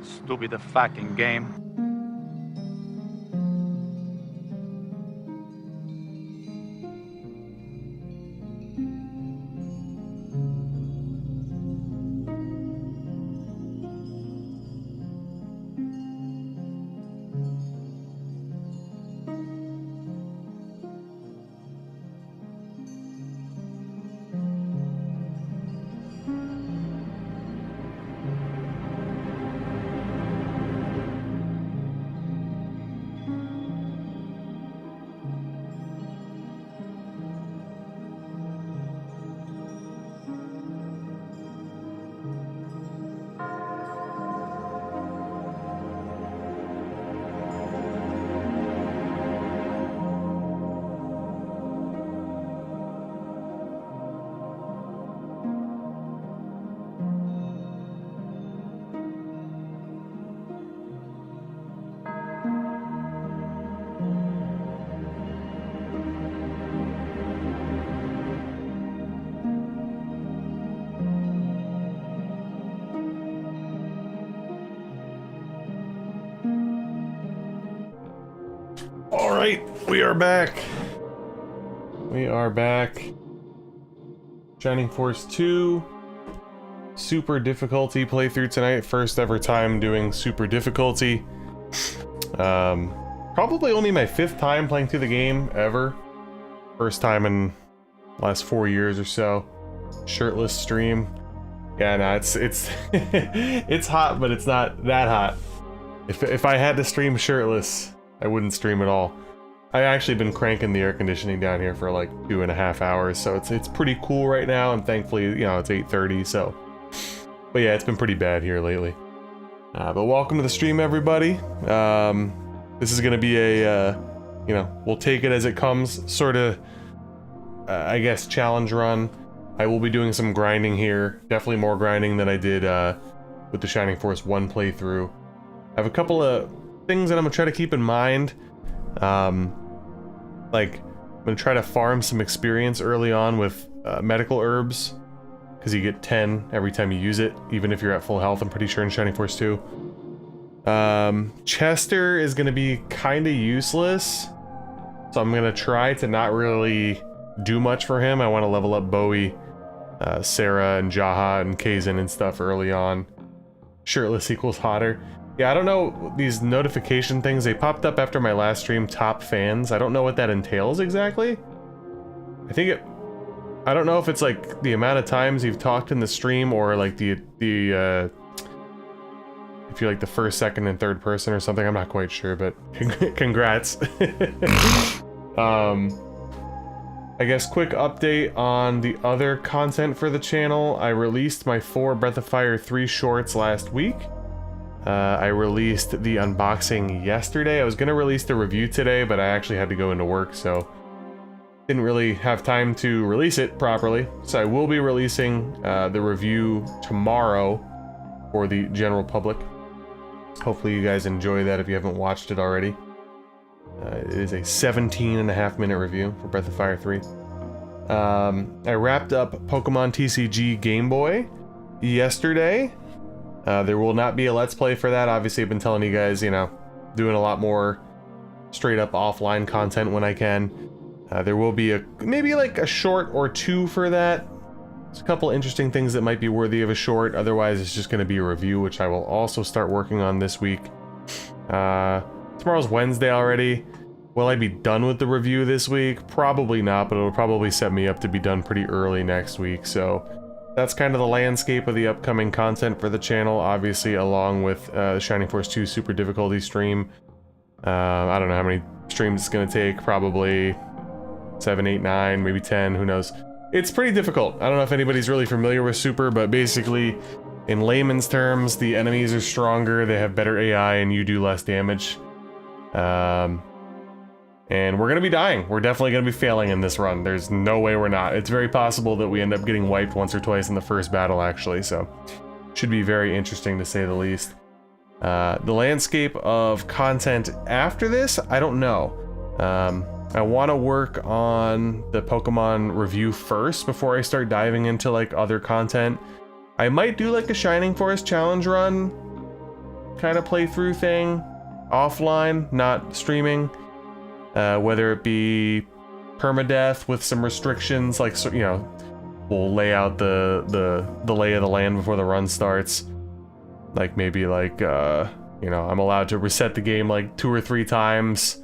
Stupid fucking game. Alright, we are back. We are back. Shining Force 2. Super difficulty playthrough tonight. First ever time doing super difficulty. Probably only my 5th time playing through the game ever. First time in the last 4 years or so. Shirtless stream. Yeah, no, it's it's hot, but it's not that hot. If I had to stream shirtless, I wouldn't stream at all. I've actually been cranking the air conditioning down here for like 2.5 hours, so it's pretty cool right now, and thankfully, you know, it's 8:30, so. But yeah, it's been pretty bad here lately. But welcome to the stream, everybody. This is gonna be a, you know, we'll take it as it comes, sort of, I guess, challenge run. I will be doing some grinding here, definitely more grinding than I did with the Shining Force 1 playthrough. I have a couple of things that I'm gonna try to keep in mind. Like, I'm gonna try to farm some experience early on with medical herbs, because you get 10 every time you use it, even if you're at full health, I'm pretty sure, in Shining Force 2. Chester is gonna be kinda useless, so I'm gonna try to not really do much for him. I want to level up Bowie, Sarah, and Jaha, and Kazin and stuff early on. Shirtless equals hotter. Yeah, I don't know, these notification things, they popped up after my last stream, top fans. I don't know what that entails exactly. I don't know if it's like the amount of times you've talked in the stream, or like if you're like the first, second, and third person or something. I'm not quite sure, but congrats. I guess quick update on the other content for the channel. I released my 4 Breath of Fire 3 shorts last week. I released the unboxing yesterday. I was gonna release the review today, but I actually had to go into work, so didn't really have time to release it properly. So I will be releasing the review tomorrow for the general public. Hopefully you guys enjoy that if you haven't watched it already. It is a 17.5-minute review for Breath of Fire 3. I wrapped up Pokemon TCG Game Boy yesterday. There will not be a Let's Play for that. Obviously, I've been telling you guys, you know, doing a lot more straight up offline content when I can. There will be maybe like a short or 2 for that. There's a couple interesting things that might be worthy of a short. Otherwise, it's just going to be a review, which I will also start working on this week. Tomorrow's Wednesday already. Will I be done with the review this week? Probably not, but it'll probably set me up to be done pretty early next week, so that's kind of the landscape of the upcoming content for the channel, obviously, along with Shining Force 2 Super Difficulty stream. I don't know how many streams it's going to take, probably 7, 8, 9, maybe 10, who knows. It's pretty difficult. I don't know if anybody's really familiar with Super, but basically, in layman's terms, the enemies are stronger, they have better AI, and you do less damage. And we're gonna be dying. We're definitely gonna be failing in this run. There's no way we're not. It's very possible that we end up getting wiped once or twice in the first battle, actually, so should be very interesting to say the least. The landscape of content after this, I don't know. I want to work on the Pokemon review first before I start diving into like other content. I might do like a Shining Force challenge run kind of playthrough thing, offline, not streaming. Whether it be permadeath with some restrictions, like, you know, we'll lay out the lay of the land before the run starts. Like maybe like, you know, I'm allowed to reset the game like 2 or 3 times.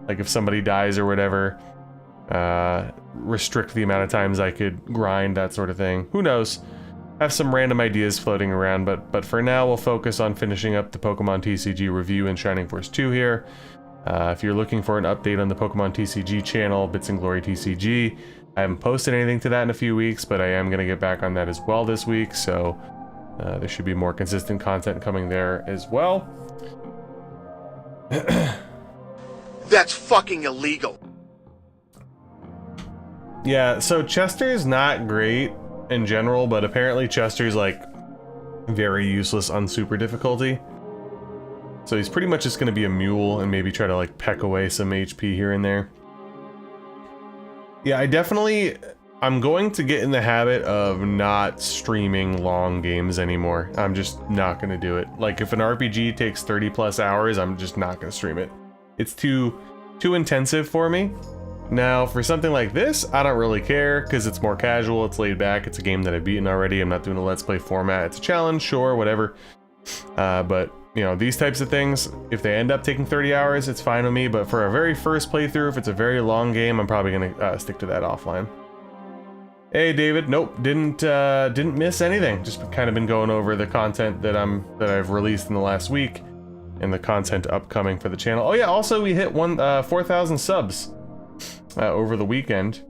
Like if somebody dies or whatever. Restrict the amount of times I could grind, that sort of thing. Who knows? Have some random ideas floating around, but for now we'll focus on finishing up the Pokemon TCG review in Shining Force 2 here. If you're looking for an update on the Pokemon TCG channel, Bits and Glory TCG, I haven't posted anything to that in a few weeks, but I am going to get back on that as well this week, so there should be more consistent content coming there as well. That's fucking illegal. Yeah, so Chester's not great in general, but apparently Chester's like very useless on super difficulty. So he's pretty much just going to be a mule and maybe try to like peck away some HP here and there. Yeah, I'm going to get in the habit of not streaming long games anymore. I'm just not going to do it. Like if an RPG takes 30 plus hours, I'm just not going to stream it. It's too intensive for me. Now, for something like this, I don't really care because it's more casual, it's laid back, it's a game that I've beaten already, I'm not doing a Let's Play format, it's a challenge, sure, whatever. But, you know, these types of things, if they end up taking 30 hours, it's fine with me, but for a very first playthrough, if it's a very long game, I'm probably gonna stick to that offline. Hey, David, nope, didn't miss anything, just kind of been going over the content that I've released in the last week, and the content upcoming for the channel. Oh yeah, also we hit 4,000 subs. Over the weekend.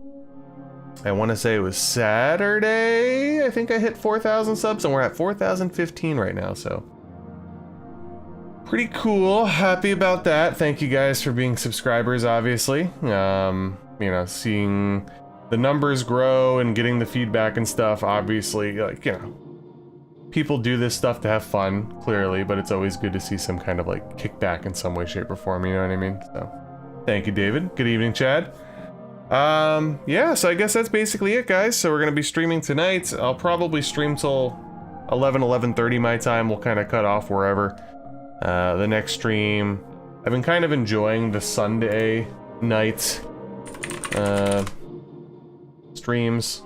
I want to say it was Saturday. I think I hit 4,000 subs, and we're at 4,015 right now, so pretty cool. Happy about that. Thank you guys for being subscribers, obviously. You know, seeing the numbers grow and getting the feedback and stuff, obviously, like, you know, people do this stuff to have fun, clearly, but it's always good to see some kind of like kickback in some way, shape, or form, you know what I mean? So thank you, David. Good evening, Chad. Yeah, so I guess that's basically it, guys. So we're gonna be streaming tonight. I'll probably stream till 11:30 my time. We'll kind of cut off wherever. The next stream, I've been kind of enjoying the Sunday night streams.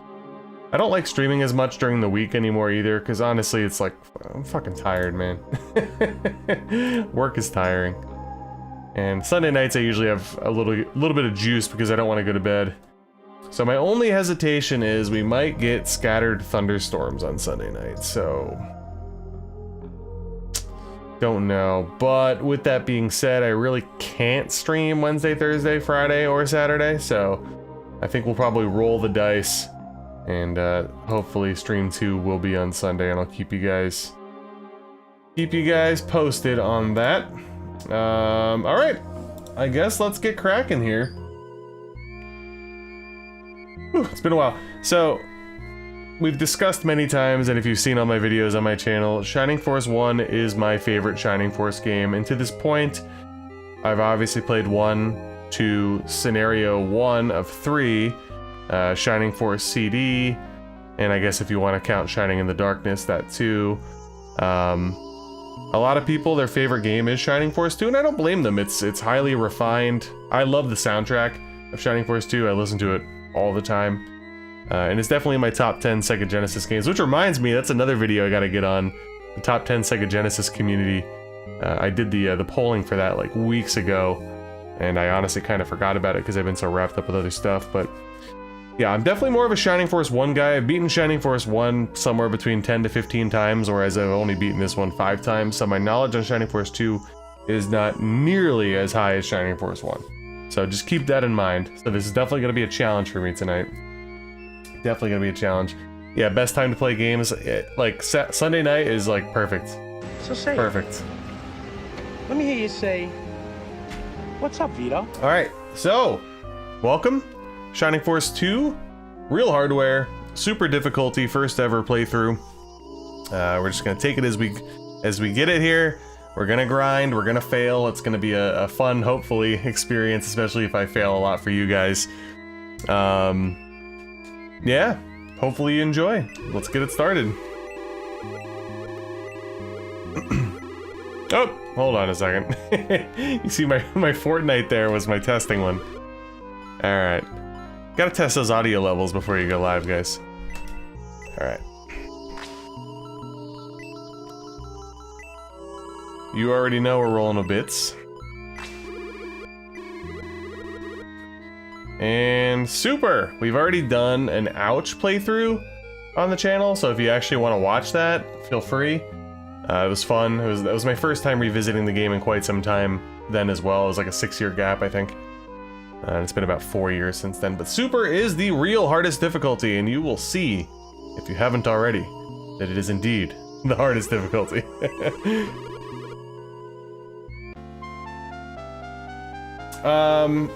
I don't like streaming as much during the week anymore either, because honestly, it's like, I'm fucking tired, man. Work is tiring. And Sunday nights I usually have a little bit of juice because I don't want to go to bed. So my only hesitation is we might get scattered thunderstorms on Sunday night, so don't know. But with that being said, I really can't stream Wednesday, Thursday, Friday, or Saturday, so I think we'll probably roll the dice, and hopefully stream 2 will be on Sunday, and I'll keep you guys posted on that. All right, I guess let's get cracking here. Whew, it's been a while. So we've discussed many times, and if you've seen all my videos on my channel, Shining Force 1 is my favorite Shining Force game, and to this point I've obviously played 1 to scenario 1 of 3, Shining Force CD, and I guess if you want to count Shining in the Darkness, that too. A lot of people, their favorite game is Shining Force 2, and I don't blame them. It's highly refined. I love the soundtrack of Shining Force 2. I listen to it all the time. And it's definitely in my top 10 Sega Genesis games, which reminds me, that's another video I gotta get on, the top 10 Sega Genesis community. I did the polling for that like weeks ago, and I honestly kind of forgot about it because I've been so wrapped up with other stuff, but yeah, I'm definitely more of a Shining Force 1 guy. I've beaten Shining Force 1 somewhere between 10 to 15 times, whereas I've only beaten this one 5 times, so my knowledge on Shining Force 2 is not nearly as high as Shining Force 1. So just keep that in mind. So this is definitely going to be a challenge for me tonight. Definitely going to be a challenge. Yeah, best time to play games, like Sunday night is like perfect. So say perfect. Let me hear you say, what's up, Vito? Alright, so, welcome. Shining Force 2, real hardware, super difficulty, first ever playthrough. We're just gonna take it as we get it here. We're gonna grind, we're gonna fail. It's gonna be a fun, hopefully, experience, especially if I fail a lot for you guys. Yeah, hopefully you enjoy. Let's get it started. Oh, hold on a second. You see my Fortnite there was my testing one. Alright. Gotta test those audio levels before you go live, guys. Alright. You already know we're rolling with bits. And super! We've already done an Ouch playthrough on the channel, so if you actually want to watch that, feel free. It was fun. It was my first time revisiting the game in quite some time then as well. It was like a 6-year gap, I think. And it's been about 4 years since then. But Super is the real hardest difficulty, and you will see, if you haven't already, that it is indeed the hardest difficulty.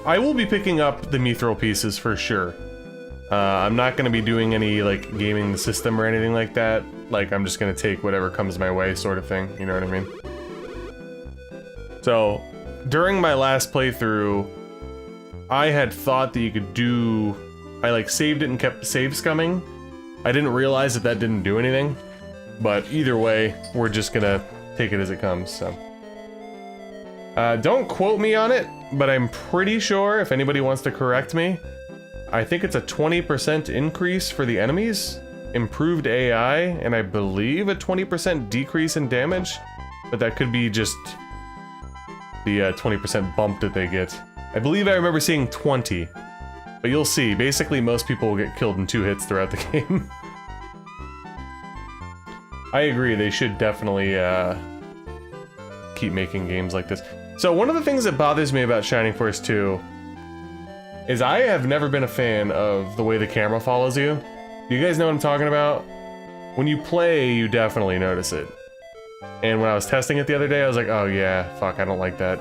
I will be picking up the mithril pieces for sure. I'm not going to be doing any, like, gaming the system or anything like that. Like, I'm just going to take whatever comes my way sort of thing, you know what I mean? So, during my last playthrough, I had thought that you could do... I, like, saved it and kept save scumming. I didn't realize that that didn't do anything. But either way, we're just going to take it as it comes, so... don't quote me on it, but I'm pretty sure, if anybody wants to correct me, I think it's a 20% increase for the enemies, improved AI, and I believe a 20% decrease in damage, but that could be just the 20% bump that they get. I believe I remember seeing 20, but you'll see, basically most people will get killed in 2 hits throughout the game. I agree, they should definitely keep making games like this. So one of the things that bothers me about Shining Force 2 is I have never been a fan of the way the camera follows you. Do you guys know what I'm talking about? When you play, you definitely notice it. And when I was testing it the other day, I was like, oh yeah, fuck, I don't like that.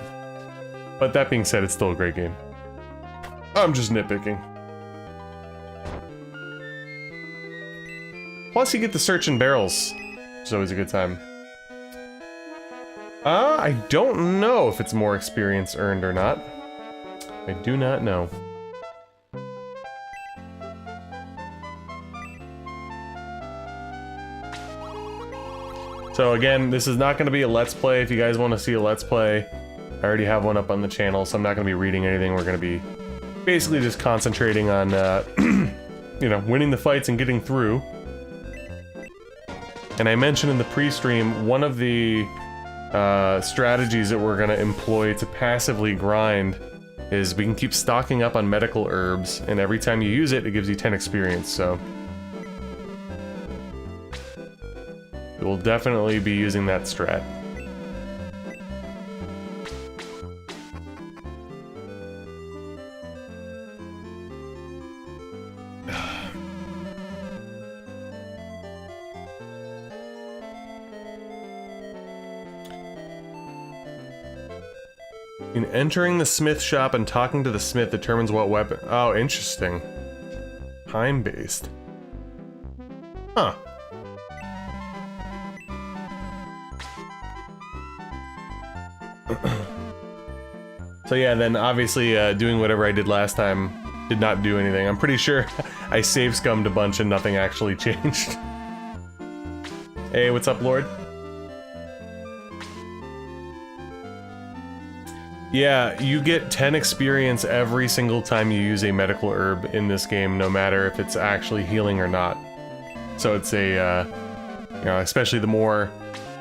But that being said, it's still a great game. I'm just nitpicking. Plus you get the search in barrels, which is always a good time. I don't know if it's more experience earned or not. I do not know. So again, this is not going to be a Let's Play. If you guys want to see a Let's Play, I already have one up on the channel, so I'm not going to be reading anything. We're going to be basically just concentrating on, you know, winning the fights and getting through. And I mentioned in the pre-stream, one of the strategies that we're going to employ to passively grind is we can keep stocking up on medical herbs, and every time you use it, it gives you 10 experience, so... we'll definitely be using that strat. In entering the smith shop and talking to the smith determines what weapon... oh, interesting. Time-based. Huh. So yeah, then obviously doing whatever I did last time did not do anything. I'm pretty sure I save scummed a bunch and nothing actually changed. Hey, what's up, Lord? Yeah, you get 10 experience every single time you use a medical herb in this game, no matter if it's actually healing or not. So it's a, you know, especially the more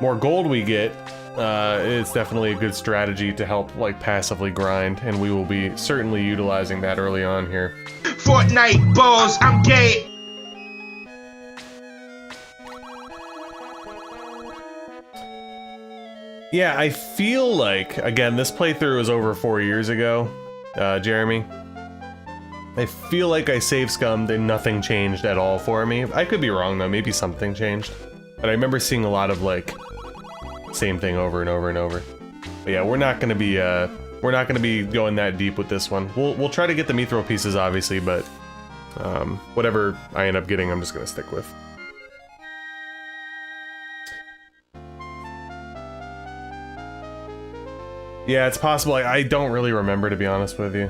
gold we get, it's definitely a good strategy to help, like, passively grind, and we will be certainly utilizing that early on here. Fortnite balls, I'm gay. Yeah, I feel like, again, this playthrough was over 4 years ago, Jeremy. I feel like I save scummed and nothing changed at all for me. I could be wrong though, maybe something changed. But I remember seeing a lot of, like, same thing over and over and over. But yeah, we're not gonna be going that deep with this one. We'll try to get the mithril pieces, obviously, but whatever I end up getting, I'm just gonna stick with. Yeah, it's possible. I don't really remember, to be honest with you.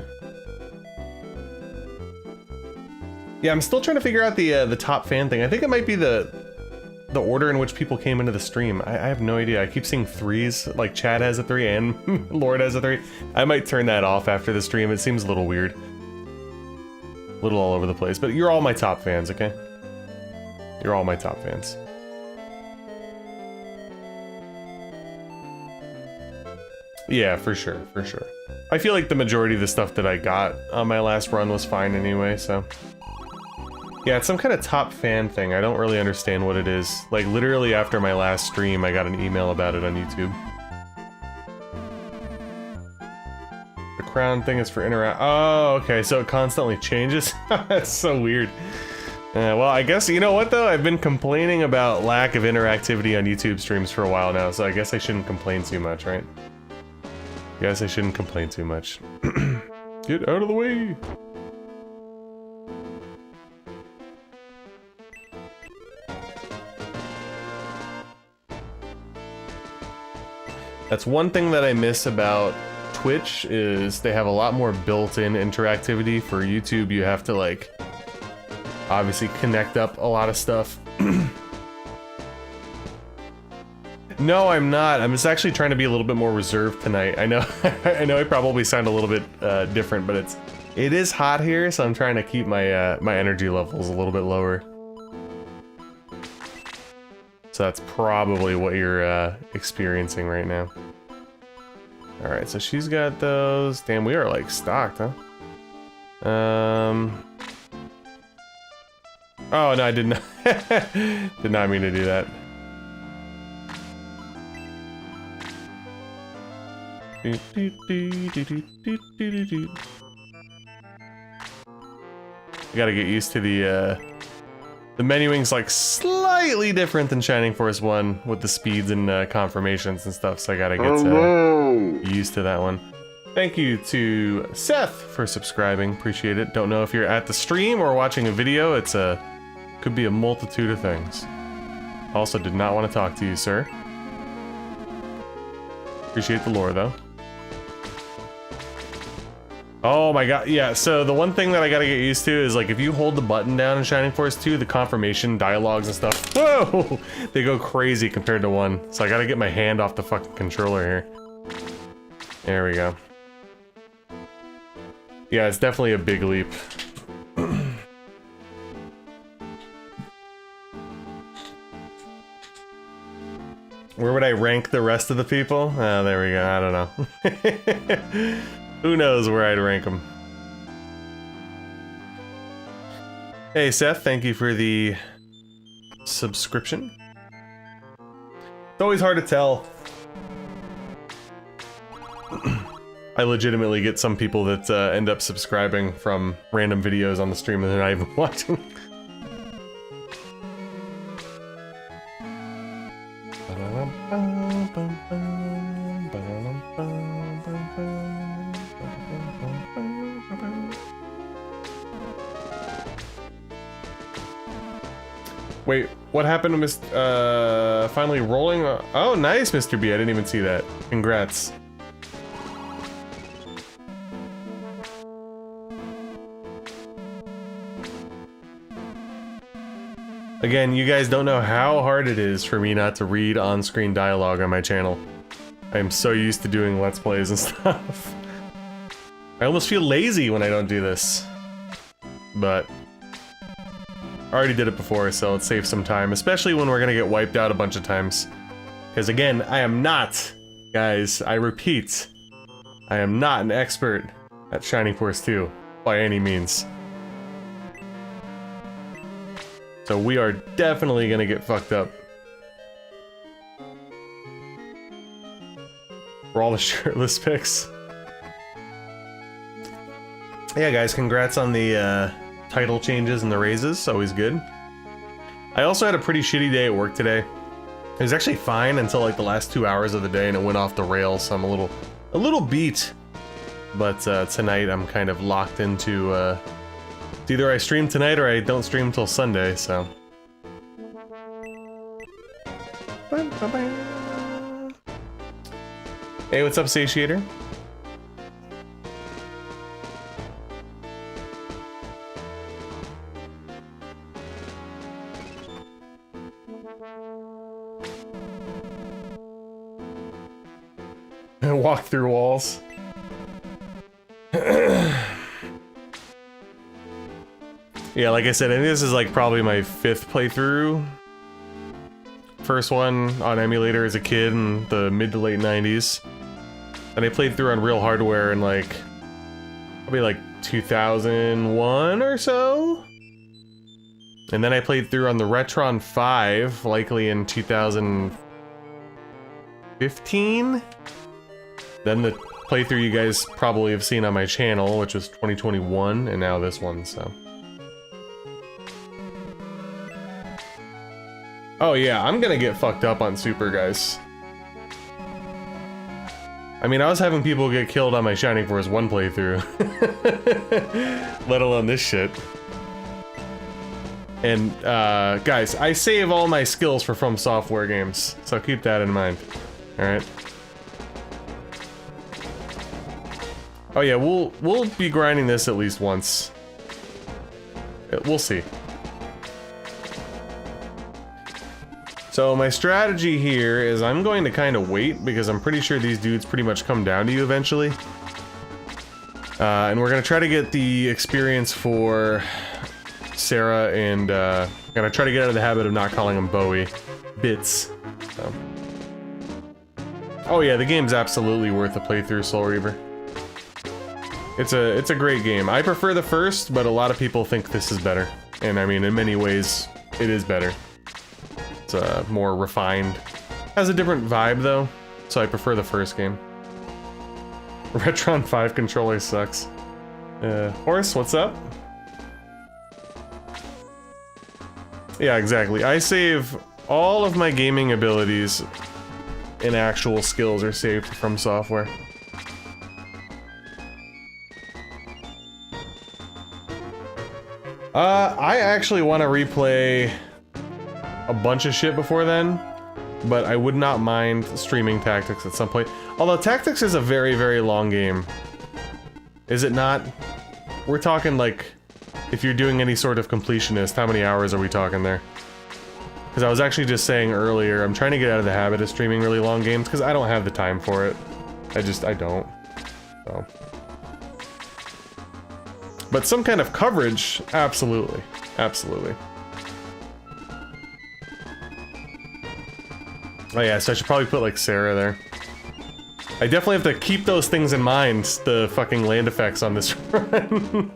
Yeah, I'm still trying to figure out the top fan thing. I think it might be the the order in which people came into the stream. I have no idea. I keep seeing 3s, like Chad has a 3 and Lord has a 3. I might turn that off after the stream. It seems a little weird. A little all over the place, but you're all my top fans, okay? You're all my top fans. Yeah, for sure, for sure. I feel like the majority of the stuff that I got on my last run was fine anyway, so... Yeah, it's some kind of top fan thing. I don't really understand what it is. Like, literally after my last stream, I got an email about it on YouTube. The crown thing is for interact. Oh, okay, so it constantly changes? That's so weird. Well, I guess, you know what though? I've been complaining about lack of interactivity on YouTube streams for a while now, so I guess I shouldn't complain too much, right? Guess I shouldn't complain too much. Get out of the way! That's one thing that I miss about Twitch, is they have a lot more built-in interactivity. For YouTube, you have to, like, obviously connect up a lot of stuff. No, I'm not. I'm just actually trying to be a little bit more reserved tonight. I know I know I probably sound a little bit different, but it is hot here, so I'm trying to keep my my energy levels a little bit lower. So that's probably what you're experiencing right now. Alright, so she's got those. Damn, we are like stocked, huh? Oh no, I did not did not mean to do that. I gotta get used to the menuing's like slightly different than Shining Force 1 with the speeds and confirmations and stuff, so I gotta get used to that one. Thank you to Seth for subscribing, appreciate it. Don't know if you're at the stream or watching a video, it's could be a multitude of things. Also did not want to talk to you, sir. Appreciate the lore though. Oh my god, yeah, so the one thing that I gotta get used to is, like, if you hold the button down in Shining Force 2, the confirmation dialogues and stuff, whoa! They go crazy compared to 1. So I gotta get my hand off the fucking controller here. There we go. Yeah, it's definitely a big leap. Where would I rank the rest of the people? Oh, there we go, I don't know. Who knows where I'd rank them. Hey Seth, thank you for the subscription. It's always hard to tell. I legitimately get some people that end up subscribing from random videos on the stream and they're not even watching. Wait, what happened to Mr. Finally rolling? Oh, nice, Mr. B. I didn't even see that. Congrats. Again, you guys don't know how hard it is for me not to read on-screen dialogue on my channel. I am so used to doing Let's Plays and stuff. I almost feel lazy when I don't do this. But I already did it before, so let's save some time, especially when we're gonna get wiped out a bunch of times. Because again, I am not, guys, I repeat, I am not an expert at Shining Force 2, by any means. So we are definitely gonna get fucked up. For all the shirtless pics. Yeah guys, congrats on the title changes and the raises, always good. I also had a pretty shitty day at work today. It was actually fine until like the last 2 hours of the day and it went off the rails, so I'm a little beat. But tonight I'm kind of locked into it's either I stream tonight or I don't stream until Sunday, so. Hey, what's up, Satiator? Walk through walls. Yeah, like I said, I think this is like probably my 5th playthrough. First one on emulator as a kid in the mid to late 90s. And I played through on real hardware in like, probably like 2001 or so? And then I played through on the Retron 5, likely in 2015? Then the playthrough you guys probably have seen on my channel, which was 2021, and now this one, so. Oh yeah, I'm gonna get fucked up on Super, guys. I mean, I was having people get killed on my Shining Force 1 playthrough. Let alone this shit. And, guys, I save all my skills for From Software games, so keep that in mind. Alright? Oh yeah, we'll be grinding this at least once. We'll see. So my strategy here is I'm going to kind of wait because I'm pretty sure these dudes pretty much come down to you eventually. And we're gonna try to get the experience for Sarah and gonna try to get out of the habit of not calling him Bowie. Bits. So. Oh yeah, the game's absolutely worth a playthrough, Soul Reaver. It's a great game. I prefer the first, but a lot of people think this is better. And I mean, in many ways, it is better. It's more refined. Has a different vibe though, so I prefer the first game. Retron 5 controller sucks. Horse, what's up? Yeah, exactly. I save all of my gaming abilities and actual skills are saved from software. I actually want to replay a bunch of shit before then, but I would not mind streaming Tactics at some point. Although Tactics is a very, very long game. Is it not? We're talking like, if you're doing any sort of completionist, how many hours are we talking there? Because I was actually just saying earlier, I'm trying to get out of the habit of streaming really long games because I don't have the time for it. I don't. So. But some kind of coverage, absolutely. Absolutely. Oh yeah, so I should probably put like Sarah there. I definitely have to keep those things in mind, the fucking land effects on this run.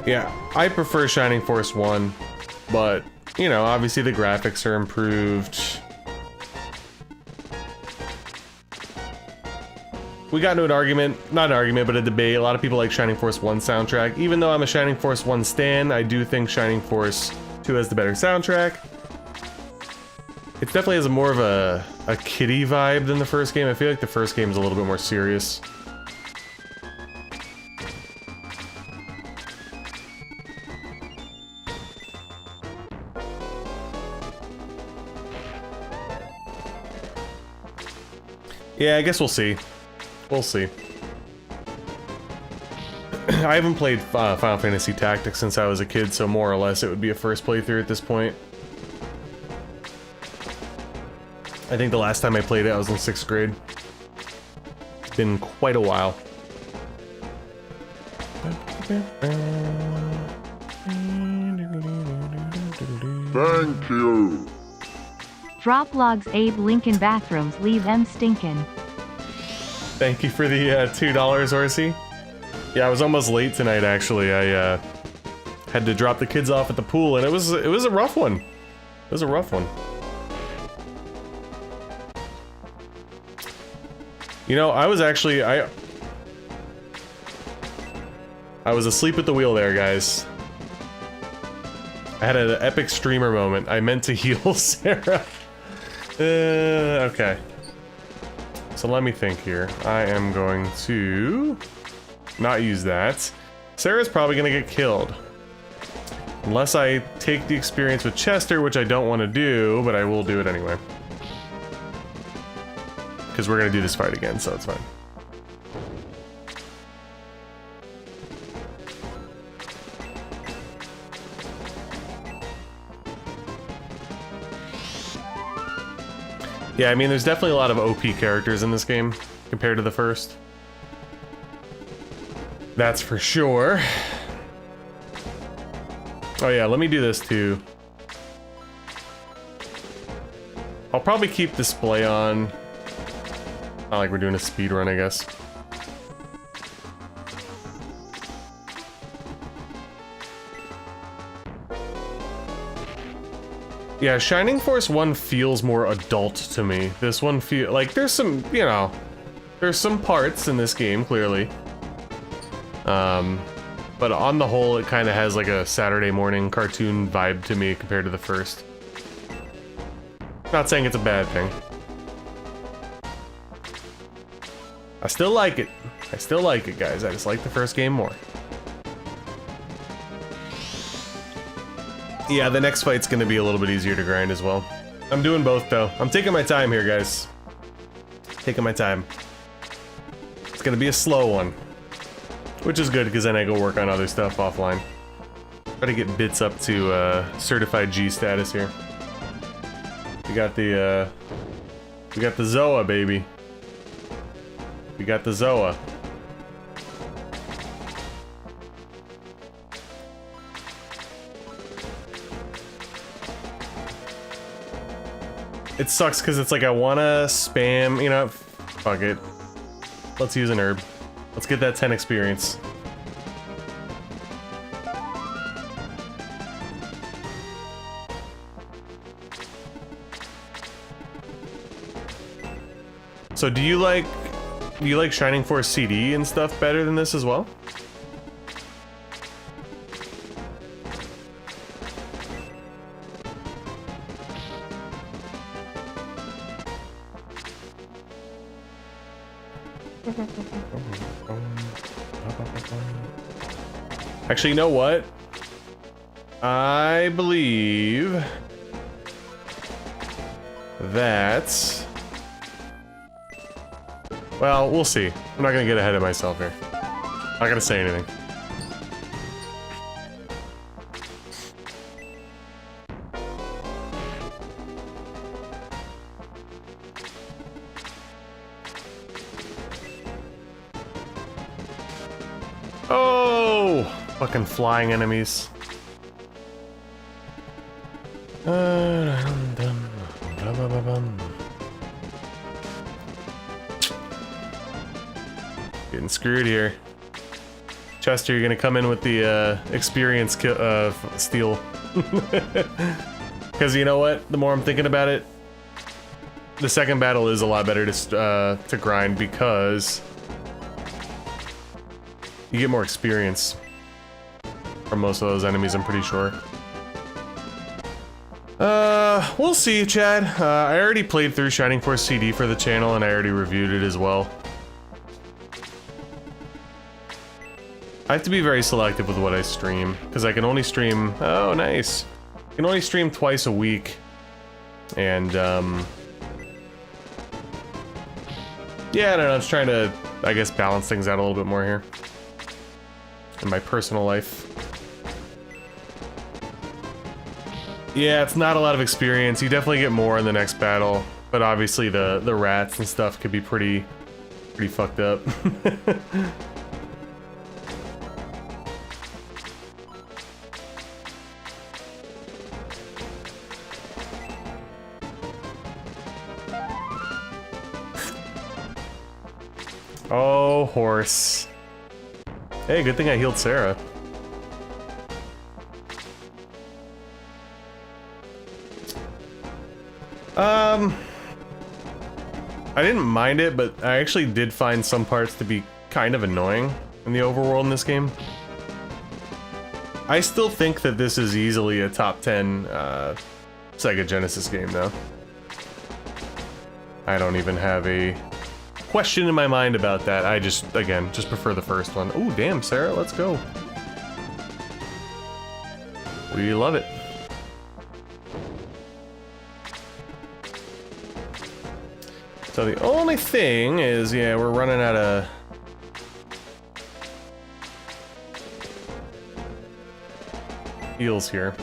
Yeah, I prefer Shining Force 1, but, you know, obviously the graphics are improved. We got into an argument, not an argument, but a debate. A lot of people like Shining Force 1 soundtrack. Even though I'm a Shining Force 1 stan, I do think Shining Force 2 has the better soundtrack. It definitely has more of a kiddie vibe than the first game. I feel like the first game is a little bit more serious. Yeah, I guess we'll see. We'll see. I haven't played Final Fantasy Tactics since I was a kid, so more or less it would be a first playthrough at this point. I think the last time I played it, I was in 6th grade. It's been quite a while. Thank you. Drop logs Abe Lincoln bathrooms, leave them stinkin'. Thank you for the $2, Horsey. Yeah, I was almost late tonight, actually. I had to drop the kids off at the pool, and it was a rough one. It was a rough one. You know, I was actually, I was asleep at the wheel there, guys. I had an epic streamer moment. I meant to heal Sarah. Okay. So let me think here. I am going to not use that. Sarah's probably gonna get killed. Unless I take the experience with Chester, which I don't want to do, but I will do it anyway. Because we're gonna do this fight again, so it's fine. Yeah, I mean, there's definitely a lot of OP characters in this game compared to the first. That's for sure. Oh yeah, let me do this too. I'll probably keep display on. Not like we're doing a speed run, I guess. Yeah, Shining Force 1 feels more adult to me. This one feel like there's some, you know, there's some parts in this game, clearly. But on the whole, it kind of has like a Saturday morning cartoon vibe to me compared to the first. Not saying it's a bad thing. I still like it. I still like it, guys. I just like the first game more. Yeah, the next fight's gonna be a little bit easier to grind as well. I'm doing both, though. I'm taking my time here, guys. Taking my time. It's gonna be a slow one. Which is good, because then I go work on other stuff offline. Try to get bits up to certified G status here. We got the Zoa, baby. We got the Zoa. It sucks because it's like I wanna spam, you know, fuck it. Let's use an herb. Let's get that 10 experience. So do you like Shining Force CD and stuff better than this as well? Actually, you know what? I believe that... Well, we'll see. I'm not gonna get ahead of myself here. I'm not gonna say anything. Oh! Fucking flying enemies. Getting screwed here. Chester, you're gonna come in with the experience steal. Because you know what? The more I'm thinking about it, the second battle is a lot better to grind because you get more experience from most of those enemies, I'm pretty sure. We'll see, Chad. I already played through Shining Force CD for the channel, and I already reviewed it as well. I have to be very selective with what I stream, because I can only stream... Oh, nice. I can only stream twice a week. And, yeah, I don't know, I'm just trying to, I guess, balance things out a little bit more here. In my personal life. Yeah, it's not a lot of experience. You definitely get more in the next battle, but obviously the rats and stuff could be pretty fucked up. Oh, horse. Hey, good thing I healed Sarah. I didn't mind it, but I actually did find some parts to be kind of annoying in the overworld in this game. I still think that this is easily a top 10 Sega Genesis game, though. I don't even have a question in my mind about that. I just, again, just prefer the first one. Oh, damn, Sarah, let's go. We love it. So the only thing is, yeah, we're running out of... heals here.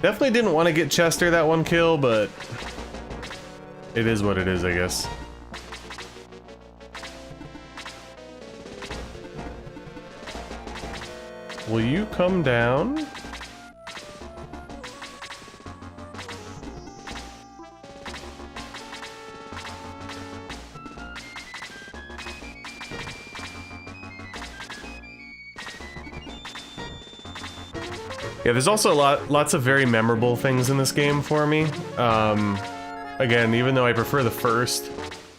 Definitely didn't want to get Chester that one kill, but it is what it is, I guess. Will you come down? Yeah, there's also lots of very memorable things in this game for me. Again, even though I prefer the first,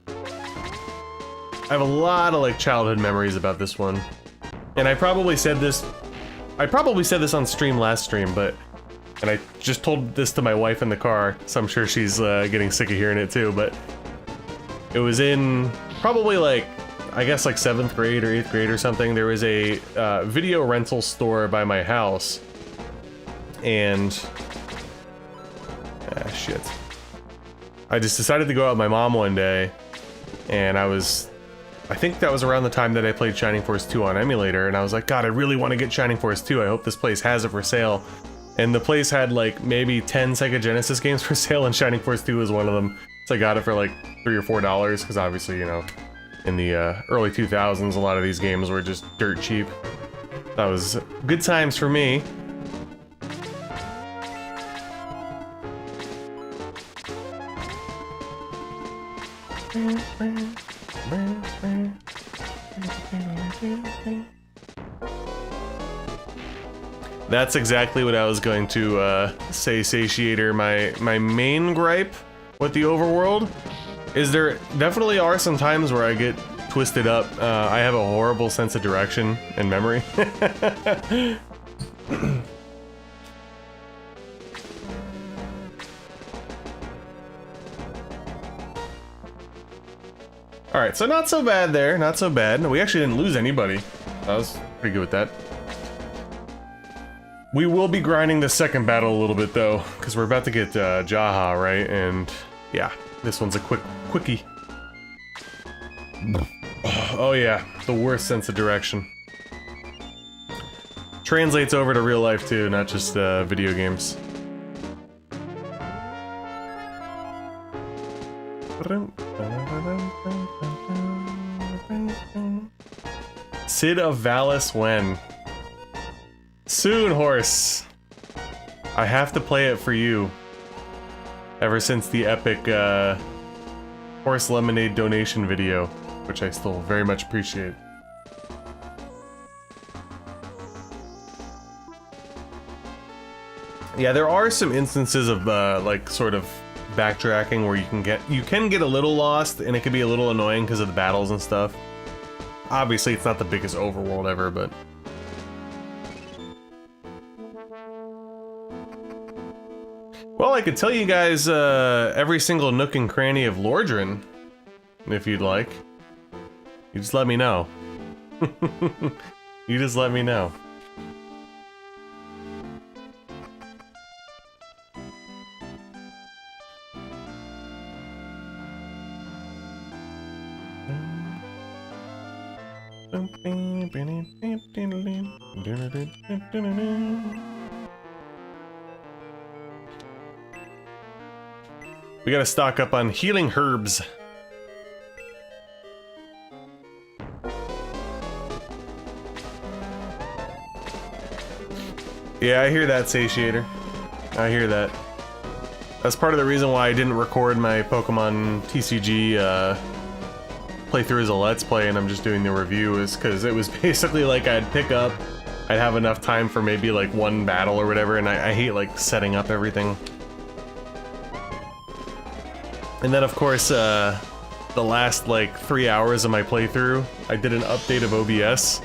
I have a lot of like childhood memories about this one. And I probably said this on stream last stream, and I just told this to my wife in the car, so I'm sure she's getting sick of hearing it too, but it was in probably like, I guess like 7th grade or 8th grade or something. There was a video rental store by my house. And shit. I just decided to go out with my mom one day, and I think that was around the time that I played Shining Force 2 on emulator, and I was like, God, I really want to get Shining Force 2. I hope this place has it for sale. And the place had like maybe 10 Sega Genesis games for sale, and Shining Force 2 was one of them. So I got it for like $3 or $4, because obviously, you know, in the early 2000s, a lot of these games were just dirt cheap. That was good times for me. That's exactly what I was going to say, Satiator. My main gripe with the overworld is there definitely are some times where I get twisted up. I have a horrible sense of direction and memory. Alright, so not so bad there, not so bad. We actually didn't lose anybody. I was pretty good with that. We will be grinding the second battle a little bit though, because we're about to get Jaha, right? And yeah, this one's a quickie. Oh yeah, the worst sense of direction. Translates over to real life too, not just video games. Sid of Valis when? Soon, horse! I have to play it for you. Ever since the epic Horse Lemonade donation video, which I still very much appreciate. Yeah, there are some instances of like sort of backtracking where you can get a little lost, and it can be a little annoying because of the battles and stuff. Obviously, it's not the biggest overworld ever, but well, I could tell you guys every single nook and cranny of Lordran, if you'd like. You just let me know. You just let me know. We gotta stock up on healing herbs. Yeah, I hear that, Satiator. I hear that. That's part of the reason why I didn't record my Pokemon TCG playthrough as a Let's Play, and I'm just doing the review, is because it was basically like I'd pick up, I'd have enough time for maybe like one battle or whatever, and I hate like setting up everything. And then of course, the last like 3 hours of my playthrough, I did an update of OBS.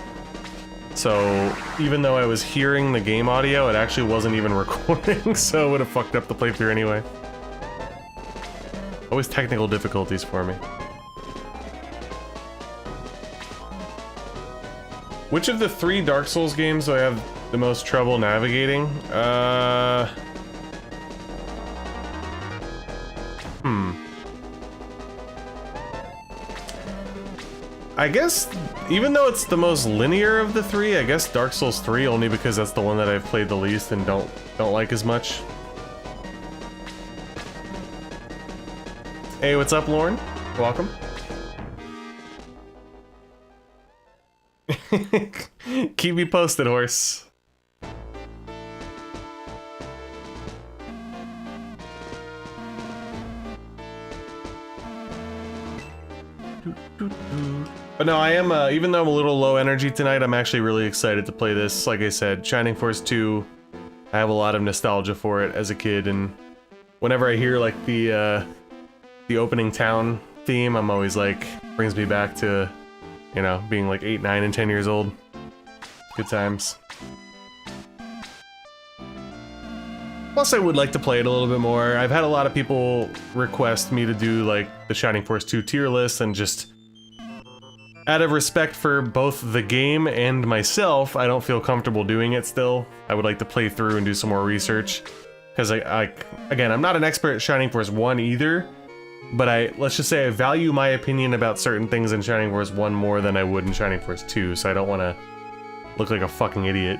So even though I was hearing the game audio, it actually wasn't even recording, so it would have fucked up the playthrough anyway. Always technical difficulties for me. Which of the 3 Dark Souls games do I have the most trouble navigating? I guess, even though it's the most linear of the 3, I guess Dark Souls 3, only because that's the one that I've played the least and don't like as much. Hey, what's up, Lauren? Welcome. Keep me posted, horse. But no, I am, even though I'm a little low energy tonight, I'm actually really excited to play this. Like I said, Shining Force 2, I have a lot of nostalgia for it as a kid, and whenever I hear, like, the opening town theme, I'm always, like, brings me back to, you know, being, like, 8, 9, and 10 years old. Good times. Plus, I would like to play it a little bit more. I've had a lot of people request me to do, like, the Shining Force 2 tier list, and just out of respect for both the game and myself, I don't feel comfortable doing it still. I would like to play through and do some more research. Because again, I'm not an expert at Shining Force 1 either, but let's just say I value my opinion about certain things in Shining Force 1 more than I would in Shining Force 2, so I don't want to look like a fucking idiot.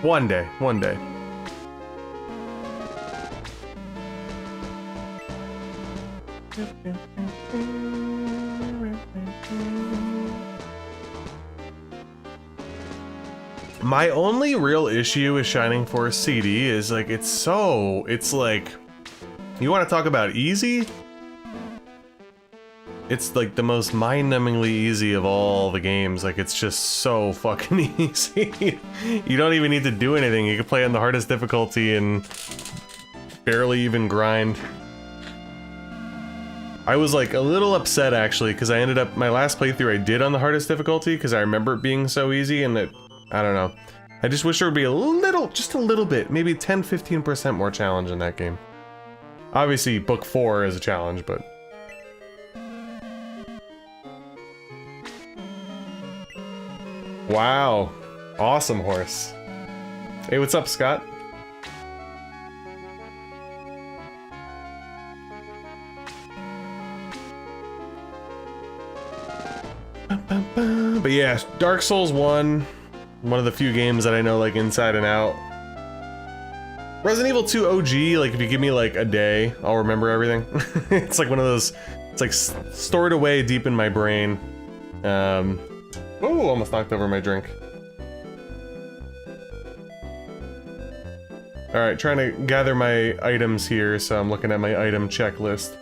One day, one day. My only real issue with Shining Force CD is, like, it's like, you want to talk about easy? It's like the most mind-numbingly easy of all the games. Like, it's just so fucking easy. You don't even need to do anything. You can play on the hardest difficulty and barely even grind. I was like a little upset actually, because I ended up, my last playthrough I did on the hardest difficulty because I remember it being so easy, and I don't know. I just wish there would be a little, just a little bit, maybe 10-15% more challenge in that game. Obviously, Book 4 is a challenge, but... Wow. Awesome horse. Hey, what's up, Scott? But yeah, Dark Souls 1, one of the few games that I know like inside and out. Resident Evil 2 OG, like if you give me like a day, I'll remember everything. It's like one of those, it's like stored away deep in my brain. Oh, almost knocked over my drink. Alright, trying to gather my items here, so I'm looking at my item checklist.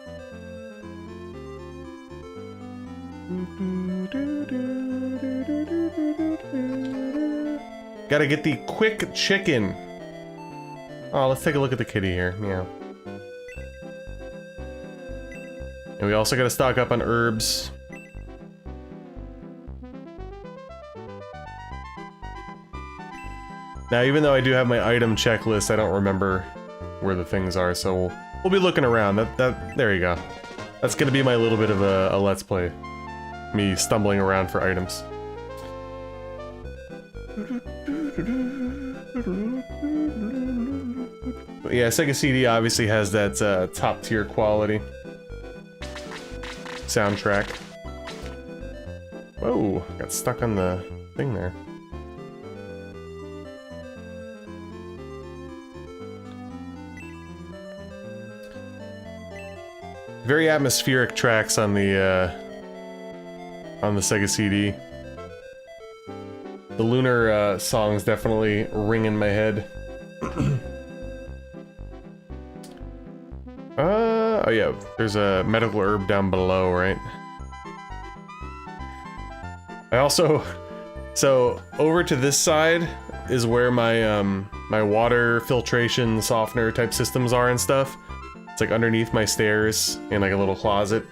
Gotta get the quick chicken. Oh, let's take a look at the kitty here. Yeah. And we also gotta stock up on herbs. Now, even though I do have my item checklist, I don't remember where the things are, so we'll be looking around. There you go. That's gonna be my little bit of a let's play. Me stumbling around for items. But yeah, Sega CD obviously has that top tier quality soundtrack. Whoa, got stuck on the thing there. Very atmospheric tracks on the Sega CD. The lunar songs definitely ring in my head. Oh yeah, there's a medical herb down below, right? I also, so over to this side is where my my water filtration softener type systems are and stuff. It's like underneath my stairs in like a little closet.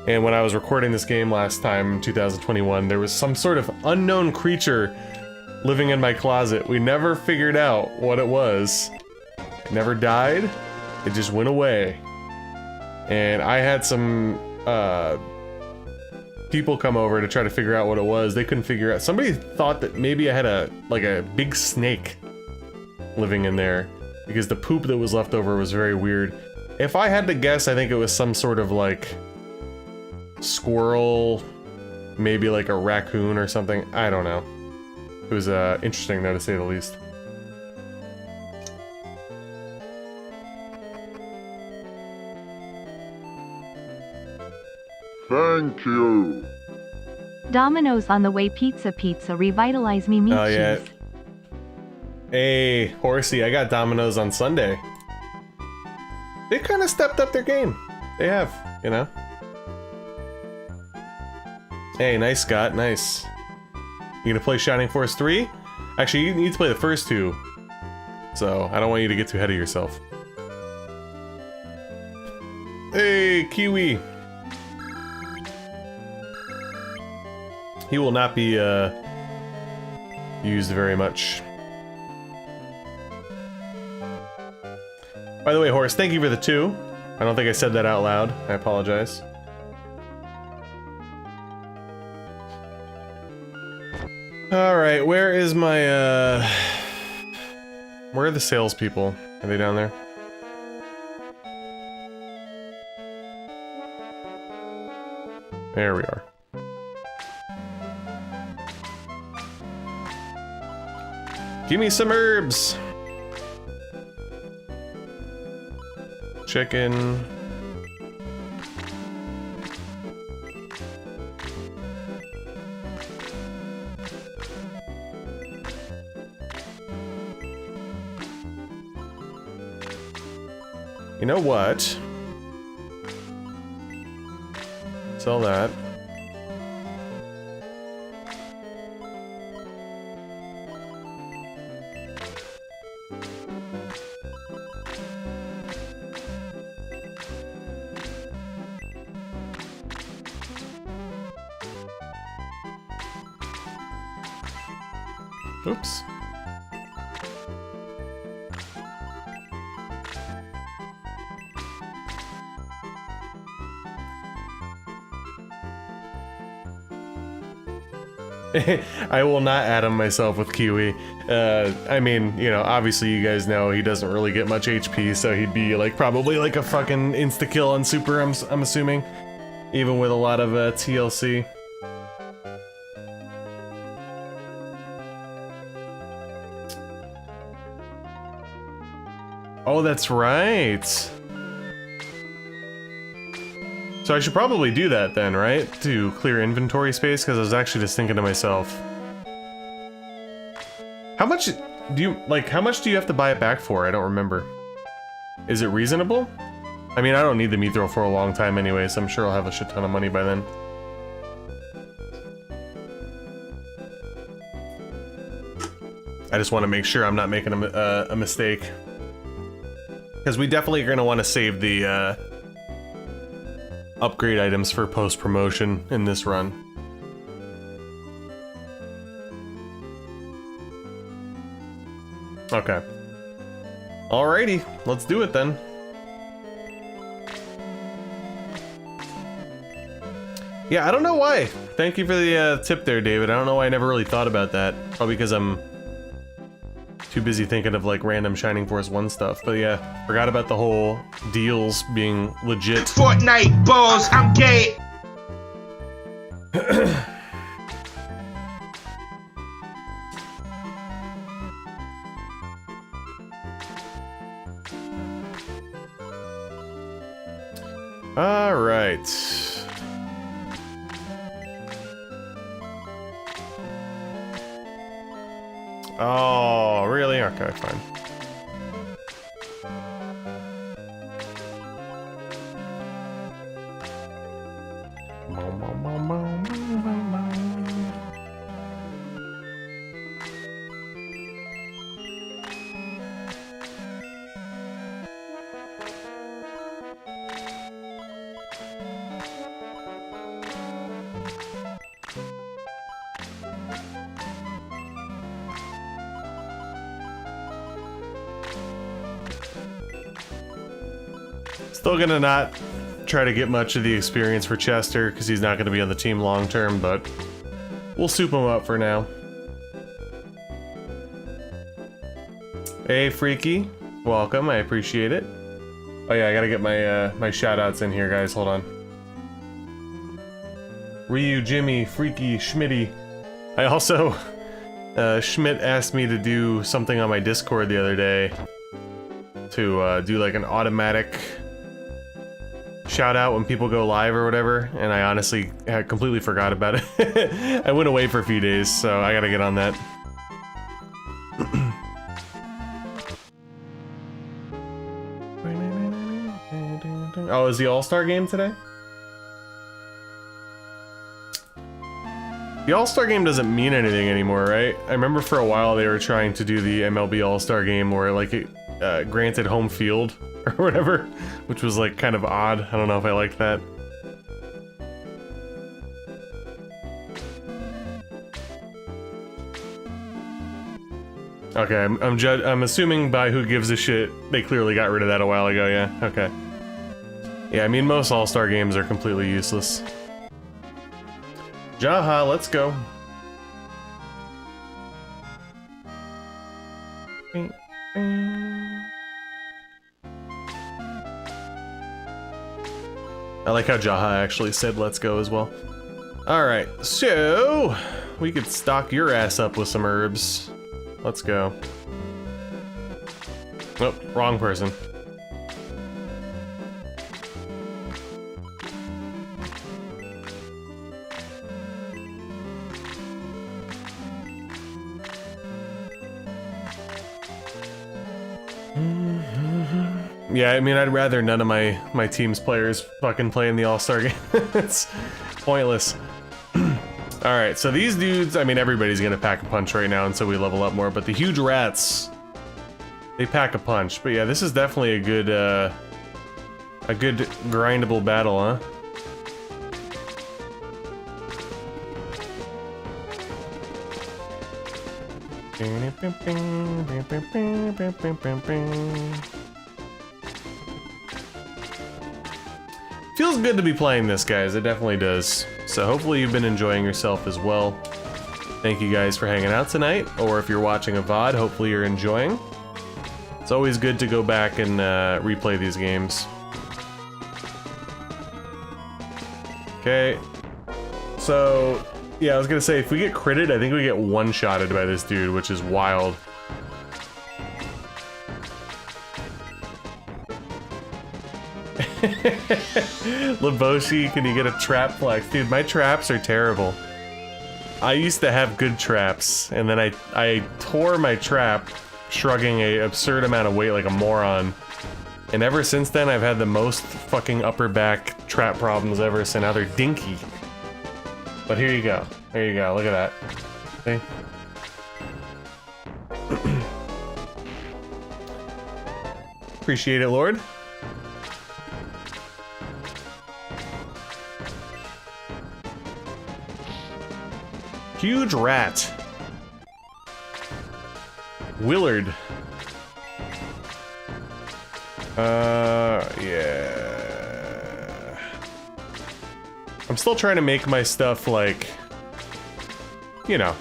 And when I was recording this game last time, 2021, there was some sort of unknown creature living in my closet. We never figured out what it was. It never died. It just went away. And I had some people come over to try to figure out what it was. They couldn't figure out. Somebody thought that maybe I had a big snake living in there because the poop that was left over was very weird. If I had to guess, I think it was some sort of like squirrel, maybe like a raccoon or something. I don't know. It was interesting though, to say the least. Thank you. Domino's on the way. Pizza pizza. Revitalize me meat Oh, yeah. cheese. Hey, Horsey, I got Domino's on Sunday. They kind of stepped up their game. They have, you know? Hey, nice, Scott, nice. You gonna play Shining Force 3? Actually, you need to play the first two. So, I don't want you to get too ahead of yourself. Hey, Kiwi! He will not be, used very much. By the way, Horace, thank you for the 2. I don't think I said that out loud. I apologize. Alright, where is my, where are the salespeople? Are they down there? There we are. Give me some herbs! Chicken. You know what? Sell that. Oops. I will not add him myself with Kiwi. I mean, you know, obviously you guys know he doesn't really get much HP, so he'd be like probably like a fucking insta-kill on Super, I'm assuming. Even with a lot of TLC. Oh, that's right. So I should probably do that then, right? To clear inventory space, because I was actually just thinking to myself. How much do you, like, how much do you have to buy it back for? I don't remember. Is it reasonable? I mean, I don't need the Mithril for a long time anyway, so I'm sure I'll have a shit ton of money by then. I just want to make sure I'm not making a mistake. Because we definitely are going to want to save the upgrade items for post-promotion in this run. Okay. Alrighty, let's do it then. Yeah, I don't know why. Thank you for the tip there, David. I don't know why I never really thought about that. Probably because I'm too busy thinking of like random Shining Force 1 stuff. But yeah, forgot about the whole deals being legit. Fortnite balls, I'm gay. All right. Oh, really? Okay, fine. Still gonna not try to get much of the experience for Chester because he's not gonna be on the team long term, but we'll soup him up for now. Hey, Freaky, welcome. I appreciate it. Oh yeah, I gotta get my my shout-outs in here, guys. Hold on. Ryu, Jimmy, Freaky, Schmitty. I also Schmidt asked me to do something on my Discord the other day to do like an automatic shout out when people go live or whatever, and I honestly had completely forgot about it. I went away for a few days, so I gotta get on that. Oh, is the All-Star game today? The All-Star game doesn't mean anything anymore, right? I remember for a while they were trying to do the MLB All-Star game where like it granted home field or whatever, which was like kind of odd. I don't know if I like that. Okay, I'm assuming by who gives a shit, they clearly got rid of that a while ago, yeah? Okay. Yeah, I mean, most All-Star games are completely useless. Jaha, let's go. I like how Jaha actually said let's go as well. Alright, so we could stock your ass up with some herbs. Let's go. Oh, wrong person. Yeah, I mean, I'd rather none of my team's players fucking play in the All-Star game. It's pointless. Alright, so these dudes, I mean, everybody's gonna pack a punch right now until we level up more, but the huge rats, they pack a punch. But yeah, this is definitely a good grindable battle, huh? Feels good to be playing this, guys. It definitely does. So hopefully you've been enjoying yourself as well. Thank you guys for hanging out tonight, or if you're watching a VOD, hopefully you're enjoying. It's always good to go back and replay these games. Okay. So, yeah, I was gonna say, if we get critted, I think we get one-shotted by this dude, which is wild. Laboshi, can you get a trap flex? Dude, my traps are terrible. I used to have good traps, and then I tore my trap, shrugging a absurd amount of weight like a moron. And ever since then, I've had the most fucking upper back trap problems ever, so now they're dinky. But here you go. There you go. Look at that. Okay. Appreciate it, Lord. Huge rat. Willard. Yeah. I'm still trying to make my stuff like, you know,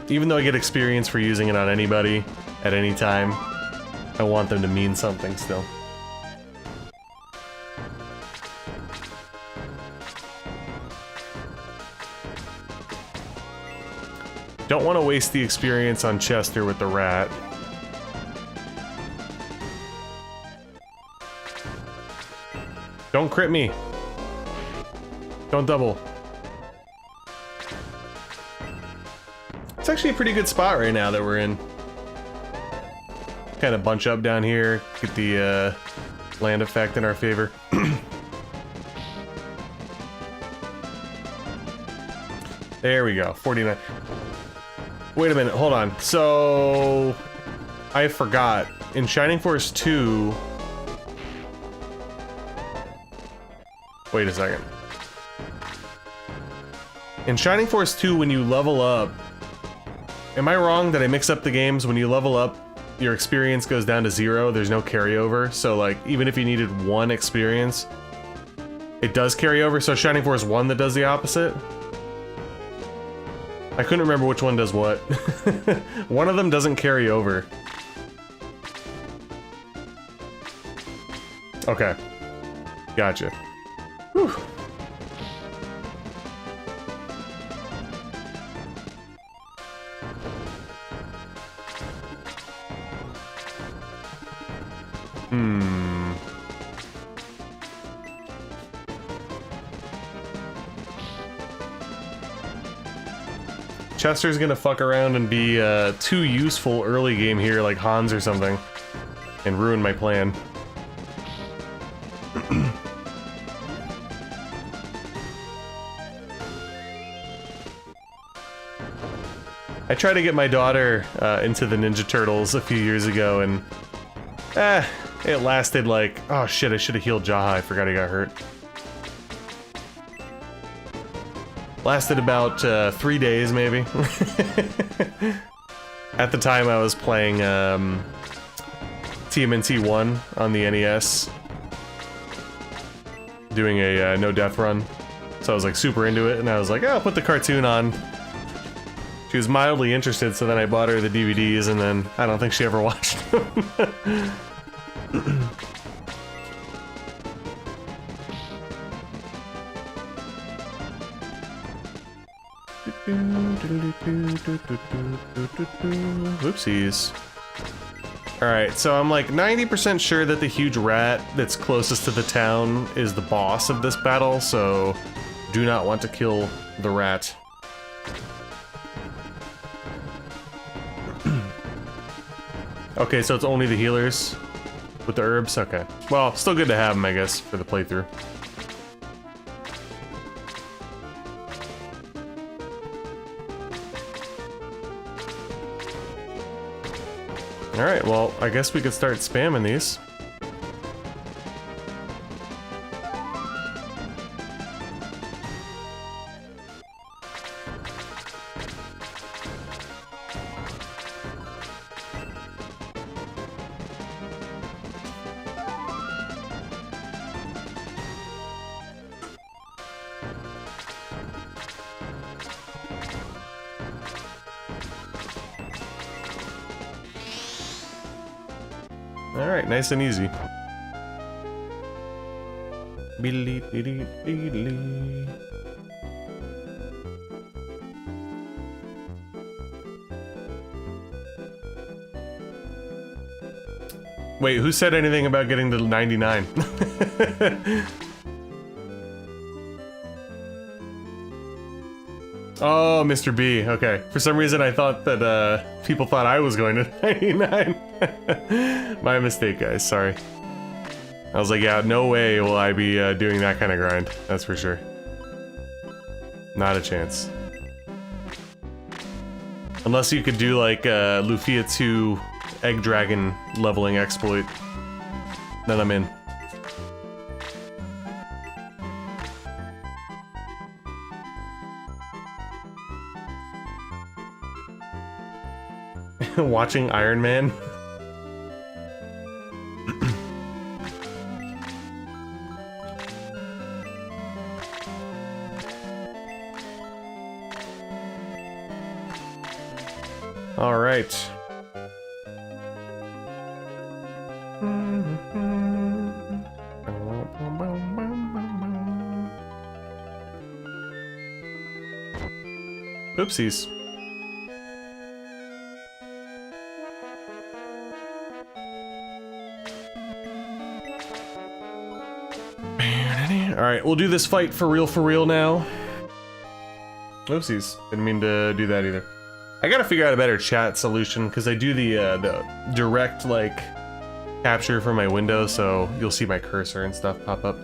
even though I get experience for using it on anybody at any time, I want them to mean something still. Don't want to waste the experience on Chester with the rat. Don't crit me. Don't double. It's actually a pretty good spot right now that we're in. Kind of bunch up down here, get the land effect in our favor. There we go, 49. Wait a minute, hold on. So, I forgot. In Shining Force 2... Wait a second. In Shining Force 2, when you level up... Am I wrong that I mix up the games? When you level up, your experience goes down to 0, there's no carryover. So, like, even if you needed 1 experience, it does carry over. So Shining Force 1 that does the opposite? I couldn't remember which one does what. One of them doesn't carry over. Okay. Gotcha. Whew. Chester's gonna fuck around and be too useful early game here, like Hans or something, and ruin my plan. I tried to get my daughter into the Ninja Turtles a few years ago, and it lasted like, oh shit, I should have healed Jaha, I forgot he got hurt. Lasted about 3 days, maybe. At the time I was playing TMNT 1 on the NES, doing a no death run, so I was like super into it, and I was like, oh, I'll put the cartoon on. She was mildly interested, so then I bought her the DVDs, and then I don't think she ever watched them. Whoopsies. Alright, so I'm like 90% sure that the huge rat that's closest to the town is the boss of this battle, so do not want to kill the rat. Okay, so it's only the healers with the herbs? Okay. Well, still good to have them, I guess, for the playthrough. Alright, well, I guess we could start spamming these. Alright, nice and easy. Wait, who said anything about getting to 99? Oh, Mr. B. Okay. For some reason, I thought that people thought I was going to 99. My mistake, guys. Sorry. I was like, yeah, no way will I be doing that kind of grind. That's for sure. Not a chance. Unless you could do like Lufia 2 Egg Dragon leveling exploit. Then I'm in. Watching Iron Man. All right. Oopsies. Alright, we'll do this fight for real now. Oopsies. Didn't mean to do that either. I gotta figure out a better chat solution, because I do the direct, like, capture from my window, so you'll see my cursor and stuff pop up.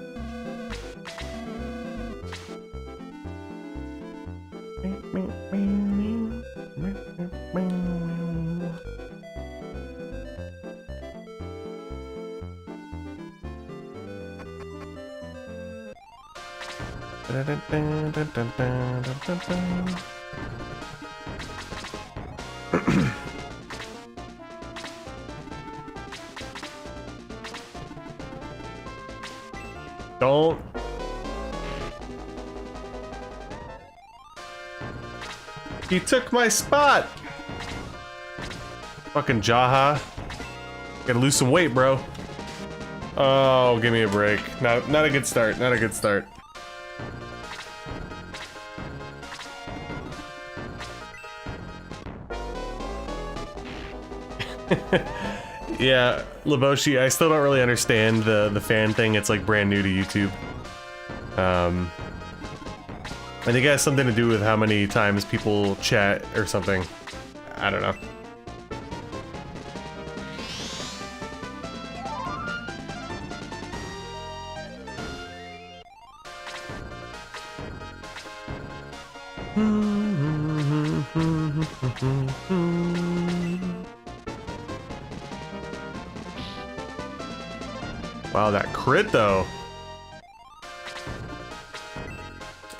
Don't. He took my spot. Fucking Jaha. Gotta lose some weight, bro. Oh, give me a break. Not a good start. Not a good start. Yeah, Laboshi, I still don't really understand the fan thing. It's like brand new to YouTube. I think it has something to do with how many times people chat or something. I don't know. Wow, that crit though.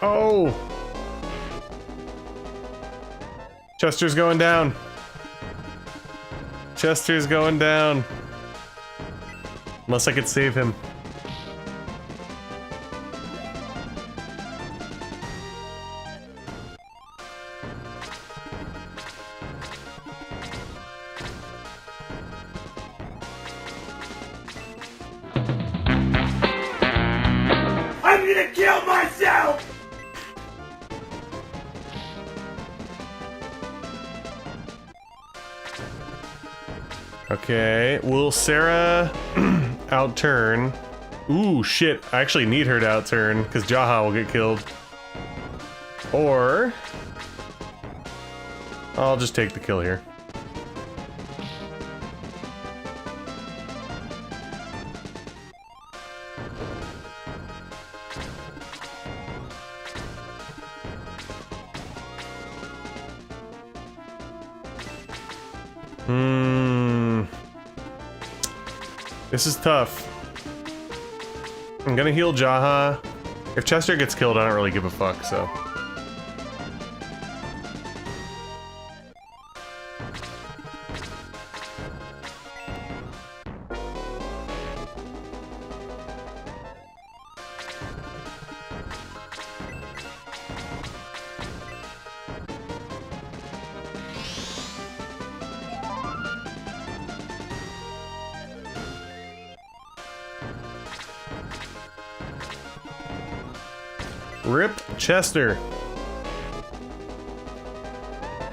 Oh! Chester's going down. Chester's going down. Unless I could save him. I'm gonna kill myself! Okay, will Sarah outturn? Ooh, shit, I actually need her to outturn, because Jaha will get killed. Or... I'll just take the kill here. This is tough. I'm gonna heal Jaha. If Chester gets killed, I don't really give a fuck, so. Rip Chester.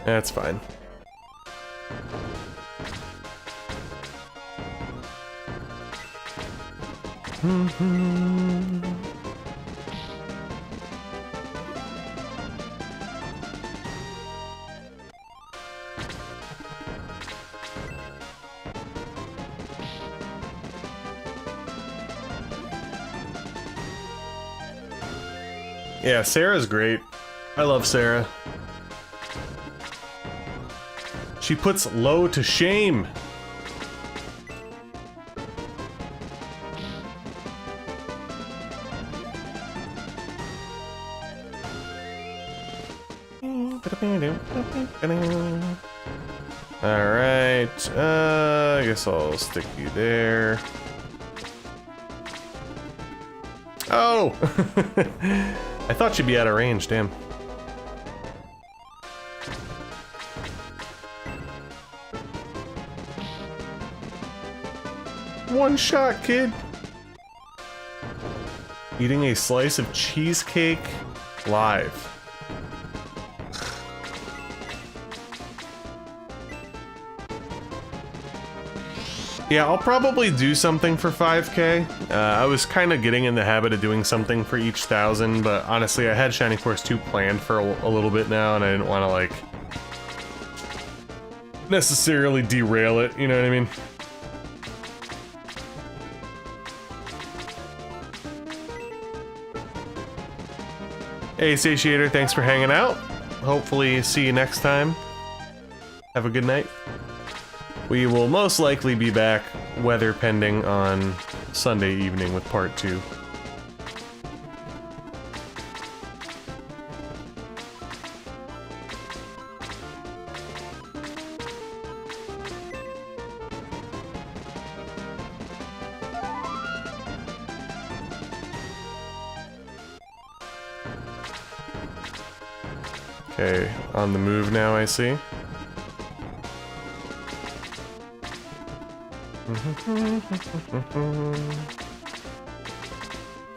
That's fine. Yeah, Sarah's great. I love Sarah. She puts low to shame. Alright, I guess I'll stick you there. Oh! I thought she'd be out of range, damn. One shot, kid. Eating a slice of cheesecake live. Yeah, I'll probably do something for 5K. I was kind of getting in the habit of doing something for each 1,000, but honestly, I had Shining Force 2 planned for a little bit now, and I didn't want to, like, necessarily derail it, you know what I mean? Hey, Satiator, thanks for hanging out. Hopefully see you next time. Have a good night. We will most likely be back, weather pending, on Sunday evening with part 2. Okay, on the move now, I see.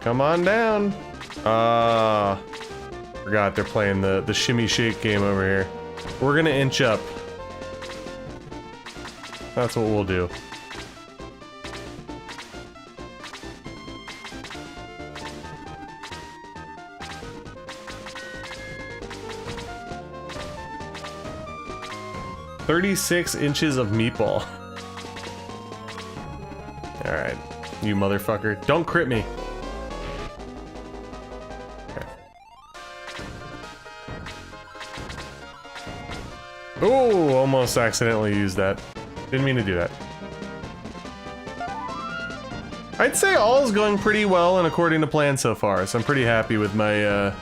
Come on down. Forgot they're playing the shimmy shake game over here. We're gonna inch up. That's what we'll do. 36 inches of meatball. Alright, you motherfucker. Don't crit me. Okay. Oh, almost accidentally used that. Didn't mean to do that. I'd say all is going pretty well and according to plan so far, so I'm pretty happy with my,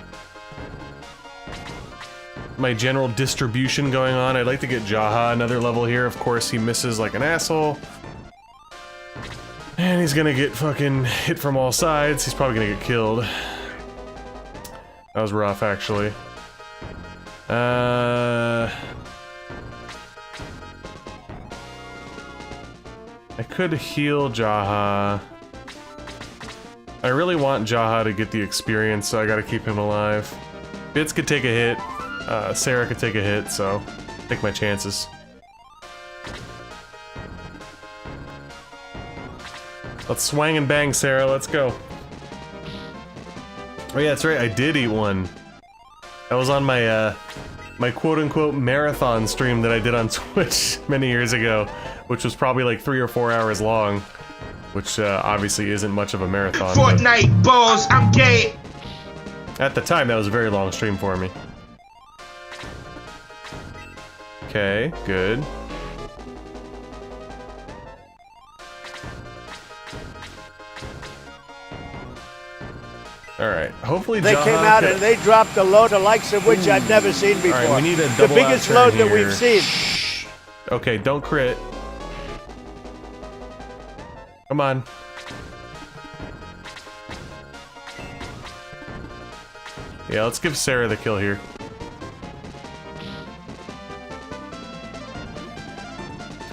my general distribution going on. I'd like to get Jaha another level here. Of course, he misses like an asshole. And he's gonna get fucking hit from all sides. He's probably gonna get killed. That was rough, actually. I could heal Jaha. I really want Jaha to get the experience, so I gotta keep him alive. Bits could take a hit. Sarah could take a hit, so take my chances. Let's swang and bang, Sarah. Let's go. Oh yeah, that's right. I did eat one. That was on my my quote-unquote marathon stream that I did on Twitch many years ago, which was probably like 3 or 4 hours long, which obviously isn't much of a marathon. Fortnite balls, I'm gay. At the time, that was a very long stream for me. Okay, good. Alright, hopefully They Jaha came out can... and they dropped a load, the likes of which I'd never seen before. Alright, we need a the double biggest outturn load that here. we've seen. Shh. Okay, don't crit. Come on. Yeah, let's give Sarah the kill here.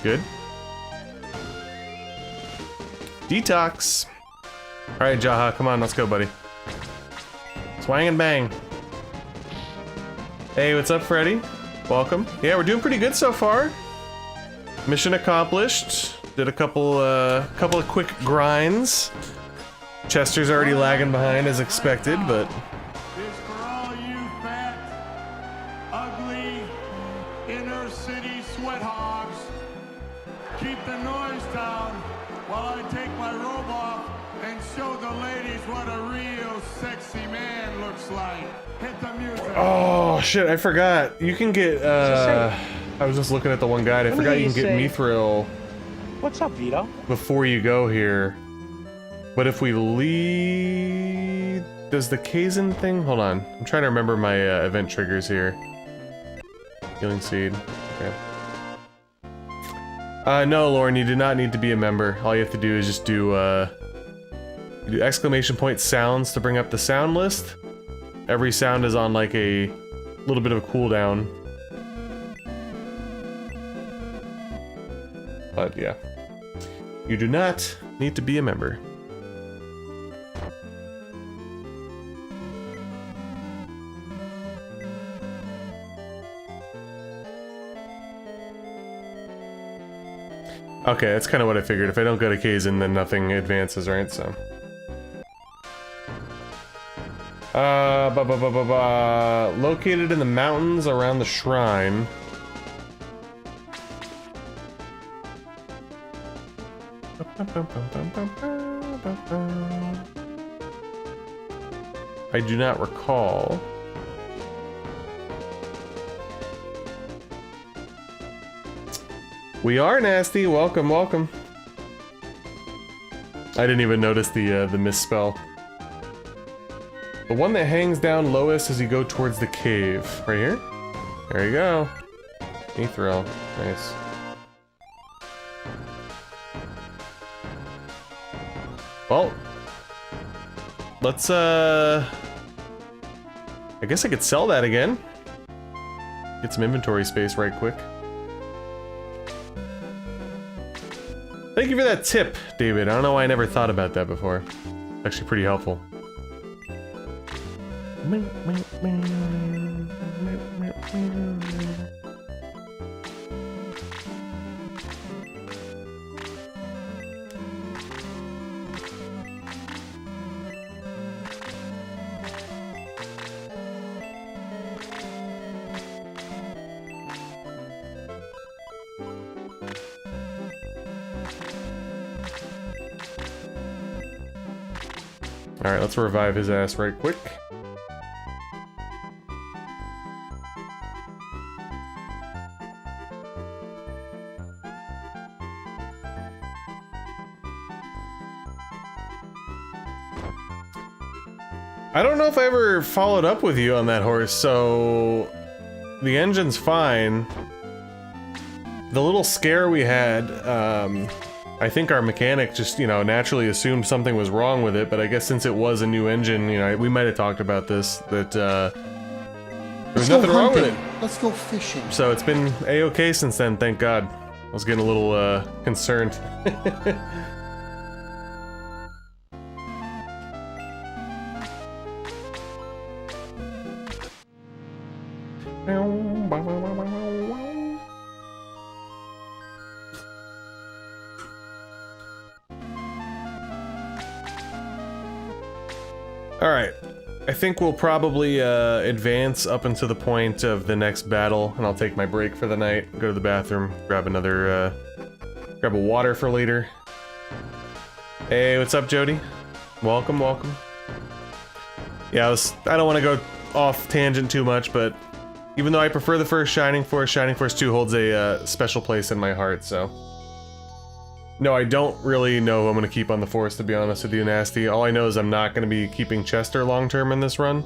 Good. Detox. Alright, Jaha, come on, let's go, buddy. Swang and bang. Hey, what's up, Freddy? Welcome. Yeah, we're doing pretty good so far. Mission accomplished. Did a couple of quick grinds. Chester's already lagging behind as expected, but... This for all you fat, ugly, inner city sweat hogs. Keep the noise down while I take my robe off and show the ladies what a real sexy man looks like. Hit the music. Oh, shit, I forgot. You can get, I was just looking at the one guide. I forgot you can get Mithril What's up, Vito? before you go here. But if we lead... Does the Kazin thing? Hold on. I'm trying to remember my event triggers here. Healing Seed. Okay. No, Lauren, you do not need to be a member. All you have to do is just do, you do exclamation point sounds to bring up the sound list. Every sound is on like a little bit of a cooldown. But yeah. You do not need to be a member. Okay, that's kind of what I figured. If I don't go to Kazin, then nothing advances, right? So. Located in the mountains around the shrine. I do not recall. We are nasty. Welcome, welcome. I didn't even notice the misspell. The one that hangs down lowest as you go towards the cave. Right here? There you go. Mithril. Nice. Well. Let's, I guess I could sell that again. Get some inventory space right quick. Thank you for that tip, David. I don't know why I never thought about that before. Actually pretty helpful. Alright, let's revive his ass right quick. I don't know if I ever followed up with you on that horse, so the engine's fine. The little scare we had, I think our mechanic just, you know, naturally assumed something was wrong with it, but I guess since it was a new engine, you know, we might have talked about this, that there was nothing wrong with it. Let's go fishing. So it's been A-okay since then, thank God. I was getting a little, concerned. Alright, I think we'll probably advance up until the point of the next battle, and I'll take my break for the night, go to the bathroom, grab another, grab a water for later. Hey, what's up, Jody? Welcome, welcome. Yeah, I don't want to go off tangent too much, but even though I prefer the first Shining Force, Shining Force 2 holds a special place in my heart, so... No, I don't really know who I'm going to keep on the Force, to be honest with you, Nasty. All I know is I'm not going to be keeping Chester long-term in this run.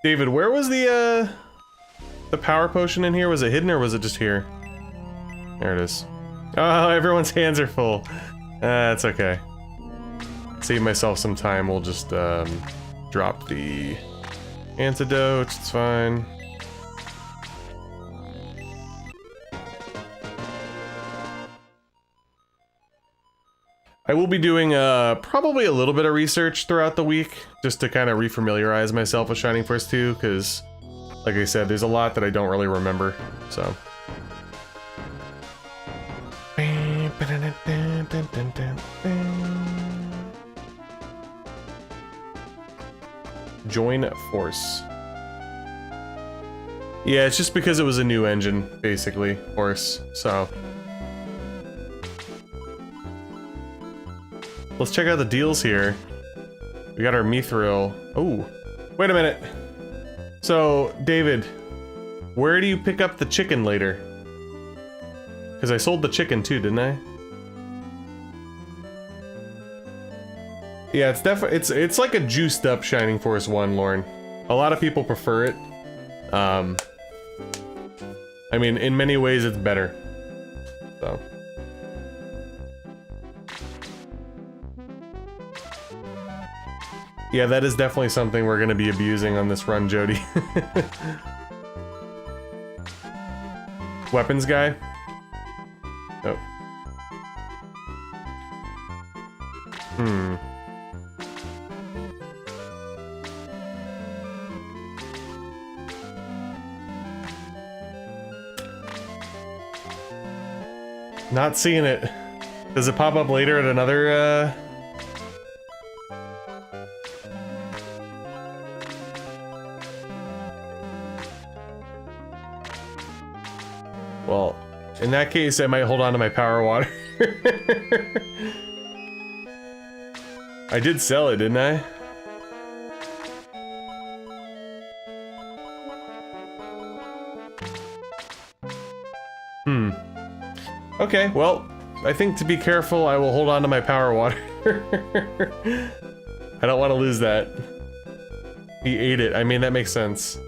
David, where was the power potion in here? Was it hidden or was it just here? There it is. Oh, everyone's hands are full. That's okay. Save myself some time, we'll just drop the antidote, it's fine. I will be doing probably a little bit of research throughout the week, just to kind of refamiliarize myself with Shining Force 2, because, like I said, there's a lot that I don't really remember, so. Join Force. Yeah, it's just because it was a new engine, basically, Force, so. Let's check out the deals here. We got our Mithril. Oh, wait a minute. So, David, where do you pick up the chicken later? Because I sold the chicken too, didn't I? Yeah, it's definitely it's like a juiced up Shining Force 1, Lauren. A lot of people prefer it. I mean, in many ways it's better. So. Yeah, that is definitely something we're gonna be abusing on this run, Jody. Weapons guy? Oh. Hmm. Not seeing it. Does it pop up later at another, Well, in that case, I might hold on to my power water. I did sell it, didn't I? Hmm. Okay, well, I think to be careful, I will hold on to my power water. I don't want to lose that. He ate it. I mean, that makes sense.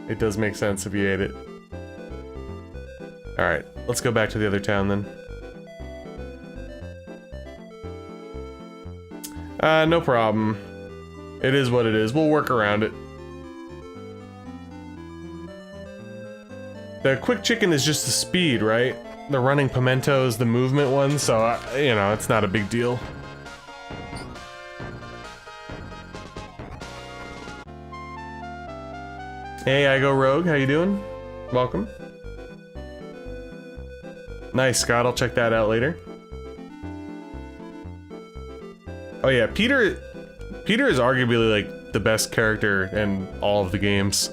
It does make sense if he ate it. Alright, let's go back to the other town then. No problem. It is what it is. We'll work around it. The quick chicken is just the speed, right? The running pimento is the movement one, so, you know, it's not a big deal. Hey, I go Rogue, how you doing? Welcome. Nice, Scott, I'll check that out later. Oh yeah, Peter is arguably like the best character in all of the games.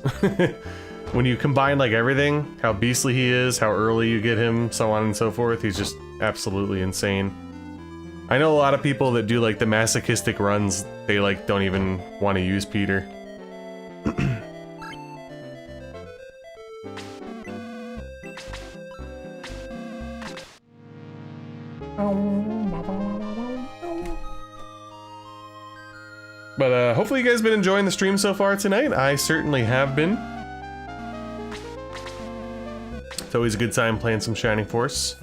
when you combine like everything, how beastly he is, how early you get him, so on and so forth, he's just absolutely insane. I know a lot of people that do like the masochistic runs, they like don't even want to use Peter. But hopefully you guys have been enjoying the stream so far tonight. I certainly have been. It's always a good time playing some Shining Force.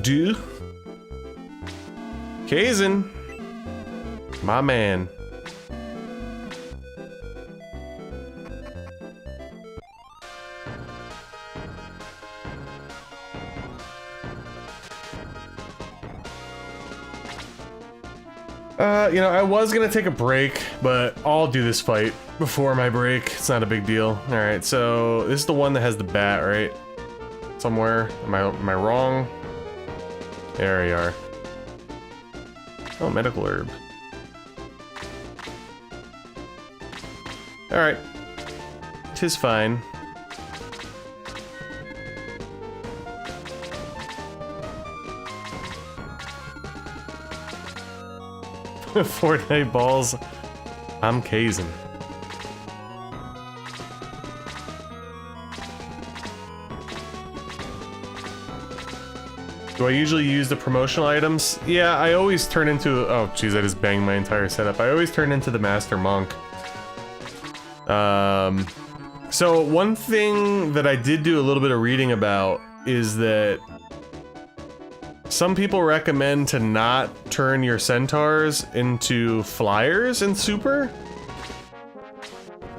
Do. Kaizen. My man. You know, I was gonna take a break, but I'll do this fight before my break. It's not a big deal. Alright, so this is the one that has the bat, right? Somewhere. Am I wrong? There we are. Oh, medical herb. Alright. 'Tis fine. Fortnite balls. I'm Kaizen. Do I usually use the promotional items? Yeah, I always turn into... Oh, jeez, I just banged my entire setup. I always turn into the Master Monk. So one thing that I did do a little bit of reading about is that some people recommend to not turn your centaurs into flyers in Super.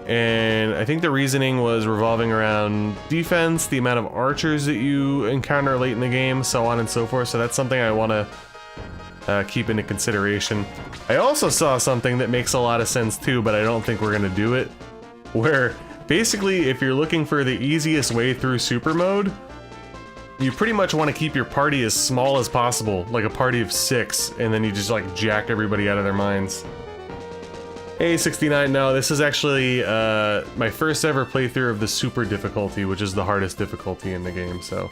And I think the reasoning was revolving around defense, the amount of archers that you encounter late in the game, so on and so forth. So that's something I want to keep into consideration. I also saw something that makes a lot of sense too, but I don't think we're going to do it. Where basically, if you're looking for the easiest way through Super mode, you pretty much want to keep your party as small as possible, like a party of 6, and then you just like jack everybody out of their minds. Hey 69, no, this is actually my first ever playthrough of the Super difficulty, which is the hardest difficulty in the game, so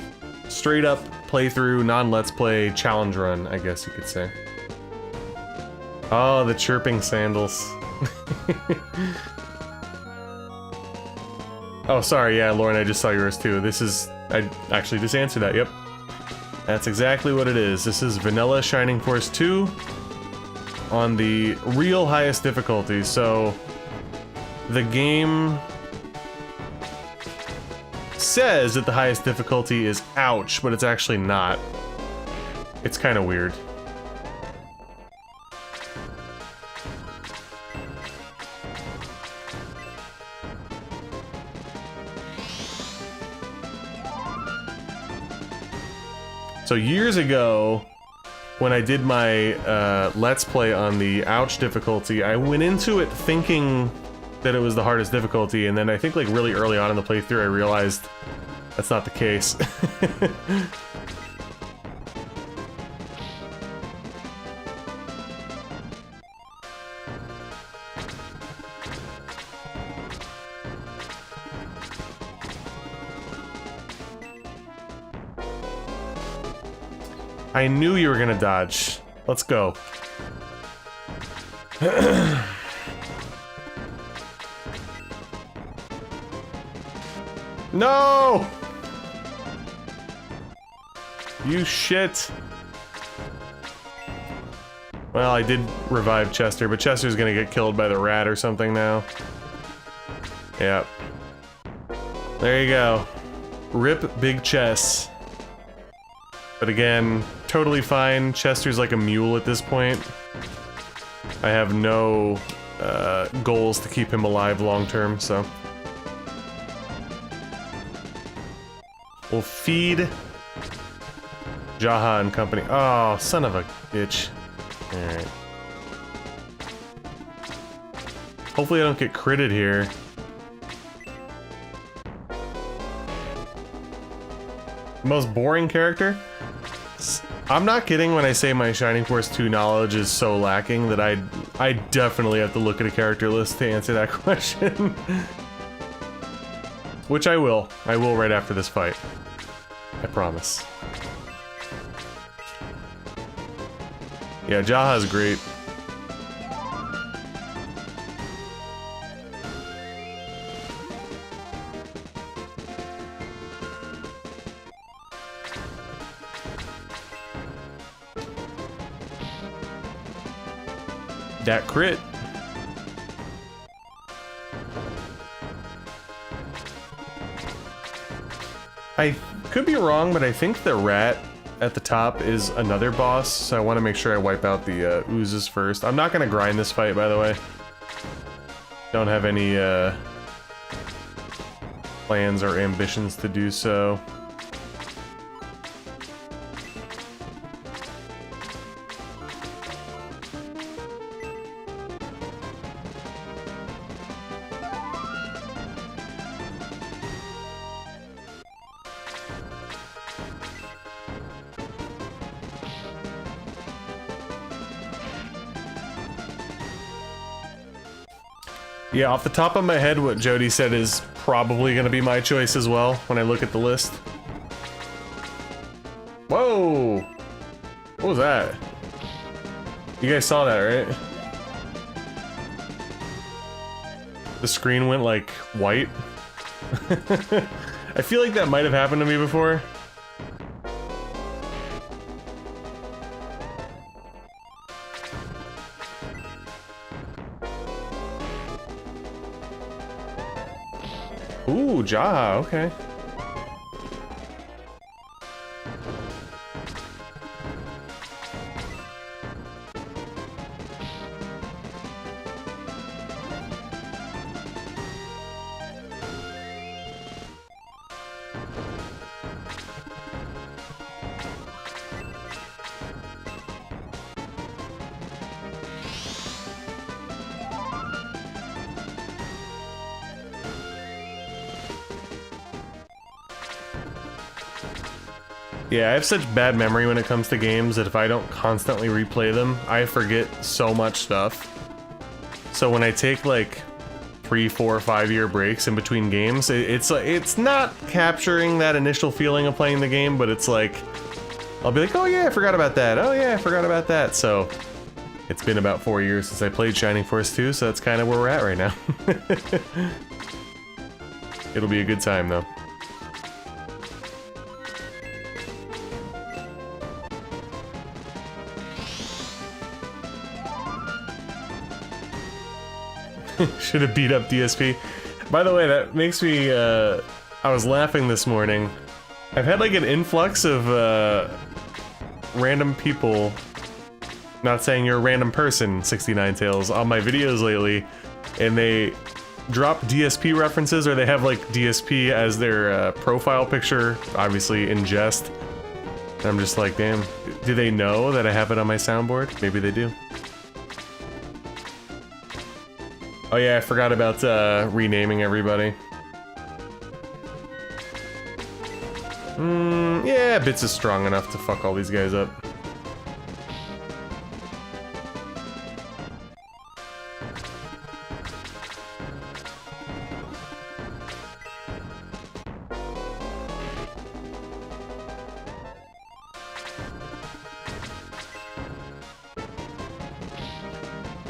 straight up playthrough, non-let's play, challenge run, I guess you could say. Oh, the chirping sandals. Oh, sorry, yeah, Lauren, I just saw yours too. This is... I actually just answered that, yep. That's exactly what it is. This is vanilla Shining Force 2 on the real highest difficulty. So the game says that the highest difficulty is ouch, but it's actually not. It's kind of weird. So years ago, when I did my Let's Play on the Ouch difficulty, I went into it thinking that it was the hardest difficulty, and then I think like really early on in the playthrough I realized that's not the case. I knew you were gonna dodge. Let's go. No! You shit. Well, I did revive Chester, but Chester's gonna get killed by the rat or something now. Yep. There you go. Rip Big Chess. But again, totally fine. Chester's like a mule at this point. I have no goals to keep him alive long term, so. We'll feed Jaha and company. Oh, son of a bitch. Alright. Hopefully I don't get critted here. Most boring character? I'm not kidding when I say my Shining Force 2 knowledge is so lacking that I definitely have to look at a character list to answer that question. Which I will. I will right after this fight. I promise. Yeah, Jaha's great. That crit. I could be wrong, but I think the rat at the top is another boss, so I want to make sure I wipe out the oozes first. I'm not going to grind this fight, by the way. Don't have any plans or ambitions to do so. Yeah, off the top of my head, what Jody said is probably gonna be my choice as well when I look at the list. Whoa! What was that? You guys saw that, right? The screen went like white. I feel like that might have happened to me before. Ooh, Jaha, okay. Yeah, I have such bad memory when it comes to games that if I don't constantly replay them, I forget so much stuff. So when I take like 3, 4, 5 year breaks in between games, it's not capturing that initial feeling of playing the game, but it's like, I'll be like, oh yeah, I forgot about that. Oh yeah, I forgot about that. So it's been about 4 years since I played Shining Force 2, so that's kind of where we're at right now. It'll be a good time though. Should have beat up DSP. By the way, that makes me, I was laughing this morning. I've had like an influx of random people, not saying you're a random person, 69 Tales, on my videos lately, and they drop DSP references, or they have like DSP as their profile picture, obviously in jest. And I'm just like, damn, do they know that I have it on my soundboard? Maybe they do. Oh yeah, I forgot about renaming everybody. Yeah, Bits is strong enough to fuck all these guys up.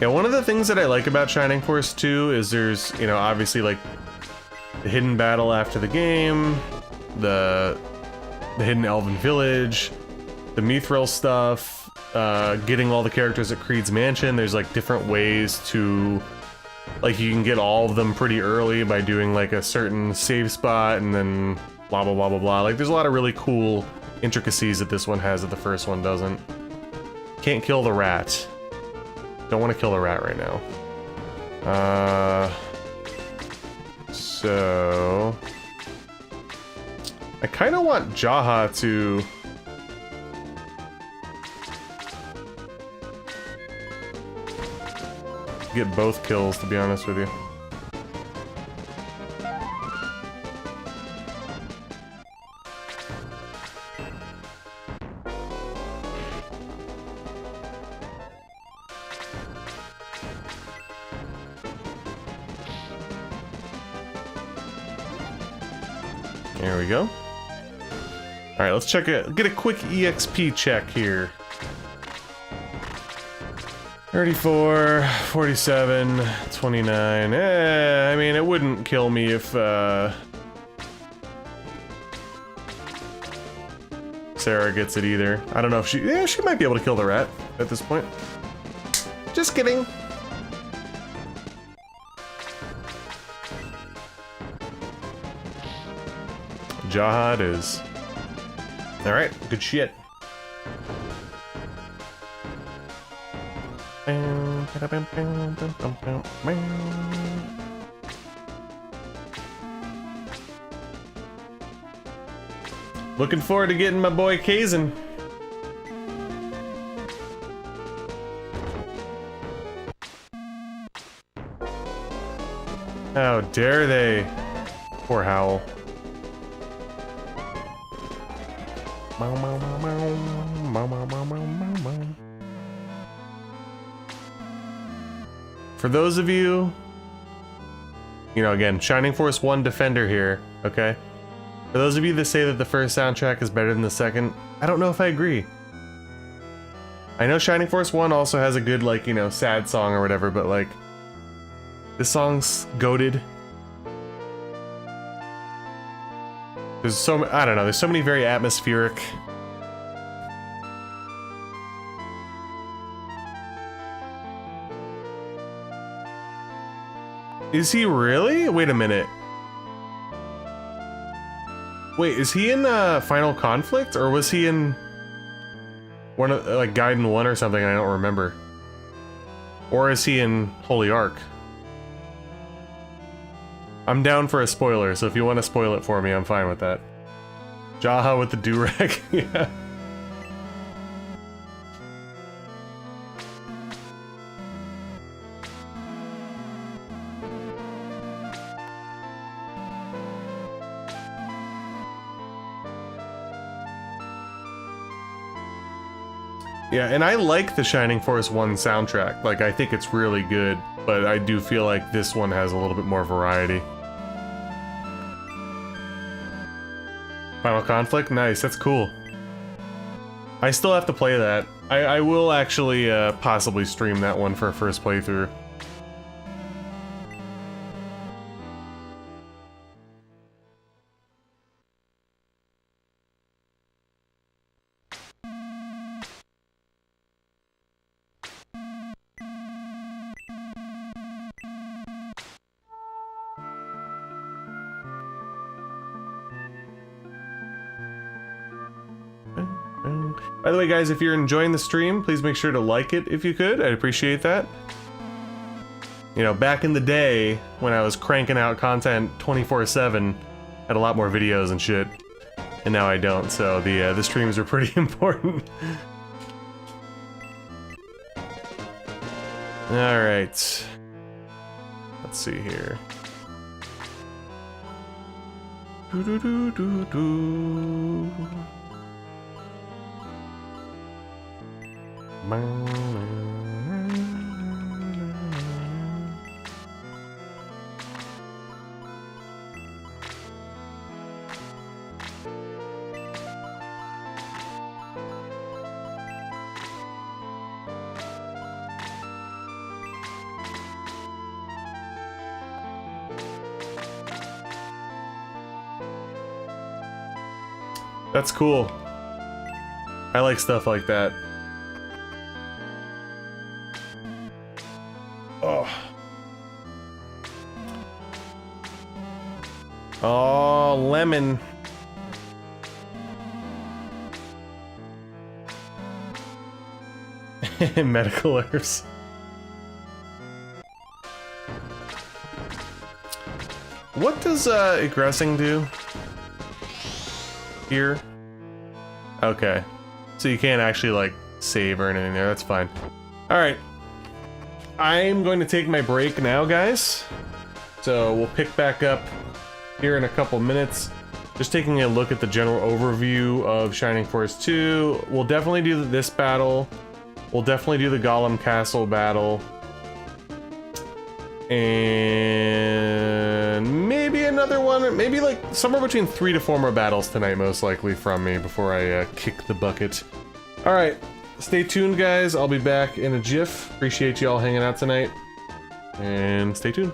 Yeah, one of the things that I like about Shining Force 2 is there's, you know, obviously like the hidden battle after the game, the hidden elven village, the Mithril stuff, getting all the characters at Creed's mansion. There's like different ways to, like, you can get all of them pretty early by doing like a certain save spot and then blah blah blah blah blah. Like there's a lot of really cool intricacies that this one has that the first one doesn't. Can't kill the rat. Don't want to kill the rat right now. So I kind of want Jaha to get both kills, to be honest with you. There we go. Alright, let's check it. Get a quick EXP check here. 34, 47, 29. I mean, it wouldn't kill me if, Sarah gets it either. I don't know if she... Yeah, she might be able to kill the rat at this point. Just kidding. Jaha it is. Alright, good shit. Looking forward to getting my boy Kaizen. How dare they? Poor Howl. For those of you, again, Shining Force 1 Defender here, okay? For those of you that say that the first soundtrack is better than the second, I don't know if I agree. I know Shining Force 1 also has a good, like, sad song or whatever, but, like, this song's goated. There's so, I don't know, there's so many very atmospheric. Is he really? Wait a minute. Wait, is he in Final Conflict, or was he in one of like Gaiden 1 or something? I don't remember. Or is he in Holy Ark? I'm down for a spoiler, so if you want to spoil it for me, I'm fine with that. Jaha with the do-rag, yeah. Yeah, and I like the Shining Force 1 soundtrack. Like, I think it's really good, but I do feel like this one has a little bit more variety. Final Conflict? Nice, that's cool. I still have to play that. I will actually possibly stream that one for a first playthrough. By the way, guys, if you're enjoying the stream, please make sure to like it if you could. I'd appreciate that. Back in the day, when I was cranking out content 24/7, I had a lot more videos and shit. And now I don't, so the streams are pretty important. Alright. Let's see here. Do-do-do-do-do. That's cool. I like stuff like that. Oh. Oh, lemon. Medical herbs. What does aggressing do? Here? Okay. So you can't actually, like, save or anything there. That's fine. Alright. I'm going to take my break now, guys. So we'll pick back up here in a couple minutes. Just taking a look at the general overview of Shining Force 2. We'll definitely do this battle. We'll definitely do the Golem Castle battle. And maybe another one one, maybe like somewhere between 3 to 4 more battles tonight, most likely from me before I kick the bucket. All right, stay tuned, guys. I'll be back in a jiff. Appreciate you all hanging out tonight, and stay tuned.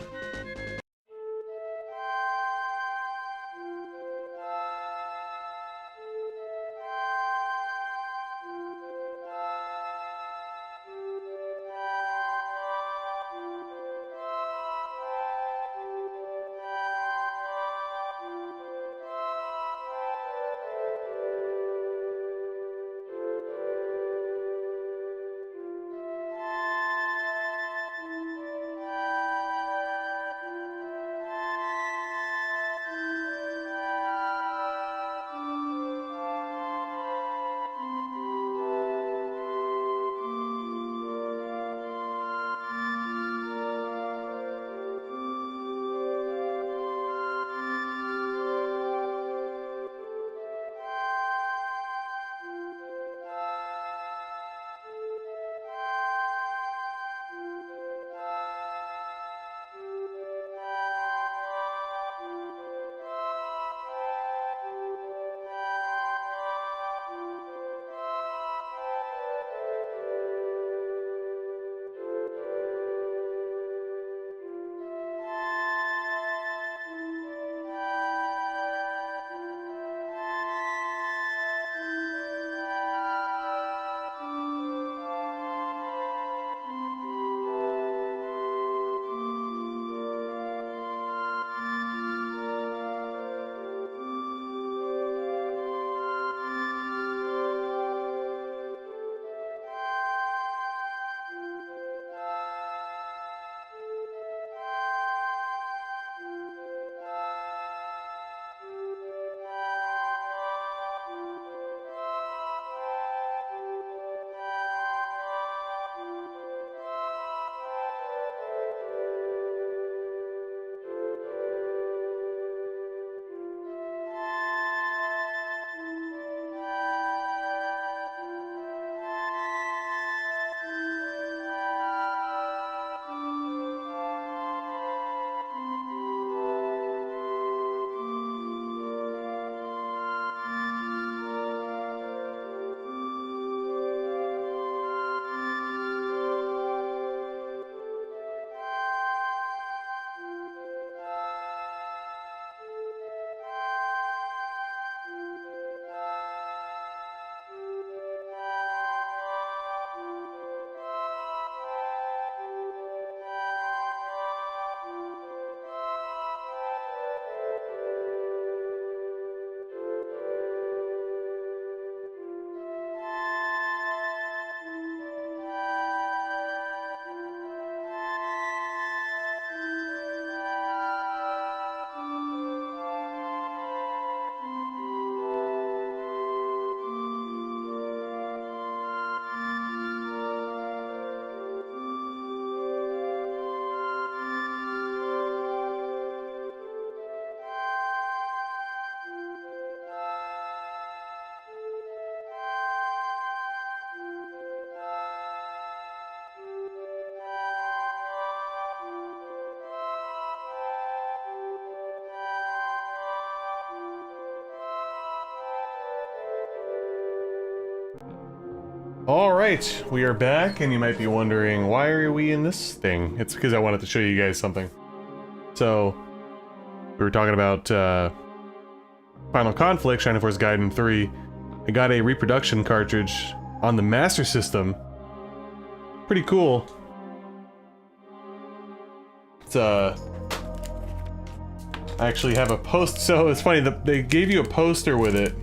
Alright, we are back, and you might be wondering, why are we in this thing? It's because I wanted to show you guys something. So, we were talking about Final Conflict, Shining Force Gaiden 3. I got a reproduction cartridge on the Master System. Pretty cool. It's I actually have a post. So it's funny, they gave you a poster with it,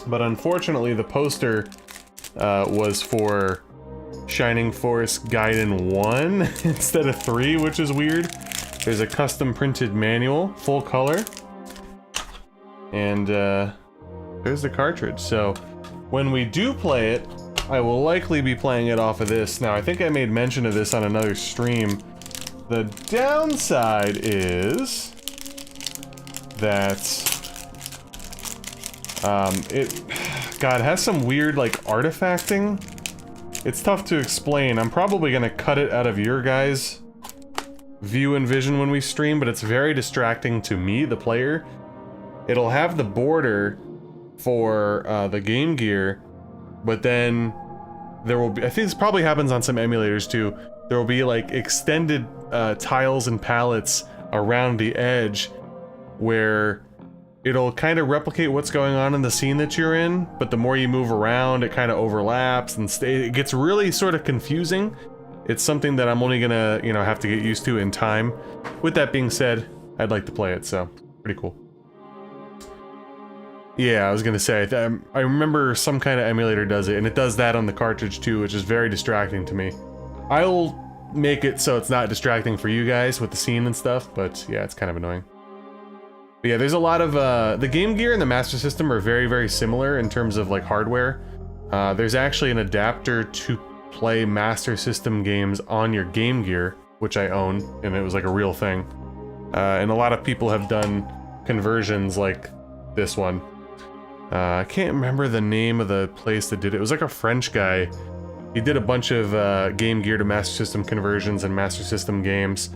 but unfortunately the poster was for Shining Force Gaiden 1 instead of 3, which is weird. There's a custom printed manual, full color, and there's the cartridge. So when we do play it, I will likely be playing it off of this. Now, I think I made mention of this on another stream. The downside is that it has some weird, like, artifacting. It's tough to explain. I'm probably gonna cut it out of your guys' view and vision when we stream, but it's very distracting to me, the player. It'll have the border for the Game Gear, but then there will be, I think this probably happens on some emulators too, there will be like extended tiles and palettes around the edge where it'll kind of replicate what's going on in the scene that you're in, but the more you move around, it kind of overlaps and it gets really sort of confusing. It's something that I'm only gonna, you know, have to get used to in time. With that being said, I'd like to play it, so pretty cool. Yeah, I was gonna say, I remember some kind of emulator does it, and it does that on the cartridge too, which is very distracting to me. I'll make it so it's not distracting for you guys with the scene and stuff, but yeah, it's kind of annoying. But yeah, there's a lot of, the Game Gear and the Master System are very, very similar in terms of like hardware. There's actually an adapter to play Master System games on your Game Gear, which I own, and it was like a real thing. And a lot of people have done conversions like this one. I can't remember the name of the place that did it. It was like a French guy. He did a bunch of Game Gear to Master System conversions and Master System games.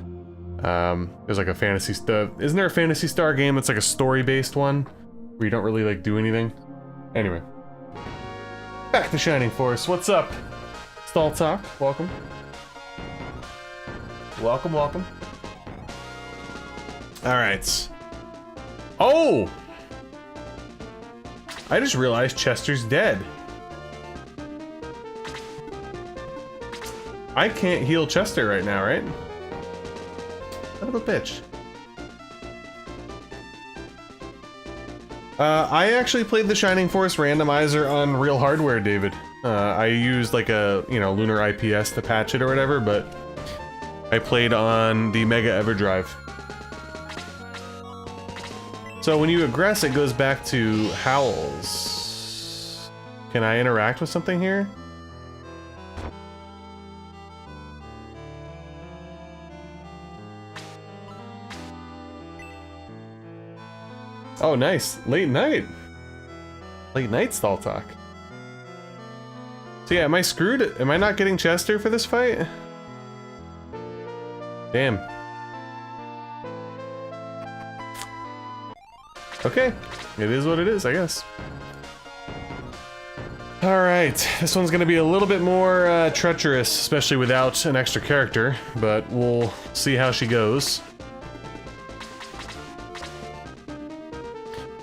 There's like a Fantasy Star. Isn't there a Fantasy Star game that's like a story-based one where you don't really like do anything? Anyway, back to Shining Force. What's up? Stall Talk, welcome. Welcome, welcome. All right. Oh! I just realized Chester's dead. I can't heal Chester right now, right? Son of a bitch. I actually played the Shining Force randomizer on real hardware, David. I used like a, you know, Lunar IPS to patch it or whatever, but I played on the Mega EverDrive. So when you aggress, it goes back to Howls. Can I interact with something here? Oh, nice. Late night. Late night stall talk. So yeah, am I screwed? Am I not getting Chester for this fight? Damn. Okay, it is what it is, I guess. Alright, this one's gonna be a little bit more treacherous, especially without an extra character, but we'll see how she goes.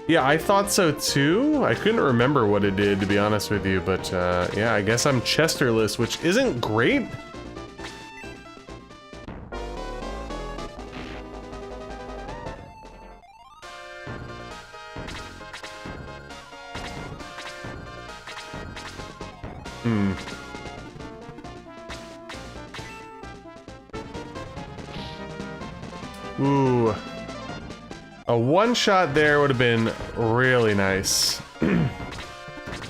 Yeah, I thought so too. I couldn't remember what it did, to be honest with you, but yeah, I guess I'm Chesterless, which isn't great. Ooh. A one-shot there would have been really nice.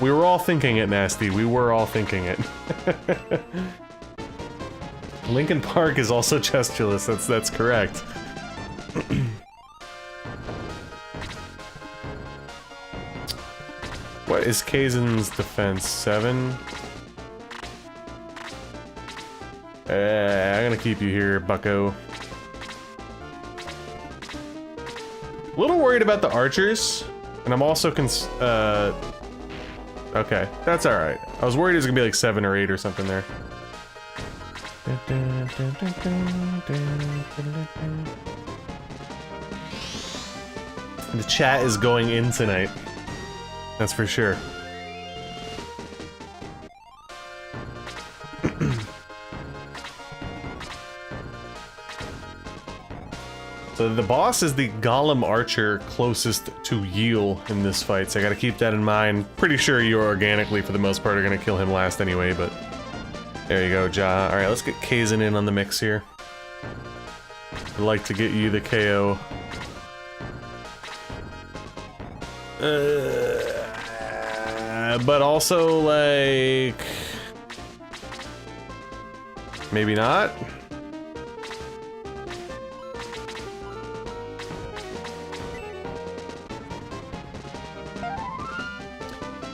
We were all thinking it, Nasty. We were all thinking it. Linkin Park is also Chesterless. That's correct. What is Kaizen's defense? 7? I'm gonna keep you here, bucko. A little worried about the archers, and I'm also okay, that's alright. I was worried it was gonna be like 7 or 8 or something there. The chat is going in tonight. That's for sure. So the boss is the Golem Archer closest to Yeel in this fight, so I gotta keep that in mind. Pretty sure you organically, for the most part, are gonna kill him last anyway, but... There you go, Ja. Alright, let's get Kaizen in on the mix here. I'd like to get you the KO. But also, like... Maybe not?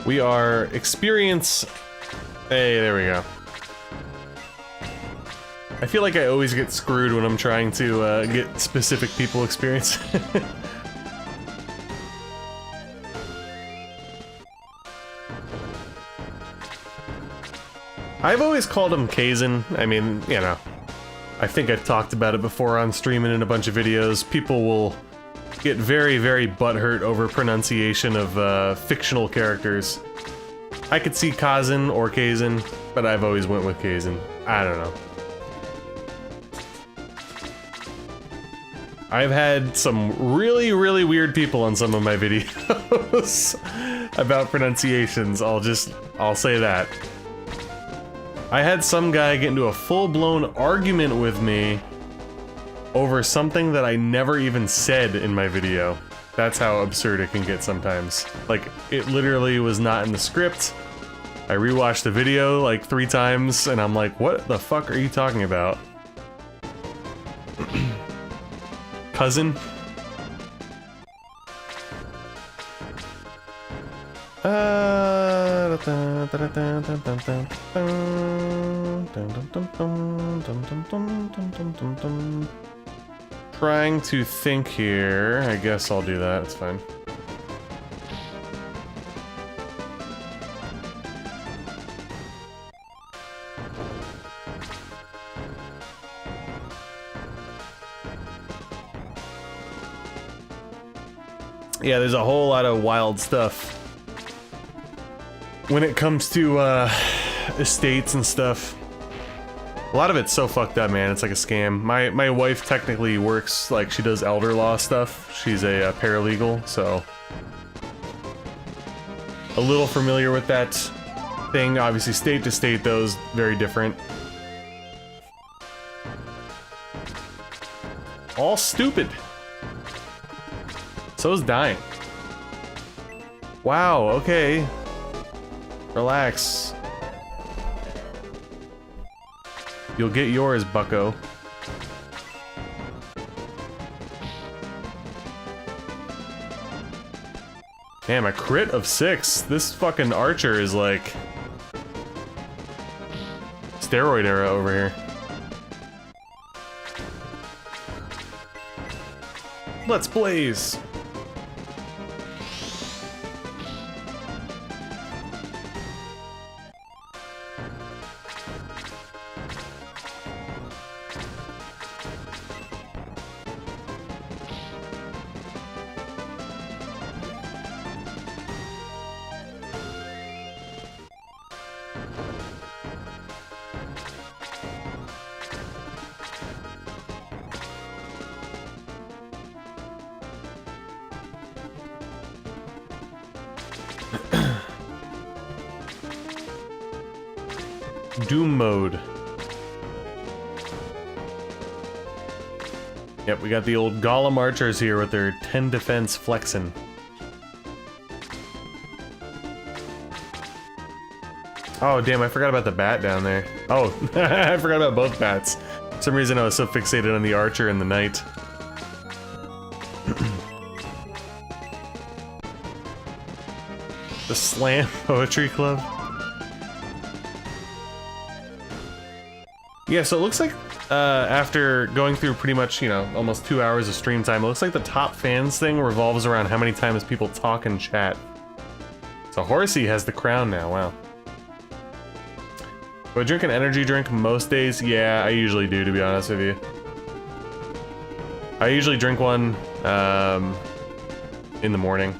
We are experience... Hey, there we go. I feel like I always get screwed when I'm trying to get specific people experience. I've always called him Kaizen. I mean, you know, I think I've talked about it before on stream and in a bunch of videos. People will get very, very butthurt over pronunciation of fictional characters. I could see Kaizen or Kaizen, but I've always went with Kaizen. I don't know. I've had some really, really weird people on some of my videos about pronunciations. I'll say that. I had some guy get into a full-blown argument with me over something that I never even said in my video. That's how absurd it can get sometimes. Like, it literally was not in the script. I rewatched the video like 3 times, and I'm like, what the fuck are you talking about? Cousin? Trying to think here. I guess I'll do that, it's fine. Yeah, there's a whole lot of wild stuff when it comes to estates and stuff. A lot of it's so fucked up, man. It's like a scam. My wife technically works, like, she does elder law stuff. She's a paralegal, so a little familiar with that thing. Obviously, state to state, those very different. All stupid. So's dying. Wow, okay. Relax. You'll get yours, bucko. Damn, a crit of 6. This fucking archer is like steroid era over here. Let's blaze. Doom mode. Yep, we got the old Golem archers here with their 10 defense flexing. Oh damn, I forgot about the bat down there. Oh, I forgot about both bats. For some reason I was so fixated on the archer and the knight. The Slam Poetry Club. Yeah, so it looks like after going through pretty much, you know, almost 2 hours of stream time, it looks like the top fans thing revolves around how many times people talk and chat. So Horsey has the crown now, wow. Do I drink an energy drink most days? Yeah, I usually do, to be honest with you. I usually drink one in the morning.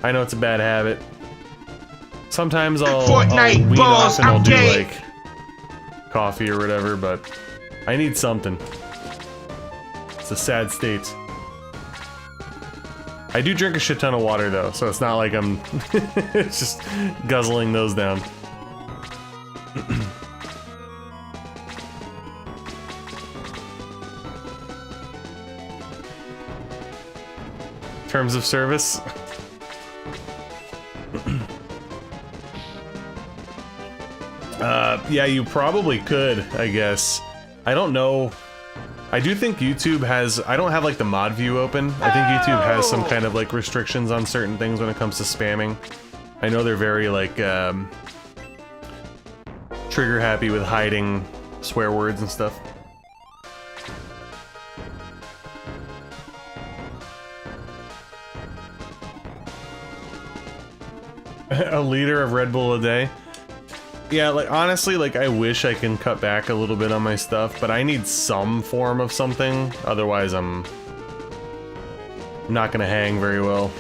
I know it's a bad habit. Sometimes I'll wean off and I'll do like coffee or whatever, but I need something. It's a sad state. I do drink a shit ton of water though, so it's not like I'm just guzzling those down. Terms of service. Yeah, you probably could, I guess. I don't know. I do think YouTube has... I don't have, like, the mod view open. I think YouTube has some kind of, like, restrictions on certain things when it comes to spamming. I know they're very, like, trigger-happy with hiding swear words and stuff. A liter of Red Bull a day. Yeah, like, honestly, like, I wish I can cut back a little bit on my stuff, but I need some form of something, otherwise I'm not gonna hang very well.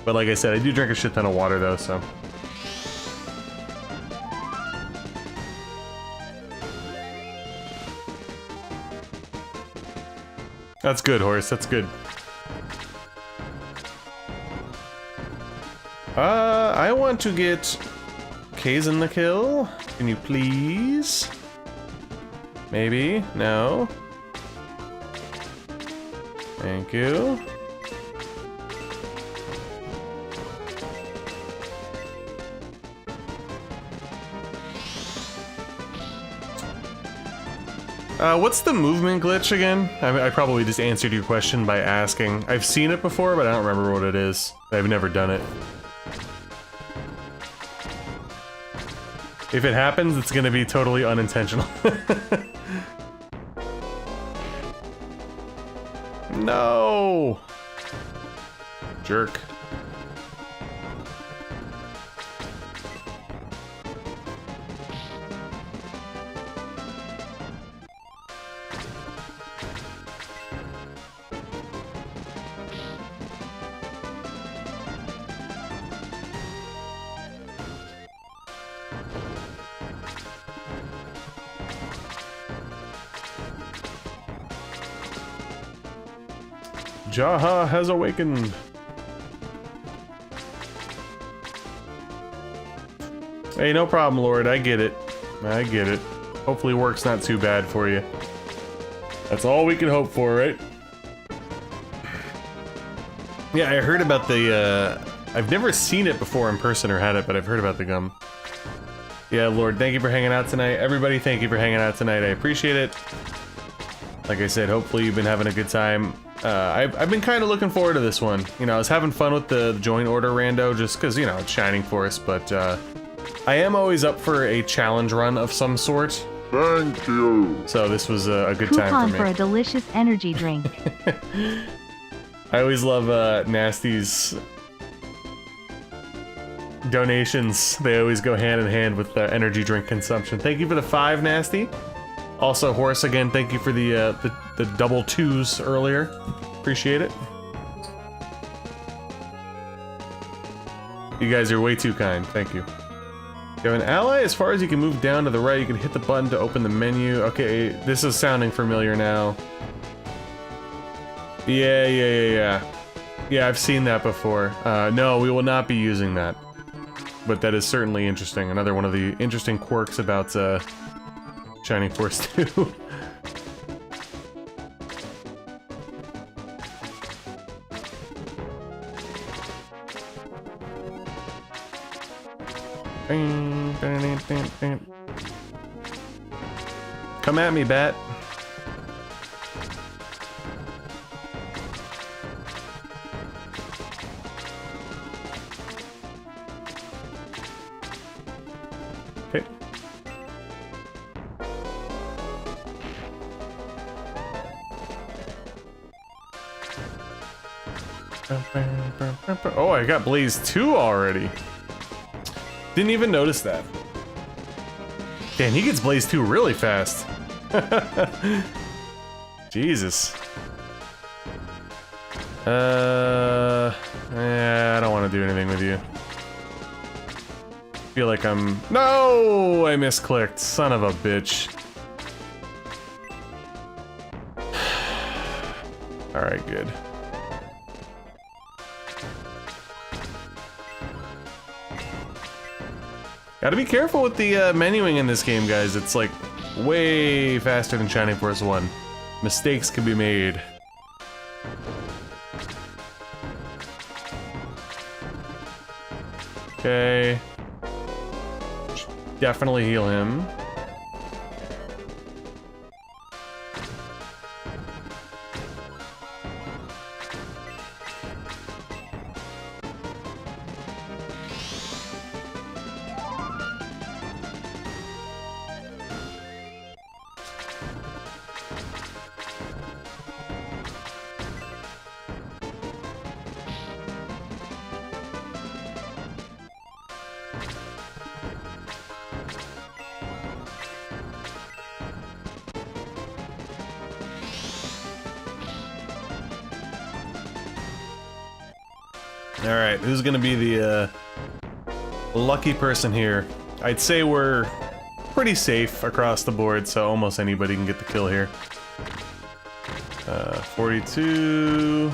But like I said, I do drink a shit ton of water, though, so... That's good, Horse, that's good. I want to get Kaizen the kill. Can you please? Maybe? No? Thank you. What's the movement glitch again? I probably just answered your question by asking. I've seen it before, but I don't remember what it is. I've never done it. If it happens, it's gonna be totally unintentional. No! Jerk. Jaha has awakened. Hey, no problem, Lord. I get it. I get it. Hopefully work's not too bad for you. That's all we can hope for, right? Yeah, I heard about the, I've never seen it before in person or had it, but I've heard about the gum. Yeah, Lord, thank you for hanging out tonight. Everybody, thank you for hanging out tonight. I appreciate it. Like I said, hopefully you've been having a good time. I've been kind of looking forward to this one. You know, I was having fun with the joint order rando just because, you know, it's Shining Force, but I am always up for a challenge run of some sort. Thank you. So this was a good time for me. Coupon for a delicious energy drink. I always love Nasty's donations. They always go hand in hand with energy drink consumption. Thank you for the 5, Nasty. Also, Horace, again, thank you for the double 2s earlier. Appreciate it. You guys are way too kind. Thank you. You have an ally. As far as you can move down to the right, you can hit the button to open the menu. Okay, this is sounding familiar now. Yeah, I've seen that before. No, we will not be using that. But that is certainly interesting. Another one of the interesting quirks about Shining Force 2. Come at me, bat. Okay. Oh, I got Blaze 2 already. Didn't even notice that. Damn, he gets Blaze 2 really fast. Jesus. Yeah, I don't want to do anything with you. Feel like I'm... No! I misclicked. Son of a bitch. Alright, good. Gotta be careful with the menuing in this game, guys. It's like way faster than Shining Force 1. Mistakes can be made. Okay. Definitely heal him. Alright, who's gonna be the lucky person here? I'd say we're pretty safe across the board, so almost anybody can get the kill here. 42...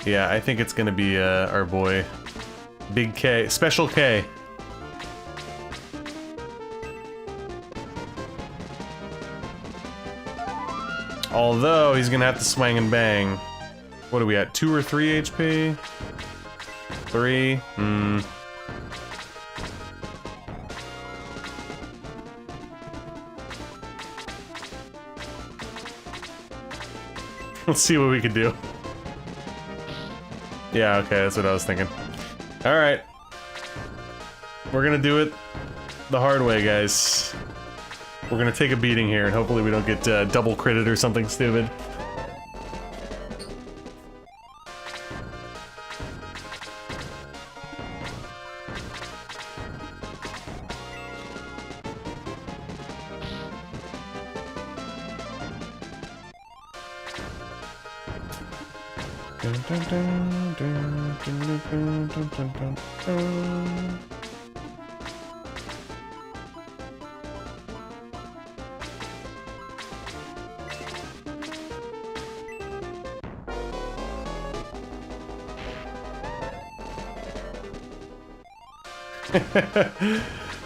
Yeah, I think it's gonna be our boy, Big K, Special K. Although, he's gonna have to swing and bang. What are we at, 2 or 3 HP? 3? Let's see what we can do. Yeah, okay, that's what I was thinking. Alright. We're gonna do it the hard way, guys. We're gonna take a beating here, and hopefully we don't get double critted or something stupid.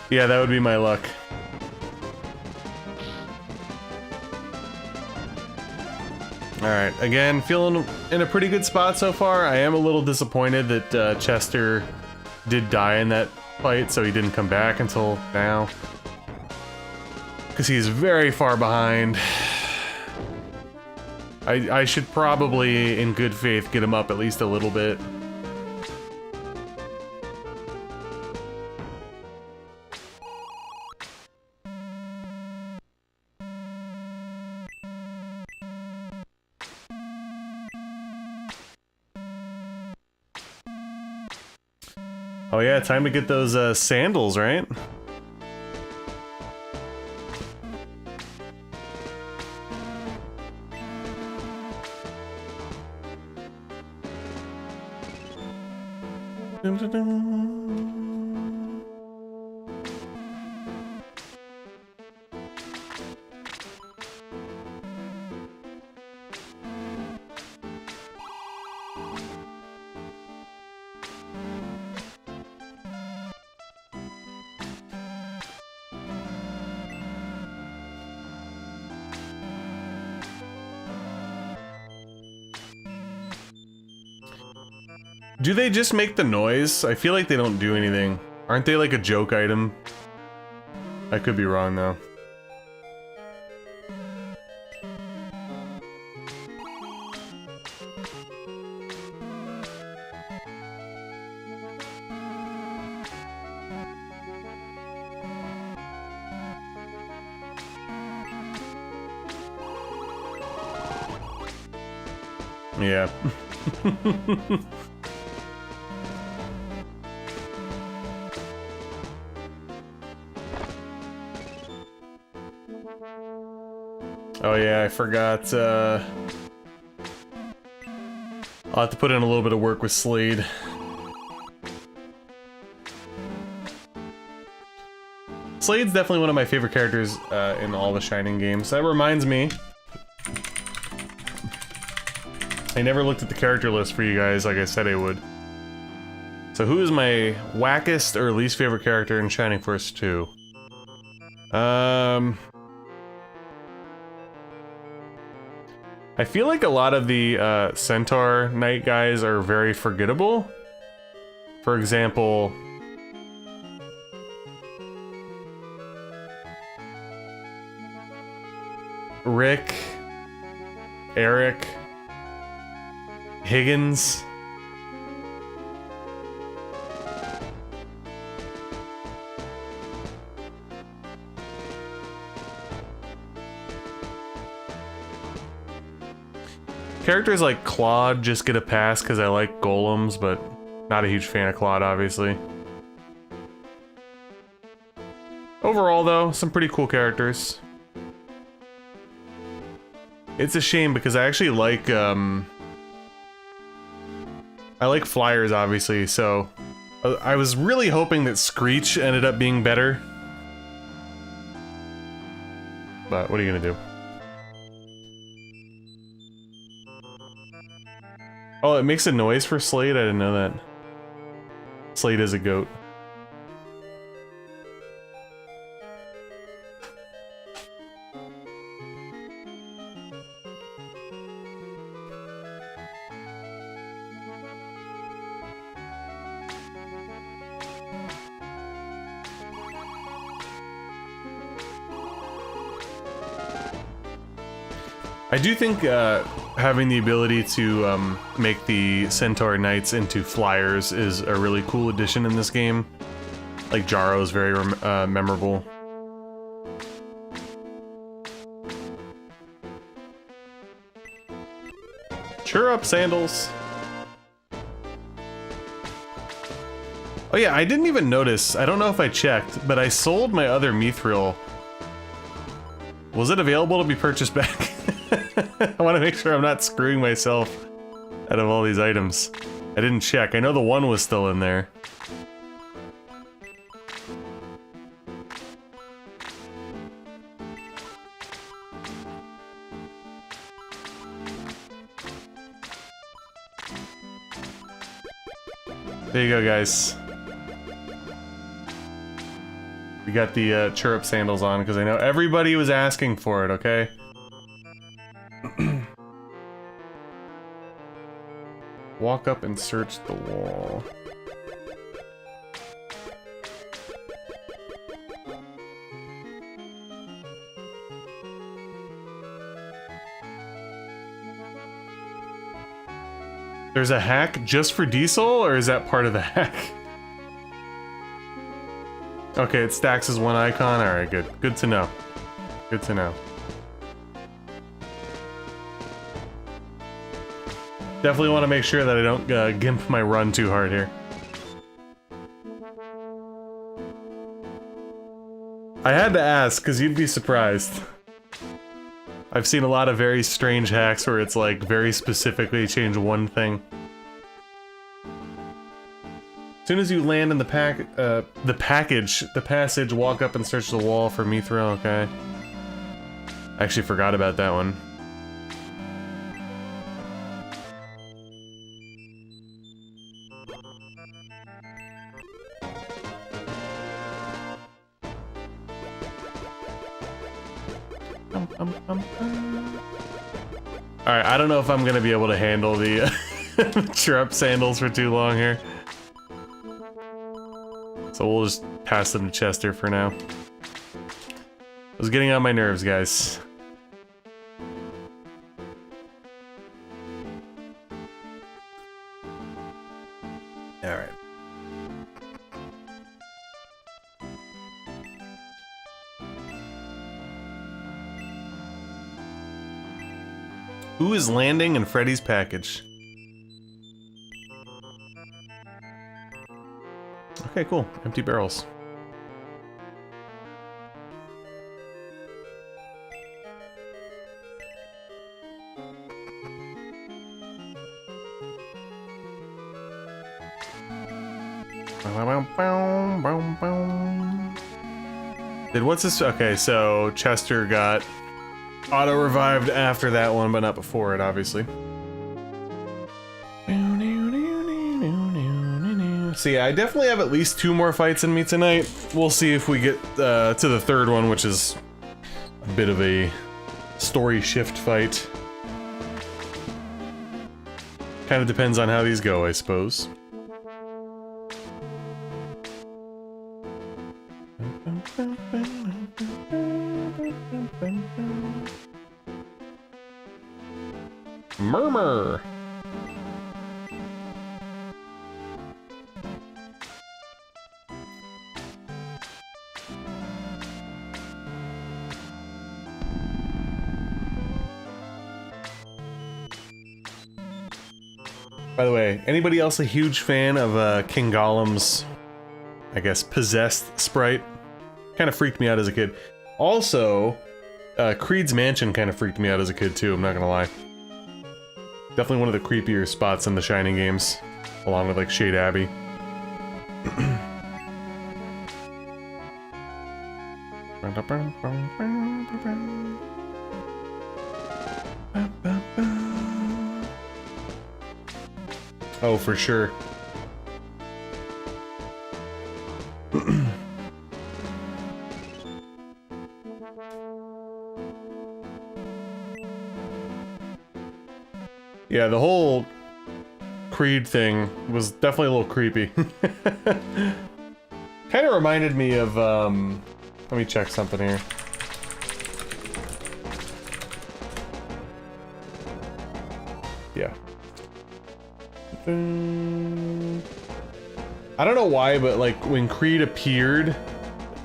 Yeah, that would be my luck. Alright, again, feeling in a pretty good spot so far. I am a little disappointed that Chester did die in that fight, so he didn't come back until now. Because he's very far behind. I should probably, in good faith, get him up at least a little bit. Oh yeah, time to get those sandals, right? Do they just make the noise? I feel like they don't do anything. Aren't they like a joke item? I could be wrong though. Yeah. Oh yeah, I forgot, I'll have to put in a little bit of work with Slade. Slade's definitely one of my favorite characters in all the Shining games. That reminds me, I never looked at the character list for you guys like I said I would. So who is my wackest or least favorite character in Shining Force 2? I feel like a lot of the Centaur Knight guys are very forgettable. For example, Rick, Eric, Higgins. Characters like Claude just get a pass because I like golems, but not a huge fan of Claude, obviously. Overall, though, some pretty cool characters. It's a shame because I actually like I like flyers, obviously, so I was really hoping that Screech ended up being better. But what are you gonna do? Oh, it makes a noise for Slade? I didn't know that. Slade is a goat. I do think having the ability to make the Centaur Knights into flyers is a really cool addition in this game. Like, Jaro is very memorable. Cheer up, Sandals! Oh yeah, I didn't even notice. I don't know if I checked, but I sold my other Mithril. Was it available to be purchased back? I want to make sure I'm not screwing myself out of all these items. I didn't check. I know the one was still in there. There you go, guys. We got the chirrup sandals on because I know everybody was asking for it, okay? Walk up and search the wall. There's a hack just for Diesel, or is that part of the hack? Okay, it stacks as one icon. Alright, good. Good to know. Good to know. Definitely want to make sure that I don't gimp my run too hard here. I had to ask, because you'd be surprised. I've seen a lot of very strange hacks where it's like very specifically change one thing. As soon as you land in the passage, walk up and search the wall for Mithril, okay. I actually forgot about that one. Alright, I don't know if I'm gonna be able to handle the chirrup sandals for too long here. So we'll just pass them to Chester for now. I was getting on my nerves, guys. Alright. Who is landing in Freddy's package? Okay, cool. Empty barrels. What's this? Okay, so Chester got auto-revived after that one, but not before it, obviously. So yeah, I definitely have at least 2 more fights in me tonight. We'll see if we get to the 3rd one, which is a bit of a story shift fight. Kind of depends on how these go, I suppose. Murmur! By the way, anybody else a huge fan of King Golem's, I guess, possessed sprite? Kind of freaked me out as a kid. Also, Creed's Mansion kind of freaked me out as a kid too, I'm not gonna lie. Definitely one of the creepier spots in the Shining games. along with like Shade Abbey. Oh, for sure. Yeah, the whole Creed thing was definitely a little creepy. Kind of reminded me of, let me check something here. Yeah. I don't know why, but like when Creed appeared,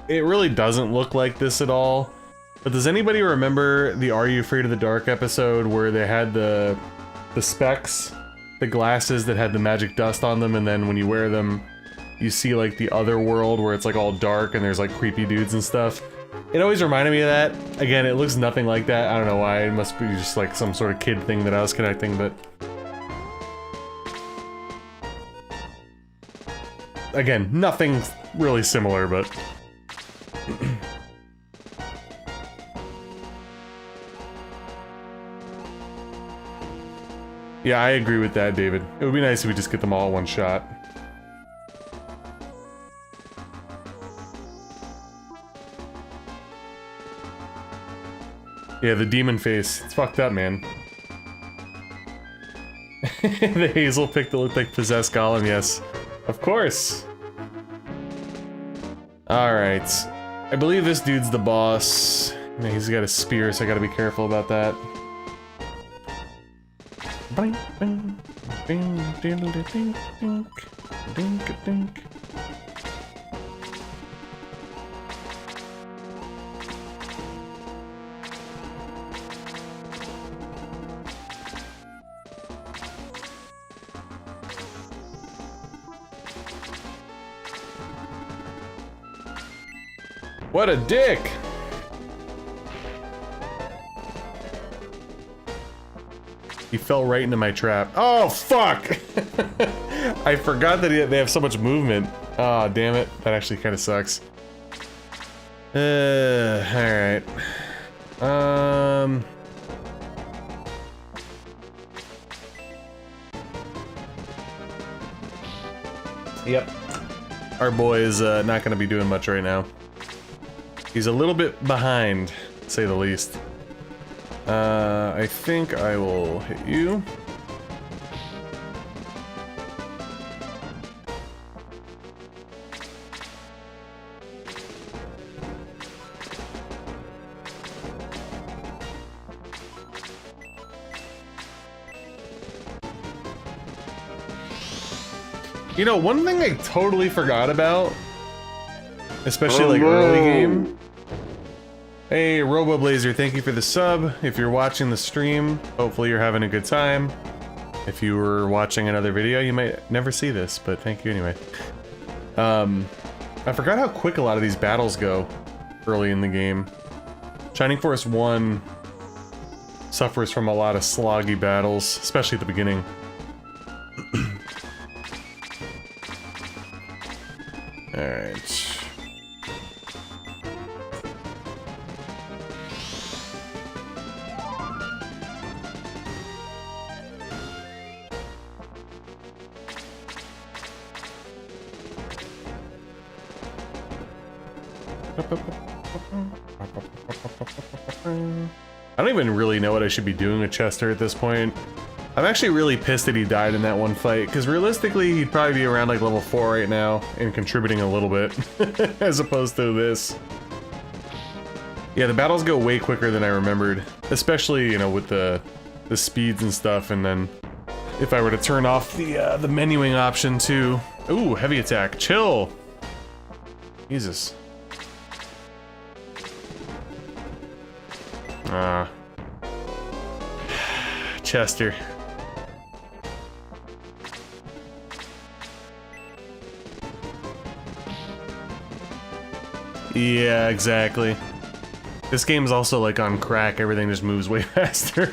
it really doesn't look like this at all. But does anybody remember the Are You Afraid of the Dark episode where they had the specs, the glasses that had the magic dust on them, and then when you wear them, you see like the other world where it's like all dark and there's like creepy dudes and stuff? It always reminded me of that. Again, it looks nothing like that. I don't know why. It must be just like some sort of kid thing that I was connecting, but... Again, nothing really similar, but... Yeah, I agree with that, David. It would be nice if we just get them all in one shot. Yeah, the demon face. It's fucked up, man. The hazel pick that looked like possessed Gollum, yes. Of course! Alright. I believe this dude's the boss. Yeah, he's got a spear, so I gotta be careful about that. What a dick! He fell right into my trap. Oh, fuck! I forgot that they have so much movement. Oh, damn it. That actually kind of sucks. Alright. Yep. Our boy is not going to be doing much right now. He's a little bit behind, to say the least. I think I will hit you. You know, one thing I totally forgot about, especially like early game. Hey, RoboBlazer, thank you for the sub. If you're watching the stream, hopefully you're having a good time. If you were watching another video, you might never see this, but thank you anyway. I forgot how quick a lot of these battles go early in the game. Shining Force 1 suffers from a lot of sloggy battles, especially at the beginning. Alright. I don't even really know what I should be doing with Chester at this point. I'm actually really pissed that he died in that one fight, because realistically he'd probably be around like level 4 right now and contributing a little bit, as opposed to this. Yeah, the battles go way quicker than I remembered, especially, you know, with the speeds and stuff, and then if I were to turn off the menuing option too. Ooh, heavy attack, chill! Jesus. Chester. Yeah, exactly. This game's also like on crack, everything just moves way faster.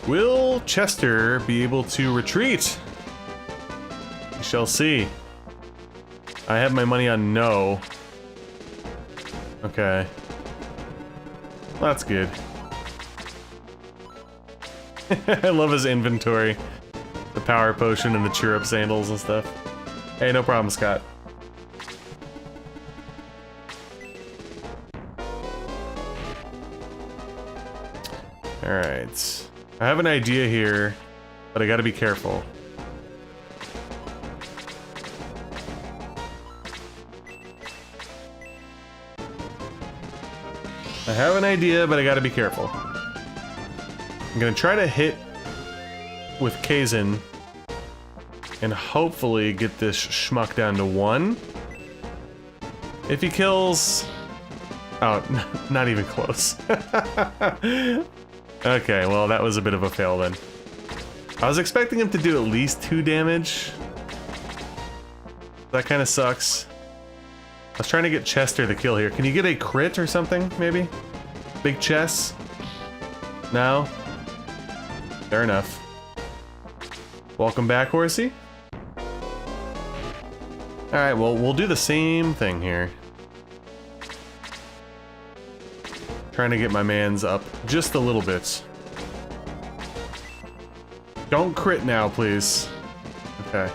Will Chester be able to retreat? We shall see. I have my money on no. Okay. Well, that's good. I love his inventory. The power potion and the cheer up sandals and stuff. Hey, no problem, Scott. Alright. I have an idea here, but I gotta be careful. I have an idea, but I gotta be careful. I'm gonna try to hit with Kaizen and hopefully get this schmuck down to 1. If he kills... Oh, not even close. Okay, well that was a bit of a fail then. I was expecting him to do at least 2 damage. That kind of sucks. I was trying to get Chester the kill here. Can you get a crit or something, maybe? Big chess? No? Fair enough. Welcome back, Horsey. Alright, well, we'll do the same thing here. Trying to get my mans up just a little bit. Don't crit now, please. Okay.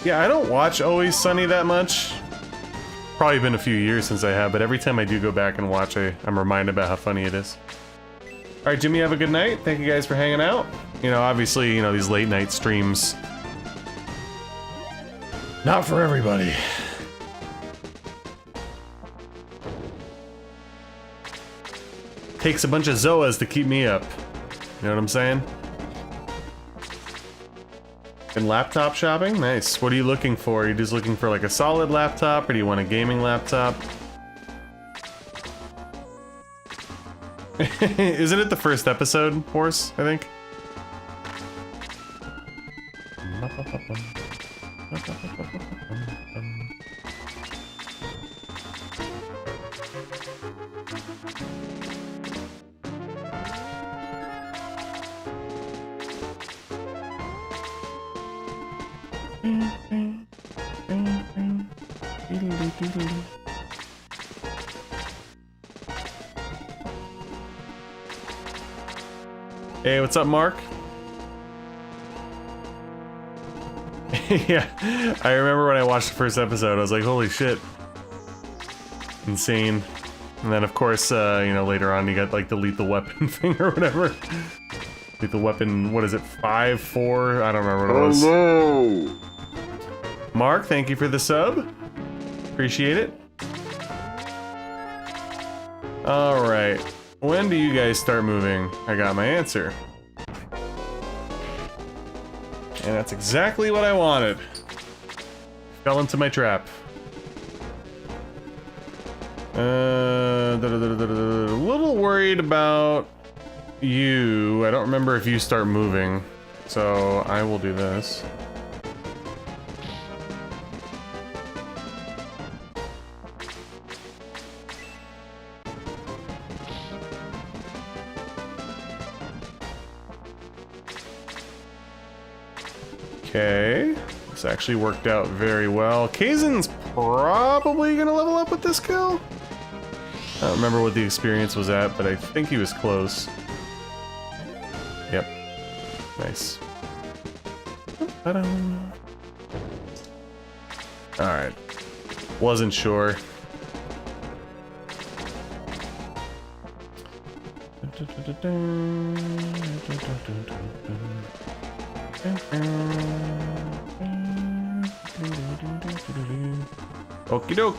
Yeah, I don't watch Always Sunny that much. Probably been a few years since I have, but every time I do go back and watch, I'm reminded about how funny it is. Alright, Jimmy, have a good night. Thank you guys for hanging out. You know, obviously, you know, these late night streams. Not for everybody. Takes a bunch of Zoas to keep me up. You know what I'm saying? And laptop shopping? Nice. What are you looking for? Are you just looking for like a solid laptop, or do you want a gaming laptop? Isn't it the first episode, Horse, I think? Hey, what's up, Mark? Yeah, I remember when I watched the first episode, I was like, holy shit. Insane. And then, of course, you know, later on you got, like, the lethal weapon thing or whatever. Lethal weapon, what is it, 5, 4? I don't remember what it was. Hello! Mark, thank you for the sub. Appreciate it. Alright. When do you guys start moving? I got my answer. And that's exactly what I wanted. Fell into my trap. A little worried about you. I don't remember if you start moving. So I will do this. Okay, this actually worked out very well. Kaizen's probably gonna level up with this kill. I don't remember what the experience was at, but I think he was close. Yep. Nice. Alright. Wasn't sure. Okie doke.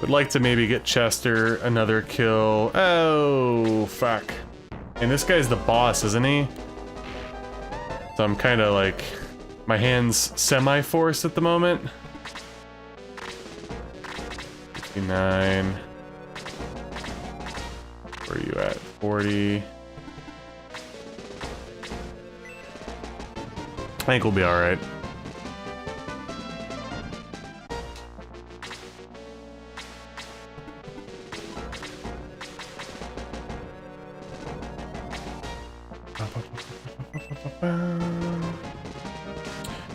Would like to maybe get Chester another kill. Oh, fuck. And this guy's the boss, isn't he? So I'm kind of like, my hand's semi-forced at the moment. 59. Where are you at? 40. I think we'll be alright.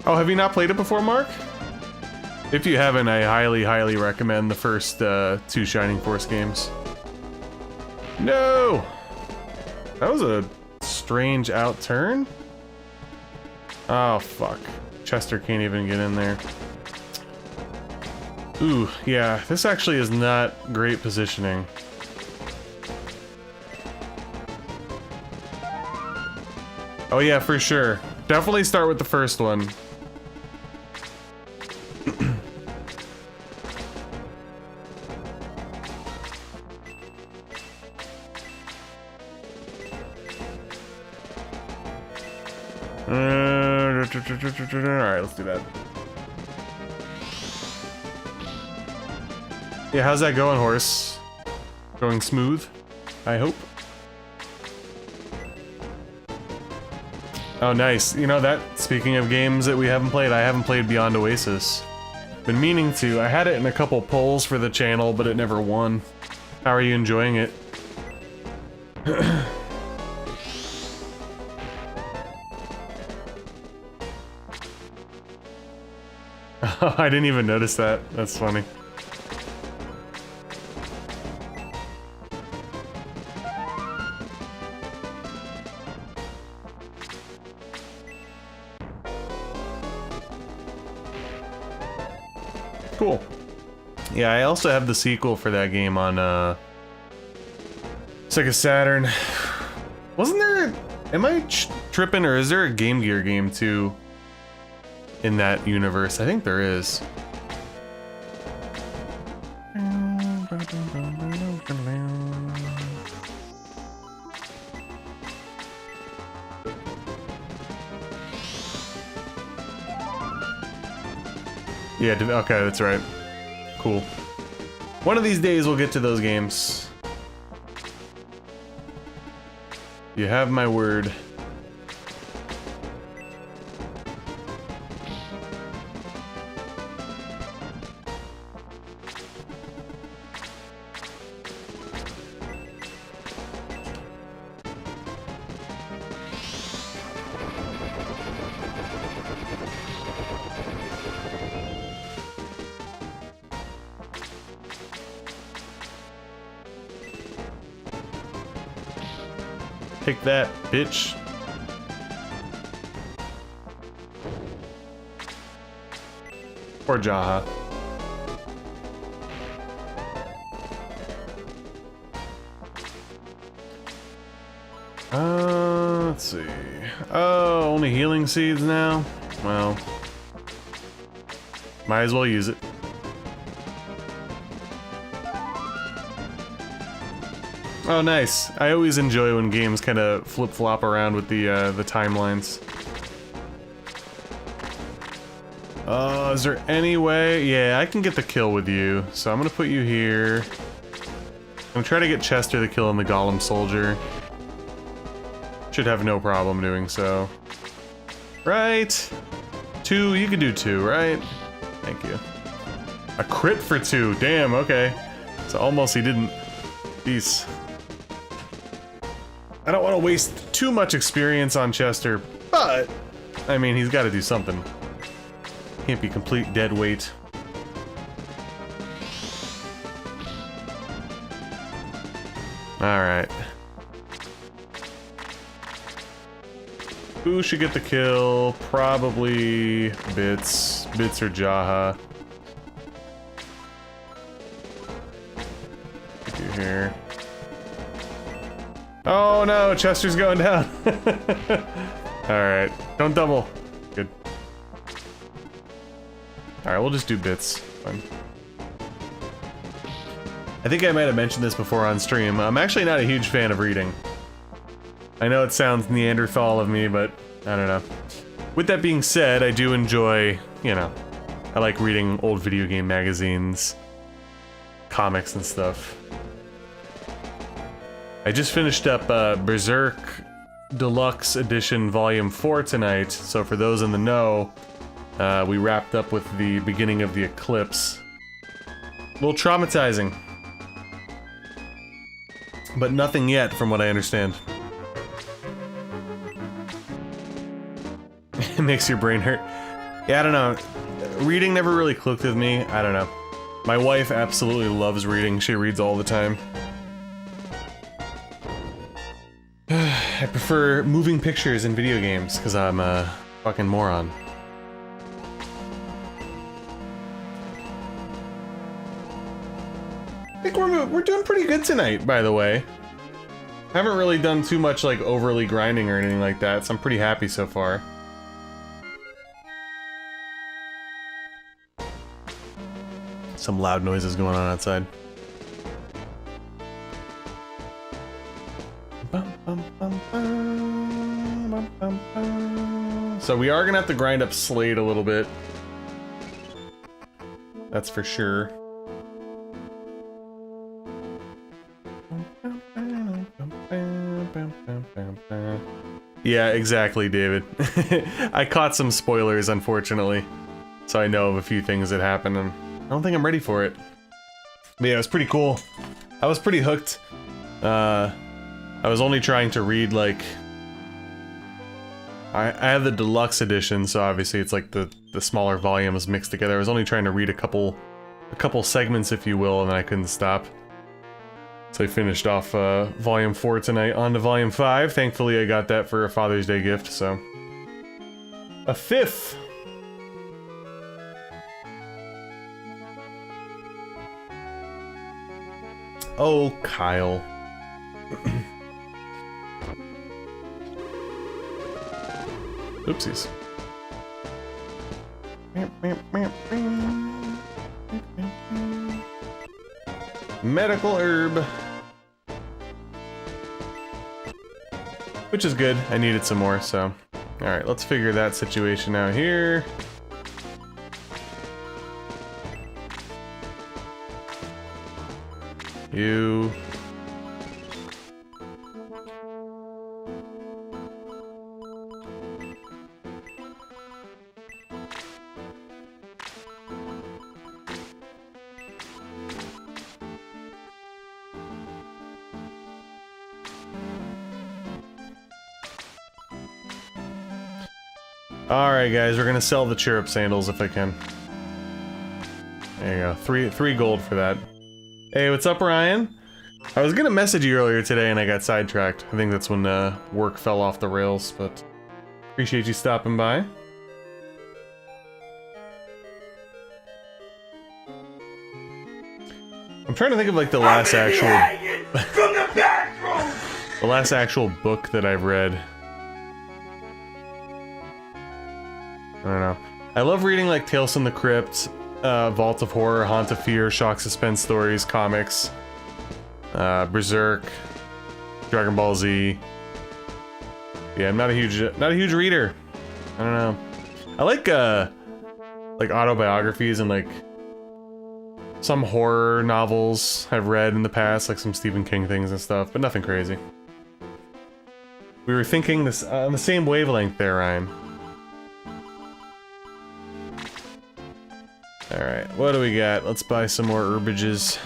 Oh, have you not played it before, Mark? If you haven't, I highly, highly recommend the first 2 Shining Force games. No! That was a strange outturn. Oh, fuck. Chester can't even get in there. Ooh, yeah, this actually is not great positioning. Oh yeah, for sure. Definitely start with the first one. Alright, let's do that. Yeah, how's that going, horse? Going smooth, I hope. Oh, nice. You know that, speaking of games that we haven't played, I haven't played Beyond Oasis. Been meaning to. I had it in a couple polls for the channel, but it never won. How are you enjoying it? I didn't even notice that. That's funny. Cool. Yeah, I also have the sequel for that game on Sega Saturn. Wasn't there... Am I tripping, or is there a Game Gear game too in that universe? I think there is. Yeah, okay, that's right. Cool. One of these days we'll get to those games. You have my word. Take that, bitch. Poor Jaha. Let's see. Oh, only healing seeds now? Well, might as well use it. Oh, nice. I always enjoy when games kind of flip-flop around with the timelines. Is there any way? Yeah, I can get the kill with you, so I'm gonna put you here. I'm gonna try to get Chester the kill on the Golem Soldier. Should have no problem doing so. Right? 2, you can do 2, right? Thank you. A crit for 2, damn, okay. So almost he didn't. Jeez. I don't want to waste too much experience on Chester, but, I mean, he's got to do something. Can't be complete dead weight. Alright. Who should get the kill? Probably Bits. Bits or Jaha. Get you here. Oh no, Chester's going down. Alright, don't double. Good. Alright, we'll just do Bits. Fine. I think I might have mentioned this before on stream. I'm actually not a huge fan of reading. I know it sounds Neanderthal of me, but I don't know. With that being said, I do enjoy, you know, I like reading old video game magazines, comics and stuff. I just finished up Berserk Deluxe Edition Volume 4 tonight, so for those in the know, we wrapped up with the beginning of the eclipse. A little traumatizing. But nothing yet, from what I understand. It makes your brain hurt. Yeah, I don't know. Reading never really clicked with me. I don't know. My wife absolutely loves reading. She reads all the time. I prefer moving pictures in video games, because I'm a fucking moron. I think we're doing pretty good tonight, by the way. Haven't really done too much, like, overly grinding or anything like that, so I'm pretty happy so far. Some loud noises going on outside. So we are gonna have to grind up Slade a little bit. That's for sure. Yeah, exactly, David. I caught some spoilers, unfortunately. So I know of a few things that happened, and I don't think I'm ready for it. But yeah, it was pretty cool. I was pretty hooked. I was only trying to read, like... I have the deluxe edition, so obviously it's like the smaller volumes mixed together. I was only trying to read a couple segments, if you will, and then I couldn't stop. So I finished off Volume 4 tonight, on to Volume 5. Thankfully I got that for a Father's Day gift, so... A fifth! Oh, Kyle. Oopsies. Medical herb. Which is good. I needed some more, so... Alright, let's figure that situation out here. You... Alright guys, we're gonna sell the chirrup sandals if I can. There you go, three gold for that. Hey, what's up, Ryan? I was gonna message you earlier today and I got sidetracked. I think that's when work fell off the rails, but appreciate you stopping by. I'm trying to think of like the last actual the last actual book that I've read. I don't know. I love reading like Tales from the Crypt, Vault of Horror, Haunt of Fear, Shock Suspense stories, comics, Berserk, Dragon Ball Z. Yeah, I'm not a huge reader. I don't know. I like autobiographies and like some horror novels I've read in the past, like some Stephen King things and stuff, but nothing crazy. We were thinking this on the same wavelength there, Ryan. Alright, what do we got? Let's buy some more herbages.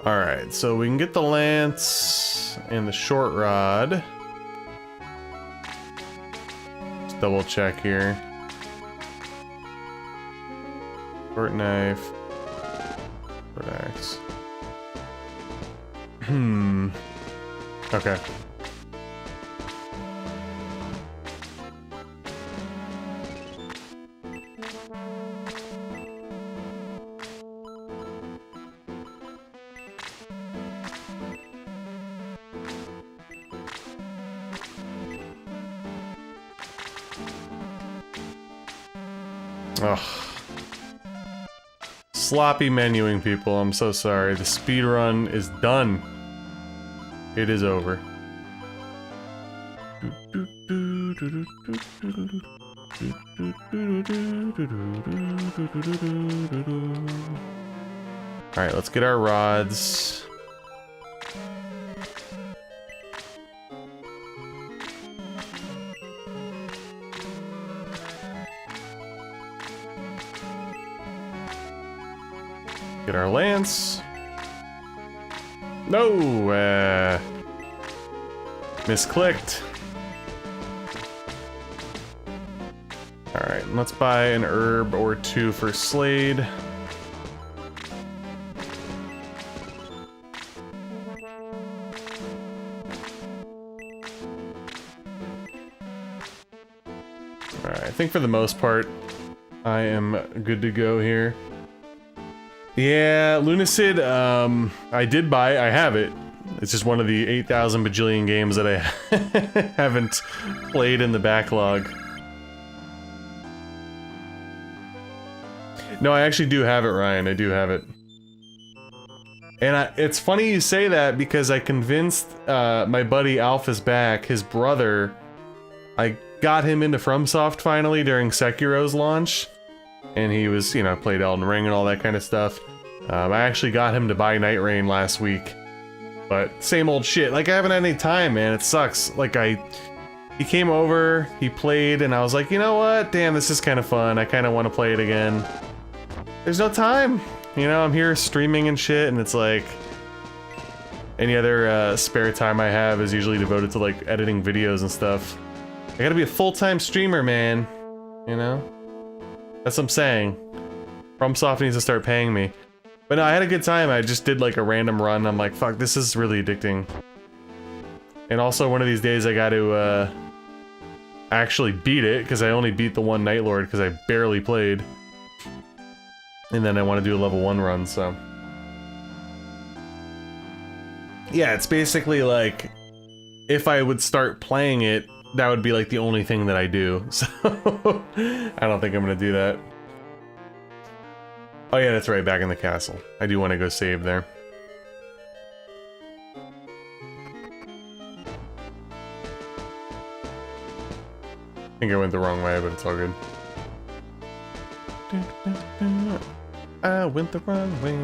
Alright, so we can get the lance and the short rod. Double check here. Short knife. Short axe. Okay. Ugh. Sloppy menuing, people. I'm so sorry. The speedrun is done. It is over. Alright, let's get our rods. Get our lance. No! Misclicked. Alright, let's buy an herb or two for Slade. Alright, I think for the most part, I am good to go here. Yeah, Lunacid, I did buy, I have it. It's just one of the 8,000 bajillion games that I haven't played in the backlog. No, I actually do have it, Ryan. I do have it. And it's funny you say that because I convinced my buddy Alpha's back, his brother. I got him into FromSoft finally during Sekiro's launch. And he was, you know, played Elden Ring and all that kind of stuff. I actually got him to buy Night Rain last week. But same old shit. Like, I haven't had any time, man. It sucks. Like, he came over, he played, and I was like, you know what? Damn, this is kind of fun. I kind of want to play it again. There's no time. You know, I'm here streaming and shit, and it's like... Any other spare time I have is usually devoted to, like, editing videos and stuff. I gotta be a full-time streamer, man. You know? That's what I'm saying. FromSoft needs to start paying me. But no, I had a good time. I just did like a random run. I'm like, fuck, this is really addicting. And also one of these days I got to actually beat it, because I only beat the one Night Lord because I barely played. And then I want to do a level 1 run, so... Yeah, it's basically like, if I would start playing it, that would be like the only thing that I do. So, I don't think I'm gonna do that. Oh yeah, that's right, back in the castle. I do want to go save there. I think I went the wrong way, but it's all good. I went the wrong way.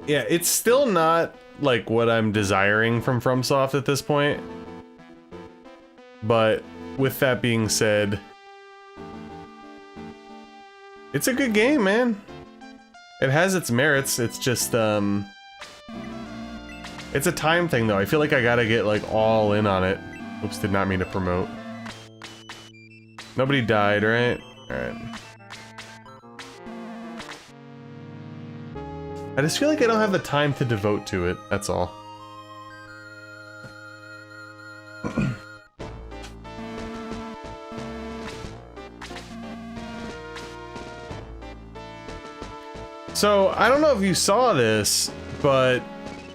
Yeah, it's still not like what I'm desiring from FromSoft at this point. But with that being said, it's a good game, man. It has its merits. It's just it's a time thing though. I feel like I gotta get like all in on it. Oops, did not mean to promote. Nobody died, right? Alright. I just feel like I don't have the time to devote to it, that's all. So, I don't know if you saw this, but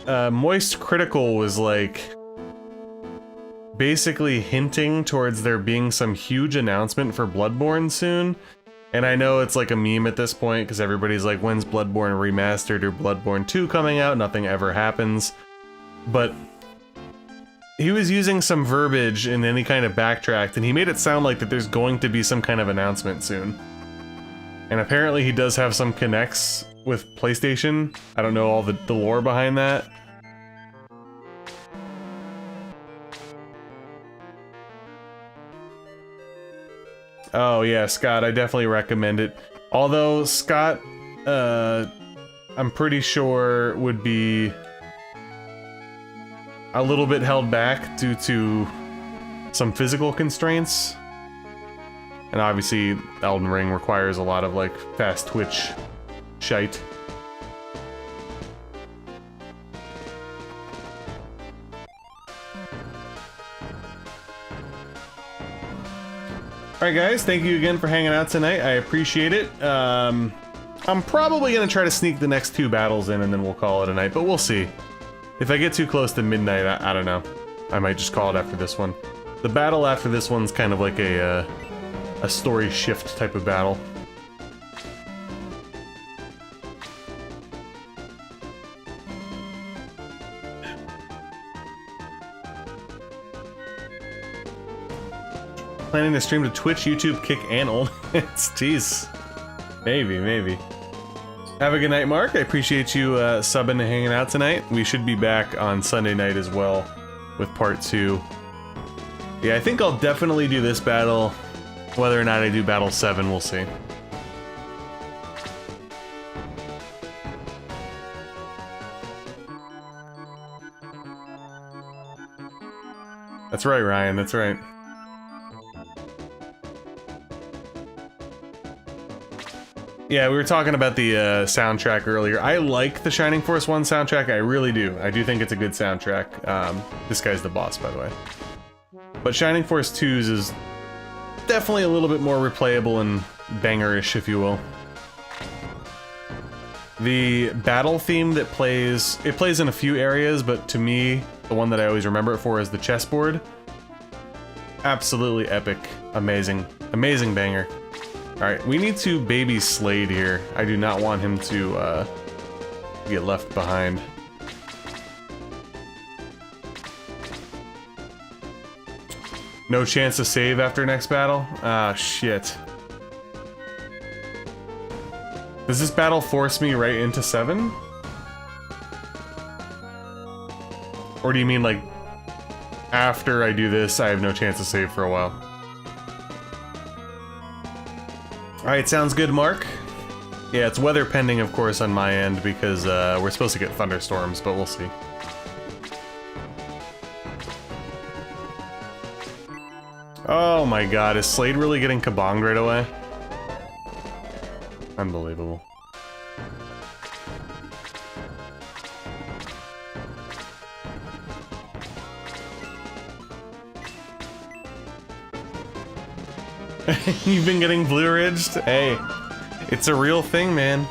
Moist Critical was like basically hinting towards there being some huge announcement for Bloodborne soon. And I know it's like a meme at this point because everybody's like, when's Bloodborne Remastered or Bloodborne 2 coming out? Nothing ever happens. But he was using some verbiage and then he kind of backtracked and he made it sound like that there's going to be some kind of announcement soon. And apparently he does have some connects with PlayStation. I don't know all the lore behind that. Oh yeah, Scott, I definitely recommend it. Although Scott, I'm pretty sure would be a little bit held back due to some physical constraints. And obviously, Elden Ring requires a lot of like fast twitch shite. Alright guys, thank you again for hanging out tonight. I appreciate it. I'm probably gonna try to sneak the next 2 battles in and then we'll call it a night, but we'll see. If I get too close to midnight, I don't know. I might just call it after this one. The battle after this one's kind of like a story shift type of battle. Planning to stream to Twitch, YouTube, Kick, and OnlyFans. Jeez. Maybe, maybe. Have a good night, Mark. I appreciate you subbing and hanging out tonight. We should be back on Sunday night as well with part 2. Yeah, I think I'll definitely do this battle. Whether or not I do battle 7, we'll see. That's right, Ryan. That's right. Yeah, we were talking about the soundtrack earlier. I like the Shining Force 1 soundtrack, I really do. I do think it's a good soundtrack. This guy's the boss, by the way. But Shining Force 2's is definitely a little bit more replayable and bangerish, if you will. The battle theme that plays, it plays in a few areas, but to me, the one that I always remember it for is the chessboard. Absolutely epic. Amazing. Amazing banger. Alright, we need to baby Slade here. I do not want him to get left behind. No chance to save after next battle? Ah, shit. Does this battle force me right into 7? Or do you mean like, after I do this, I have no chance to save for a while? Alright, sounds good, Mark. Yeah, it's weather pending, of course, on my end, because we're supposed to get thunderstorms, but we'll see. Oh my god, is Slade really getting kabonged right away? Unbelievable. You've been getting Blue Ridged? Hey, it's a real thing, man.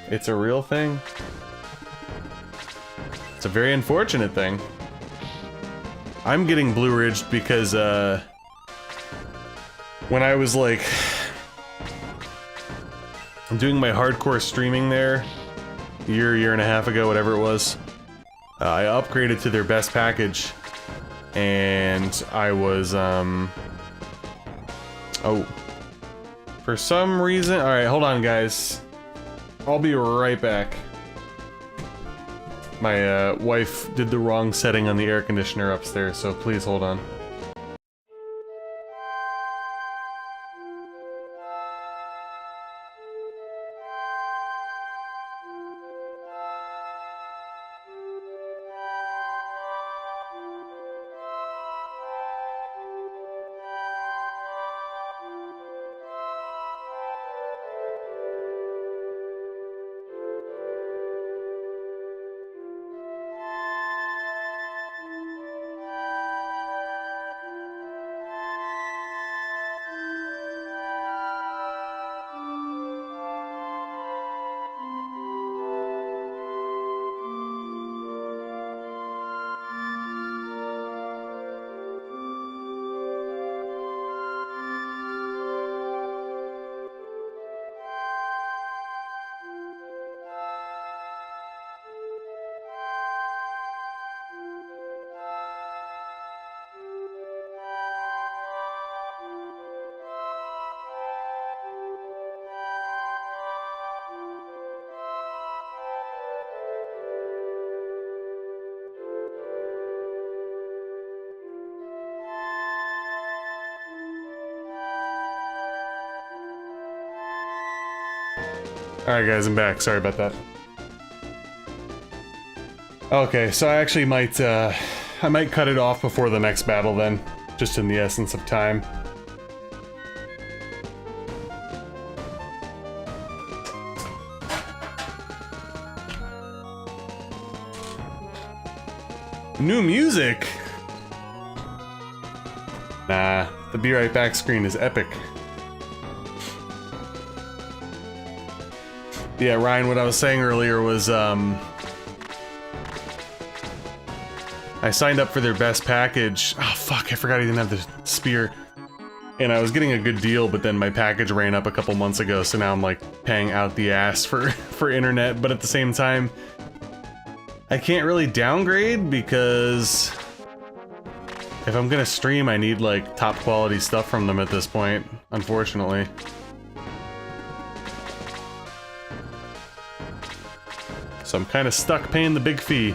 It's a real thing. It's a very unfortunate thing. I'm getting Blue Ridged because, when I was like, I'm doing my hardcore streaming there, year and a half ago, whatever it was, I upgraded to their best package, and I was, oh. For some reason... Alright, hold on, guys. I'll be right back. My wife did the wrong setting on the air conditioner upstairs, so please hold on. Alright guys, I'm back. Sorry about that. Okay, so I actually might, I might cut it off before the next battle then, just in the essence of time. New music? Nah, the Be Right Back screen is epic. Yeah, Ryan, what I was saying earlier was, I I signed up for their best package. Oh fuck, I forgot he didn't have the spear. And I was getting a good deal, but then my package ran up a couple months ago, so now I'm like paying out the ass for internet, but at the same time, I can't really downgrade because if I'm gonna stream, I need like top quality stuff from them at this point, unfortunately. So I'm kind of stuck paying the big fee.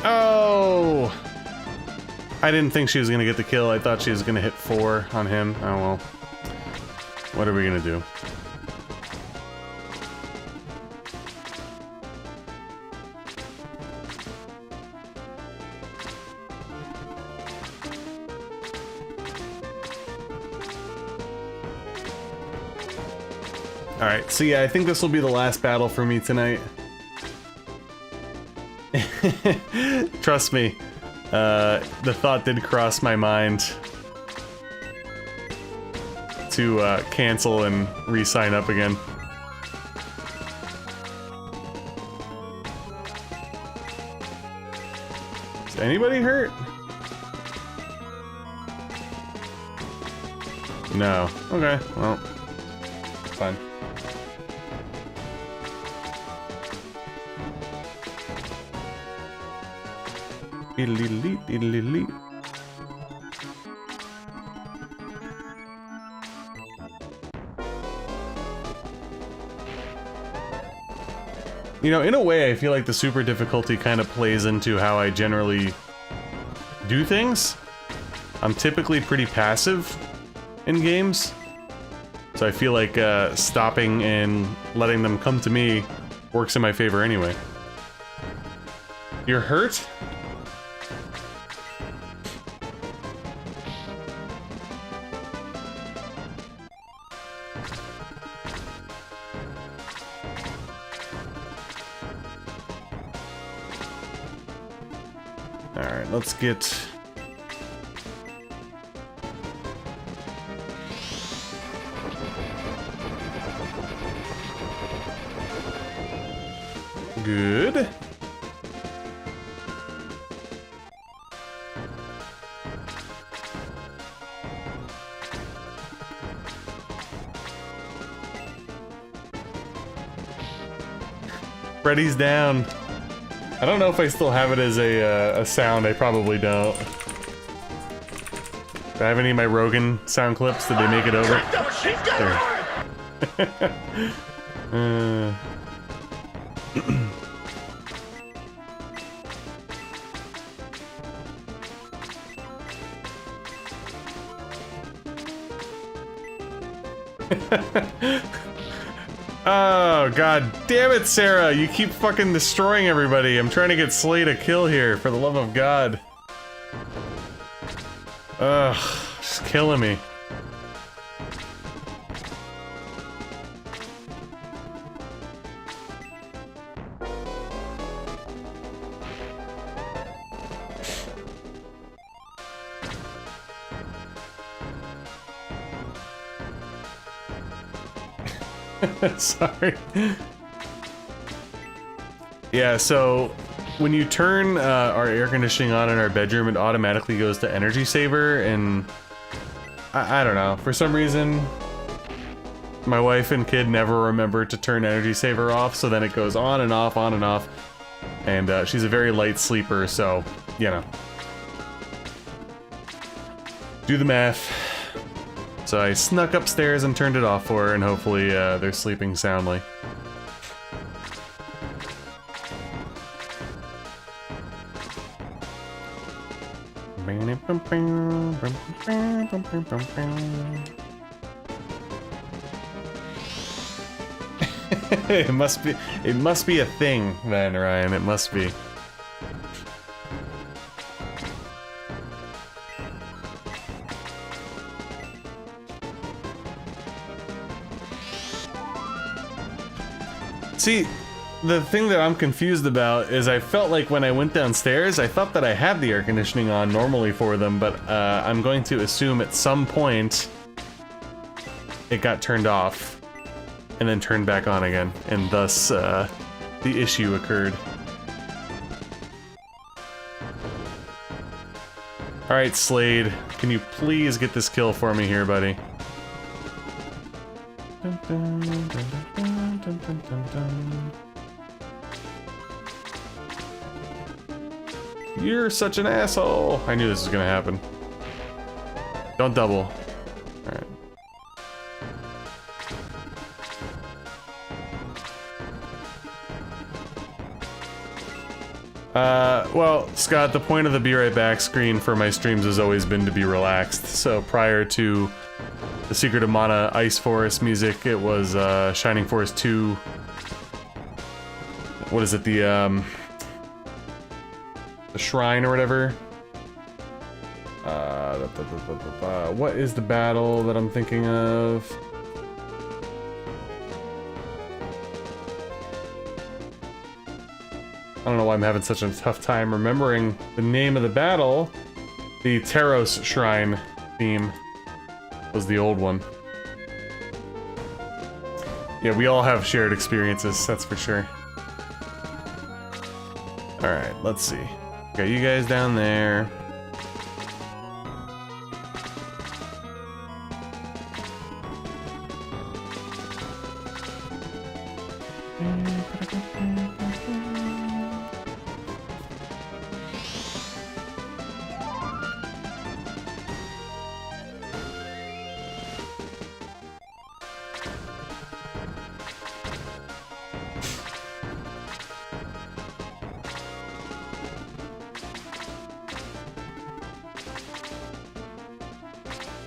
Oh! I didn't think she was gonna get the kill. I thought she was gonna hit 4 on him. Oh well. What are we gonna do? Alright, so yeah, I think this will be the last battle for me tonight. Trust me, the thought did cross my mind to cancel and re-sign up again. Is anybody hurt? No. Okay, well, fine. You know, in a way, I feel like the super difficulty kind of plays into how I generally do things. I'm typically pretty passive in games, so I feel like stopping and letting them come to me works in my favor anyway. You're hurt? Alright, let's get... Good. Freddy's down. I don't know if I still have it as a sound. I probably don't. Do I have any of my Rogan sound clips? Did they make it over? There. Oh, god damn it, Sarah! You keep fucking destroying everybody. I'm trying to get Slay to kill here, for the love of God. Ugh, just killing me. Sorry. Yeah, so when you turn our air conditioning on in our bedroom, it automatically goes to energy saver, and I don't know, for some reason my wife and kid never remember to turn energy saver off, so then it goes on and off, and she's a very light sleeper, so, you know. Do the math. So I snuck upstairs and turned it off for her, and hopefully they're sleeping soundly. It must be a thing then, Ryan. It must be. See, the thing that I'm confused about is I felt like when I went downstairs, I thought that I had the air conditioning on normally for them, but I'm going to assume at some point it got turned off and then turned back on again, and thus the issue occurred. Alright, Slade, can you please get this kill for me here, buddy? Dun, dun, dun, dun, dun, dun, dun, dun. You're such an asshole! I knew this was gonna happen. Don't double. Alright. Well, Scott, the point of the Be Right Back screen for my streams has always been to be relaxed. So prior to the Secret of Mana Ice Forest music, it was Shining Force 2. What is it, the shrine or whatever? What is the battle that I'm thinking of? I don't know why I'm having such a tough time remembering the name of the battle. The Taros Shrine theme was the old one. Yeah, we all have shared experiences, that's for sure. Alright, let's see. Got you guys down there.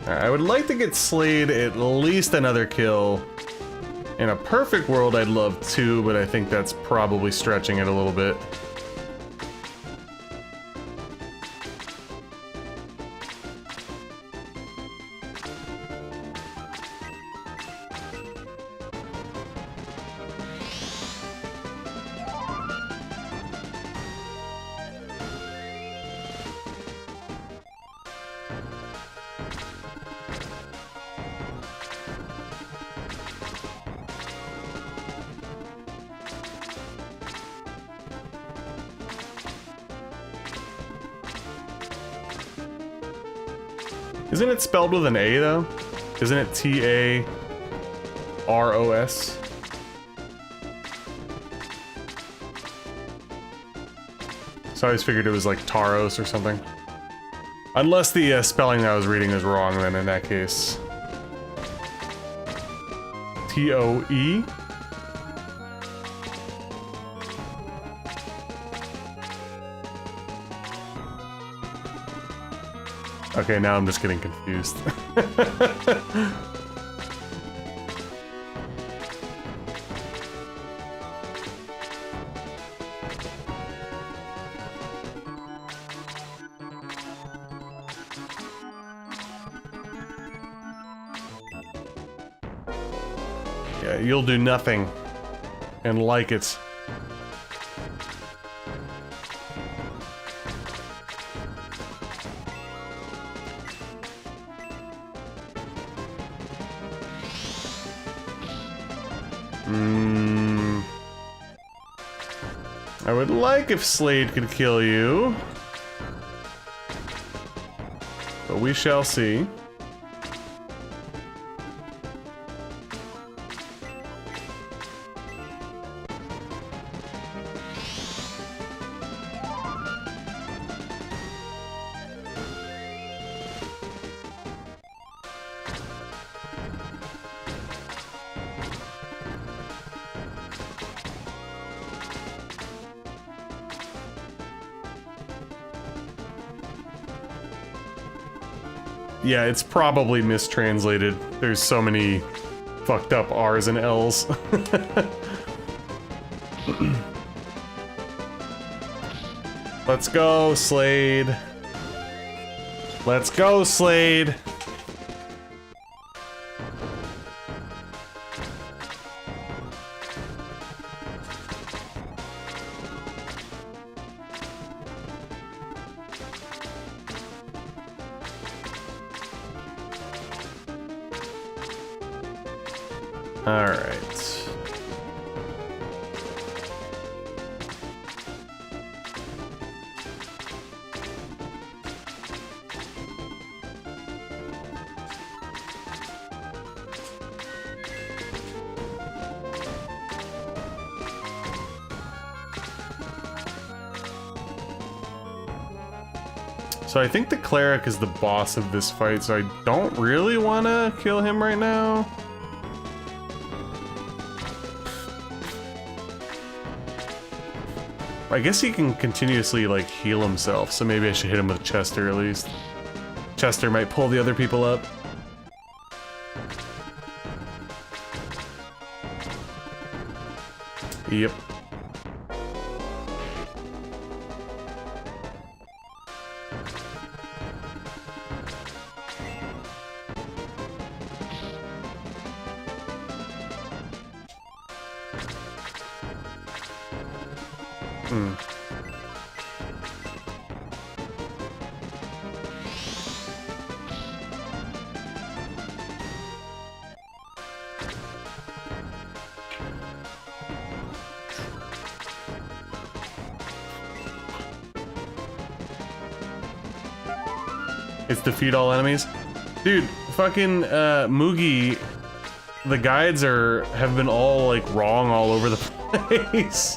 I would like to get Slade at least another kill. In a perfect world, I'd love 2, but I think that's probably stretching it a little bit. Isn't it spelled with an A, though? Isn't it T-A-R-O-S? So I always figured it was like Taros or something. Unless the spelling that I was reading is wrong, then in that case. T-O-E? Okay, now I'm just getting confused. Yeah, you'll do nothing and like it. I would like if Slade could kill you, but we shall see. Yeah, it's probably mistranslated. There's so many fucked up R's and L's. Let's go, Slade. Let's go, Slade. Alright. So I think the cleric is the boss of this fight, so I don't really want to kill him right now. I guess he can continuously, like, heal himself, so maybe I should hit him with Chester at least. Chester might pull the other people up. Yep. It's defeat all enemies. Dude, fucking Mugi, the guides have been all like wrong all over the place.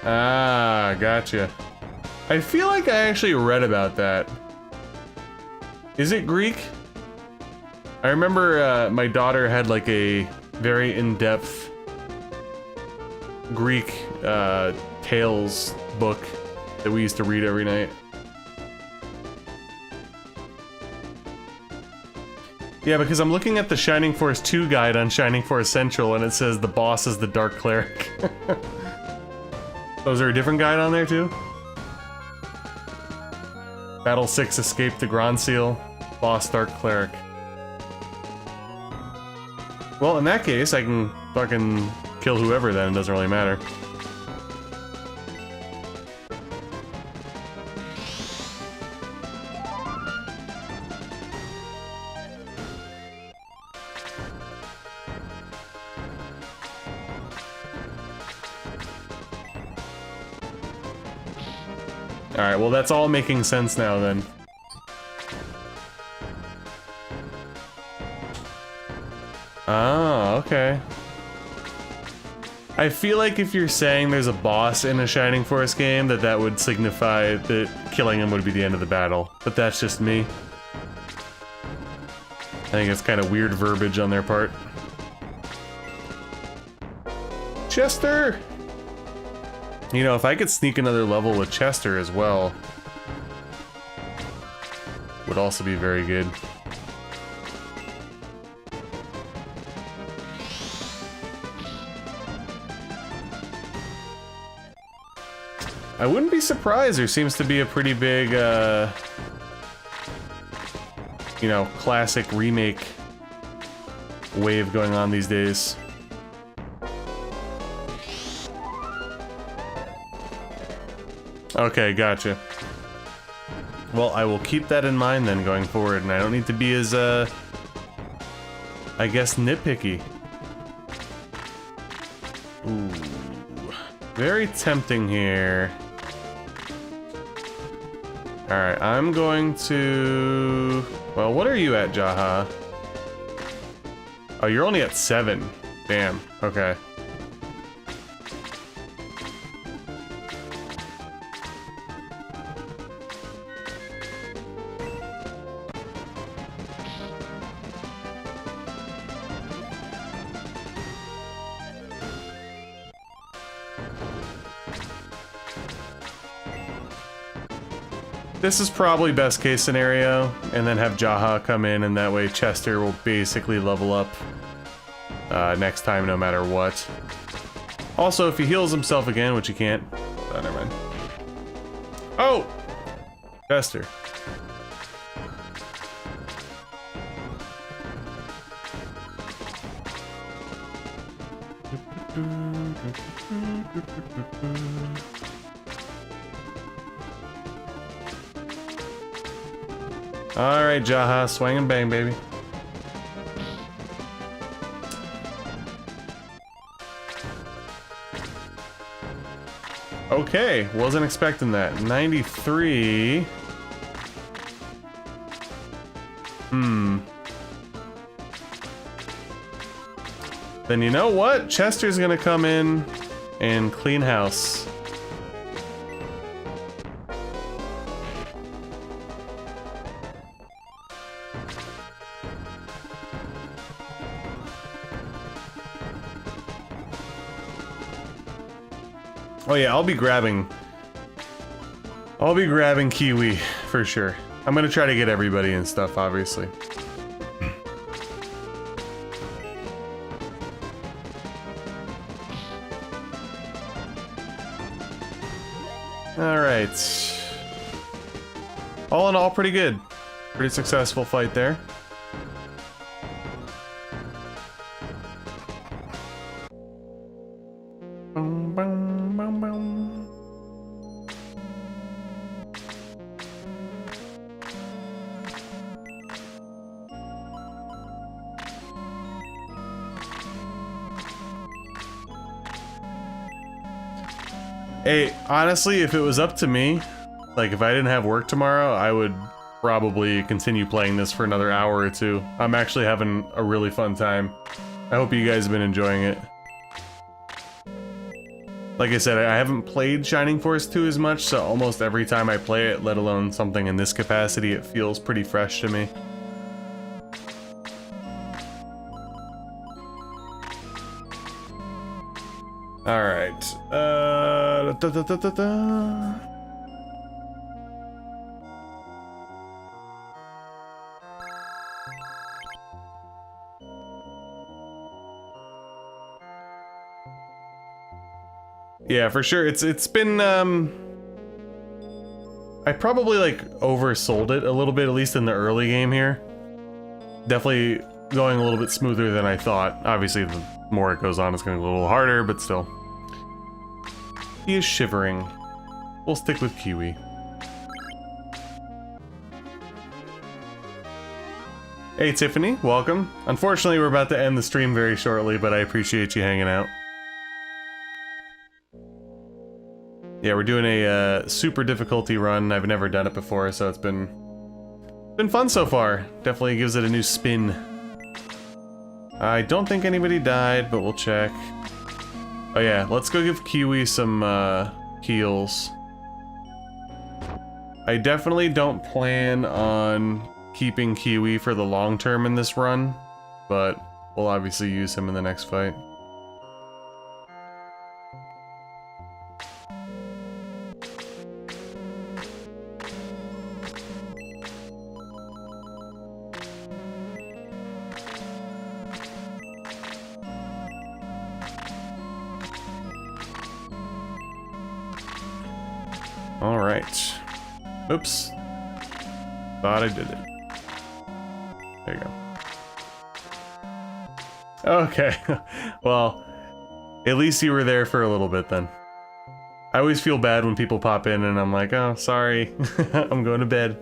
Ah, gotcha. I feel like I actually read about that. Is it Greek? I remember my daughter had like a very in-depth Greek tales book that we used to read every night. Yeah, because I'm looking at the Shining Force II guide on Shining Force Central and it says the boss is the Dark Cleric. Oh, is there a different guide on there too? Battle 6 Escape the Grand Seal, Boss Dark Cleric. Well, in that case, I can fucking kill whoever then, it doesn't really matter. Alright, well that's all making sense now then. Ah, okay. I feel like if you're saying there's a boss in a Shining Force game, that would signify that killing him would be the end of the battle. But that's just me. I think it's kind of weird verbiage on their part. Chester! You know, if I could sneak another level with Chester as well, would also be very good. I wouldn't be surprised, there seems to be a pretty big, you know, classic remake wave going on these days. Okay, gotcha. Well, I will keep that in mind then going forward, and I don't need to be as, I guess, nitpicky. Ooh. Very tempting here. Alright, I'm going to... Well, what are you at, Jaha? Oh, you're only at 7. Damn, okay. This is probably best case scenario, and then have Jaha come in, and that way Chester will basically level up next time no matter what. Also, if he heals himself again, which he can't... Oh, never mind. Oh! Chester. Alright, Jaha, swing and bang, baby. Okay, wasn't expecting that. 93. Then you know what? Chester's gonna come in and clean house. Oh yeah, I'll be grabbing Kiwi for sure. I'm gonna try to get everybody and stuff, obviously. Alright. All in all, pretty good. Pretty successful fight there. Hey, honestly, if it was up to me, like if I didn't have work tomorrow, I would probably continue playing this for another hour or two. I'm actually having a really fun time. I hope you guys have been enjoying it. Like I said, I haven't played Shining Force 2 as much, so almost every time I play it, let alone something in this capacity, it feels pretty fresh to me. Alright, yeah, for sure, it's been, I probably, like, oversold it a little bit, at least in the early game here. Definitely going a little bit smoother than I thought. Obviously, the more it goes on, it's going to be a little harder, but still. He is shivering. We'll stick with Kiwi. Hey Tiffany, welcome. Unfortunately, we're about to end the stream very shortly, but I appreciate you hanging out. Yeah, we're doing a super difficulty run. I've never done it before, so it's been fun so far. Definitely gives it a new spin. I don't think anybody died, but we'll check. Oh yeah, let's go give Kiwi some heals. I definitely don't plan on keeping Kiwi for the long term in this run, but we'll obviously use him in the next fight. Alright. Oops. Thought I did it. There you go. Okay. Well, at least you were there for a little bit then. I always feel bad when people pop in and I'm like, oh, sorry. I'm going to bed.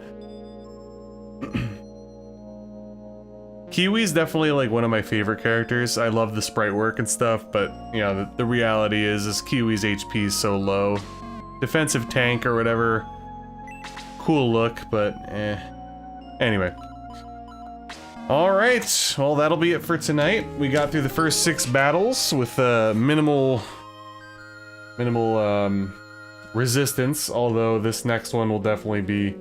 Kiwi's definitely like one of my favorite characters. I love the sprite work and stuff, but you know, the reality is Kiwi's HP is so low. Defensive tank or whatever. Cool look, but eh. Anyway. Alright, well that'll be it for tonight. We got through the first 6 battles with minimal resistance, although this next one will definitely be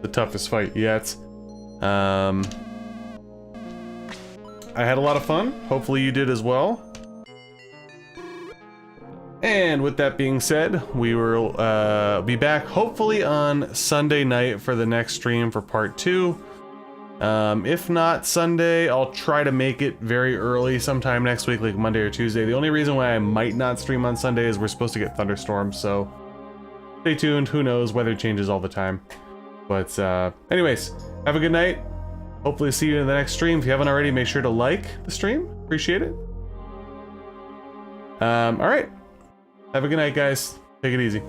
the toughest fight yet. I had a lot of fun. Hopefully you did as well. And with that being said, we will be back hopefully on Sunday night for the next stream for part 2. If not Sunday, I'll try to make it very early sometime next week, like Monday or Tuesday. The only reason why I might not stream on Sunday is we're supposed to get thunderstorms, so stay tuned. Who knows, weather changes all the time. But anyways, have a good night. Hopefully see you in the next stream. If you haven't already, make sure to like the stream. Appreciate it. Alright. Have a good night, guys. Take it easy.